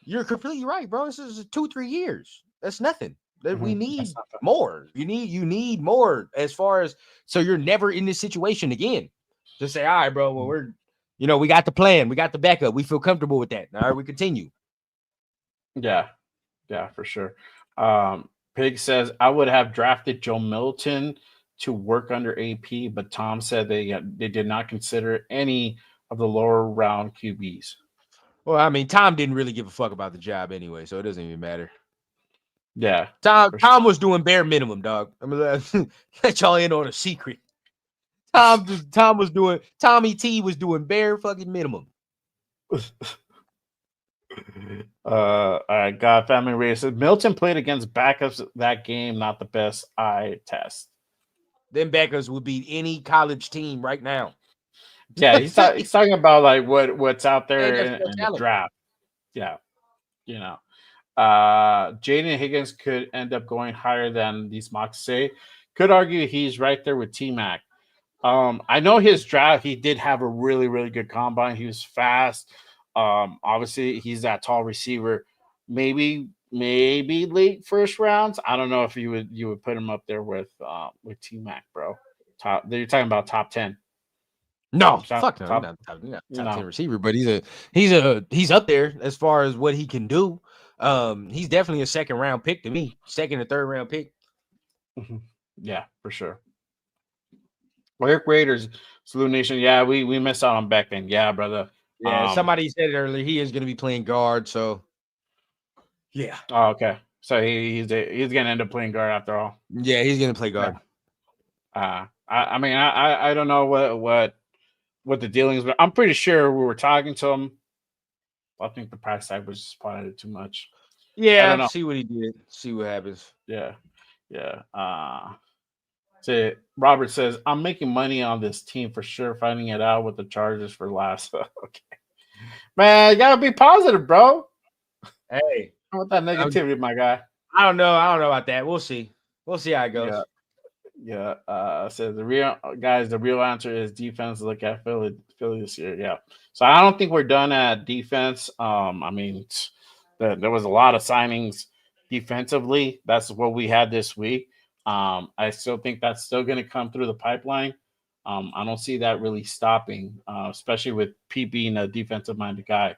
you're completely right, bro. This is 2-3 years. That's nothing. We need more. You need more as far as so you're never in this situation again. To say, all right, bro. Well, we got the plan, we got the backup, we feel comfortable with that. All right, we continue. Yeah, for sure. Pig says I would have drafted Joe Milton to work under AP, but Tom said they did not consider any of the lower round QBs. Well, I mean, Tom didn't really give a fuck about the job anyway, so it doesn't even matter. Yeah. Tom was doing bare minimum, dog. I'm gonna let y'all in on a secret. Tommy T was doing bare fucking minimum. All right, God Family Race says Milton played against backups that game, not the best eye test. Them backups would beat any college team right now. Yeah, he's talking about like what's out there in the draft. Yeah, Jaden Higgins could end up going higher than these mocks say. Could argue he's right there with T-Mac. I know his draft, he did have a really, really good combine. He was fast. Obviously, he's that tall receiver. Maybe late first rounds. I don't know if you would put him up there with T-Mac, bro. You're talking about top 10. No, fuck no. Top 10 receiver, but he's up there as far as what he can do. He's definitely a second round pick to me, second or third round pick. Yeah, for sure. Eric Raiders, Salute Nation. Yeah, we missed out on Beckman. Yeah, brother. Yeah, somebody said it earlier. He is going to be playing guard. So, yeah. Oh, okay. So he's going to end up playing guard after all. Yeah, he's going to play guard. Yeah. I mean, I don't know what the dealing is, but I'm pretty sure we were talking to him. I think the price tag was just probably too much. Yeah, see what he did. See what happens. Yeah. So Robert says, I'm making money on this team for sure, finding it out with the Chargers for last. Okay. Man, you gotta be positive, bro. Hey. I want that negativity, my guy. I don't know about that. We'll see. We'll see how it goes. Yeah. So the real answer is defense. Look at Philly this year. Yeah. So I don't think we're done at defense. I mean, there was a lot of signings defensively. That's what we had this week. I still think that's still going to come through the pipeline. I don't see that really stopping, especially with Pete being a defensive-minded guy,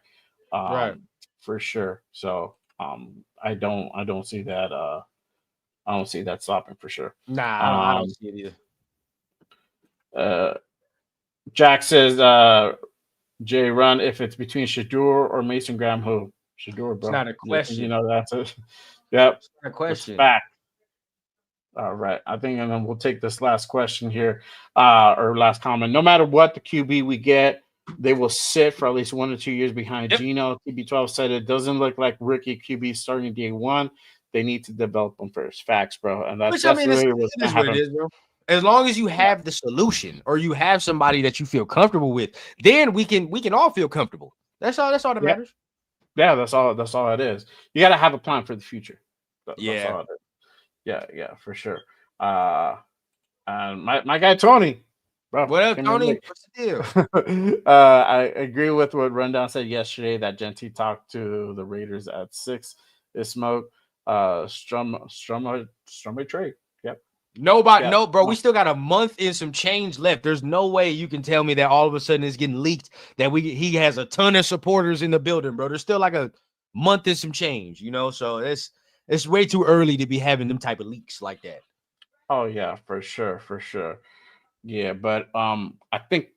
right? For sure. So I don't see that. I don't see that stopping for sure. Nah, I don't see it either. Jack says, Jay, run if it's between Shador or Mason Graham. Who? Shador, bro. It's not a question. That's Yep. A question. Back. All right. I think, and then we'll take this last question here, or last comment. No matter what the QB we get, they will sit for at least 1 or 2 years behind Yep. Geno. TB12 said it doesn't look like rookie QB starting day one. They need to develop them first. Facts, bro. And that's Which I mean, really what's it going is to what it happen. is, bro. As long as you have the solution or you have somebody that you feel comfortable with, then we can all feel comfortable. That's all that matters. Yeah, that's all it is. You got to have a plan for the future. That's Yeah. all it is. Yeah, for sure. And my guy Tony, bro. What up, came in Tony? late. What's the deal? I agree with what Rundown said yesterday that Genty talked to the Raiders at 6. Is smoke. Strummer trade. Yep. Nobody, Yep. no, bro. We still got a month and some change left. There's no way you can tell me that all of a sudden it's getting leaked that he has a ton of supporters in the building, bro. There's still like a month and some change, so it's way too early to be having them type of leaks like that. Oh yeah, for sure. Yeah, but I think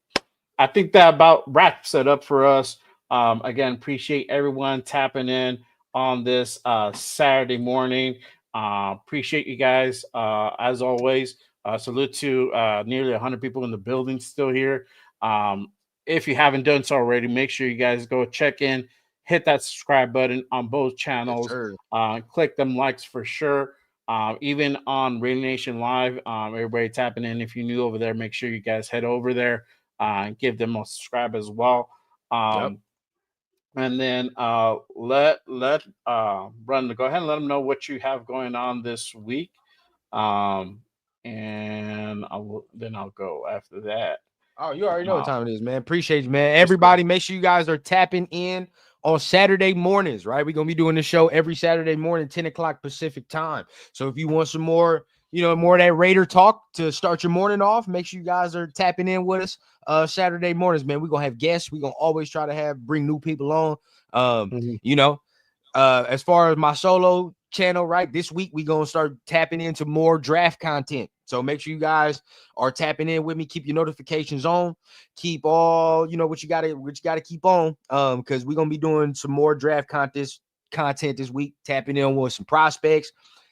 that about wraps it up for us. Again, appreciate everyone tapping in on this Saturday morning. Appreciate you guys as always. Salute to nearly 100 people in the building still here. If you haven't done so already, make sure you guys go check in, hit that subscribe button on both channels. Yes, click them likes for sure. Even on Raider Nation Live, everybody tapping in. If you're new over there, make sure you guys head over there and give them a subscribe as well. Yep. And then let Run go ahead and let them know what you have going on this week. And I'll go after that. Oh, you already know what time it is, man. Appreciate you, man. Everybody, make sure you guys are tapping in on Saturday mornings, right? We're going to be doing the show every Saturday morning, 10 o'clock Pacific time. So if you want some more, more of that Raider talk to start your morning off, make sure you guys are tapping in with us Saturday mornings, man. We're going to have guests. We're going to always try to bring new people on. As far as my solo channel, right, this week we're going to start tapping into more draft content. So make sure you guys are tapping in with me. Keep your notifications on. Keep all, what you got to keep on. Because we're going to be doing some more draft content this week, tapping in with some prospects,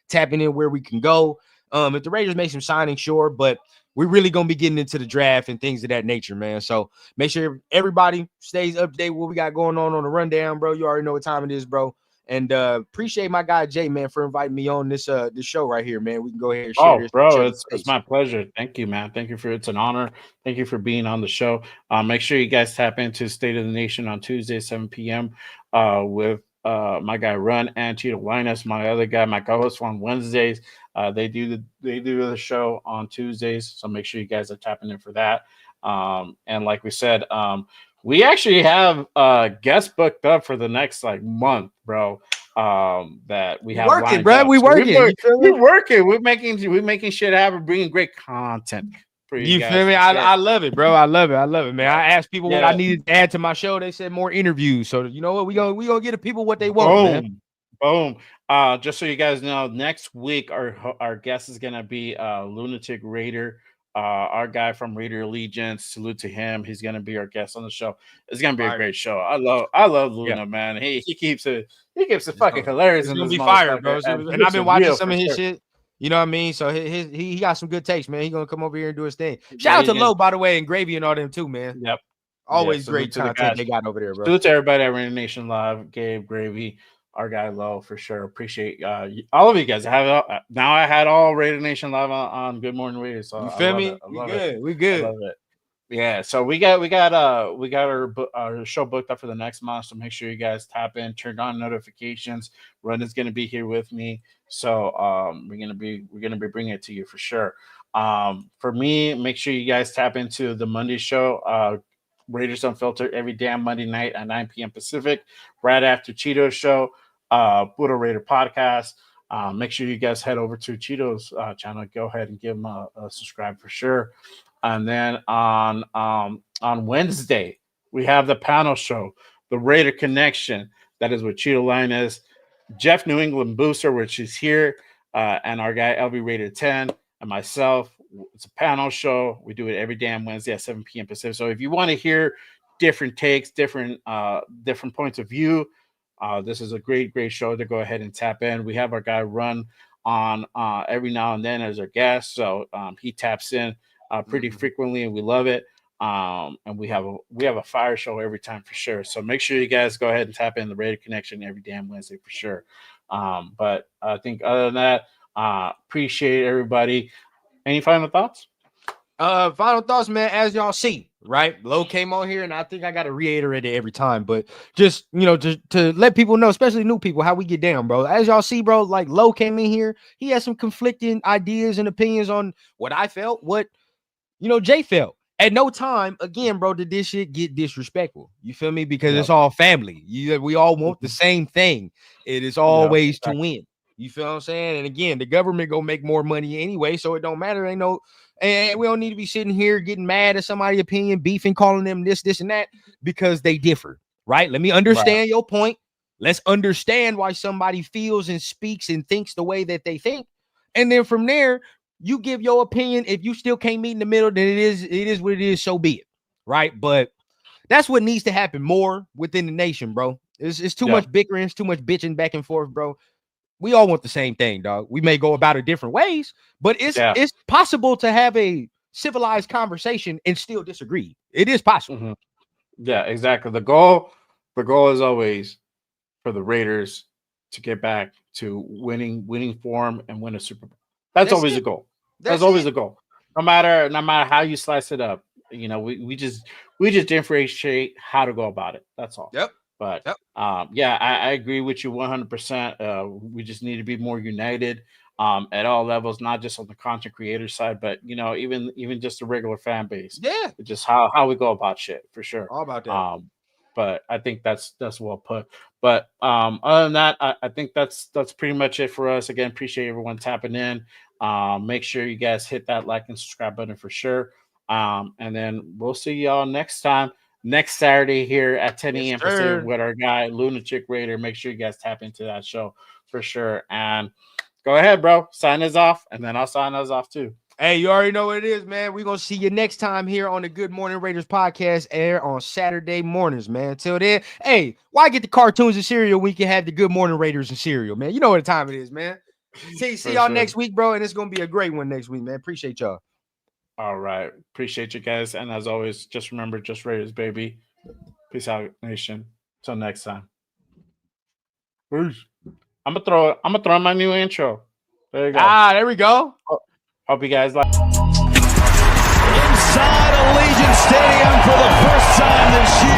tapping in where we can go. If the Raiders make some signings, sure, but we're really going to be getting into the draft and things of that nature, man. So make sure everybody stays up to date with what we got going on the rundown, bro. You already know what time it is, bro. And appreciate my guy Jay, man, for inviting me on this show right here, man. We can go ahead and share this. Bro, it's my pleasure. Thank you, man. It's an honor. Thank you for being on the show. Make sure you guys tap into State of the Nation on Tuesday, 7 p.m. With my guy Run and Tito Linus, my other guy, my co-host on Wednesdays. They do the show on Tuesdays, so make sure you guys are tapping in for that. And like we said, we actually have guests booked up for the next month, bro. That we have working, lined bro. up. We working. We're working. We're making shit happen, bringing great content for you guys. Feel me? I love it, bro. I love it, man. I asked people what I needed to add to my show. They said more interviews. So you know what? We gonna get the people what they want, man. Boom. Just so you guys know, next week our guest is gonna be Lunatic Raider. Our guy from Raider Allegiance, salute to him. He's gonna be our guest on the show. It's gonna be a great show. I love Luna, man. He keeps it fucking hilarious. It's gonna be fire, bro. And I've been watching some of his shit. You know what I mean? So he got some good takes, man. He's gonna come over here and do his thing. Shout out to Low, by the way, and Gravy and all them too, man. Yep. Always great content they got over there, bro. Salute to everybody at Raider Nation Live, Gabe, Gravy, our guy Low, for sure. Appreciate all of you guys. I had all Raider Nation Live on Good Morning Raiders. So you feel me? We good. I love it. Yeah, so we got our show booked up for the next month. So make sure you guys tap in, turn on notifications. Run is gonna be here with me, so we're gonna be bringing it to you for sure. For me, make sure you guys tap into the Monday show. Raiders Unfiltered every damn Monday night at 9 p.m. Pacific, right after Cheeto's show, Buddha Raider podcast. Make sure you guys head over to Cheeto's channel. Go ahead and give him a subscribe for sure. And then on Wednesday, we have the panel show, the Raider Connection. That is with Cheeto Linus, Jeff New England Booster, which is here, and our guy LB Raider 10, and myself. It's a panel show. We do it every damn Wednesday at 7 p.m. Pacific. So if you want to hear different takes, different points of view, This is a great show to go ahead and tap in. We have our guy Run on every now and then as our guest, so he taps in pretty frequently, and we love it. And we have a fire show every time for sure. So make sure you guys go ahead and tap in the Raider Connection every damn Wednesday for sure. But I think other than that, appreciate everybody. Any final thoughts? Final thoughts, man. As y'all see, right? Low came on here, and I think I got to reiterate it every time, but just, to let people know, especially new people, how we get down, bro. As y'all see, bro, like Low came in here, he has some conflicting ideas and opinions on what I felt, what Jay felt. At no time, again, bro, did this shit get disrespectful. You feel me? Because it's all family. We all want the same thing. It is always to win. You feel what I'm saying? And again, the government gonna make more money anyway, so it don't matter. And we don't need to be sitting here getting mad at somebody's opinion, beefing, calling them this, and that, because they differ, right? Let me understand your point. Let's understand why somebody feels and speaks and thinks the way that they think. And then from there, you give your opinion. If you still can't meet in the middle, then it is what it is, so be it, right? But that's what needs to happen more within the nation, bro. It's too much bickering, it's too much bitching back and forth, bro. We all want the same thing, dog. We may go about it different ways, but it's possible to have a civilized conversation and still disagree. It is possible. Yeah, exactly. The goal is always for the Raiders to get back to winning form and win a Super Bowl. That's always the goal. That's always the goal. No matter how you slice it up, we just differentiate how to go about it. That's all. Yep. But I agree with you 100%. We just need to be more united at all levels, not just on the content creator side, but even just the regular fan base. Yeah, just how we go about shit for sure. All about that. But I think that's well put. But other than that, I think that's pretty much it for us. Again, appreciate everyone tapping in. Make sure you guys hit that like and subscribe button for sure. And then we'll see y'all next time. Next Saturday here at 10 a.m. Pacific with our guy Lunatic Raider. Make sure you guys tap into that show for sure. And go ahead, bro. Sign us off, and then I'll sign us off too. Hey, you already know what it is, man. We're going to see you next time here on the Good Morning Raiders podcast, air on Saturday mornings, man. Until then, hey, why get the cartoons and cereal when you can have the Good Morning Raiders and cereal, man? You know what time it is, man. See y'all next week, bro, and it's going to be a great one next week, man. Appreciate y'all. All right. Appreciate you guys. And as always, just remember, just Raiders, baby. Peace out, nation. Till next time. Peace. I'm gonna throw my new intro. There you go. There we go. Hope you guys like. Inside Allegiant Stadium for the first time this year.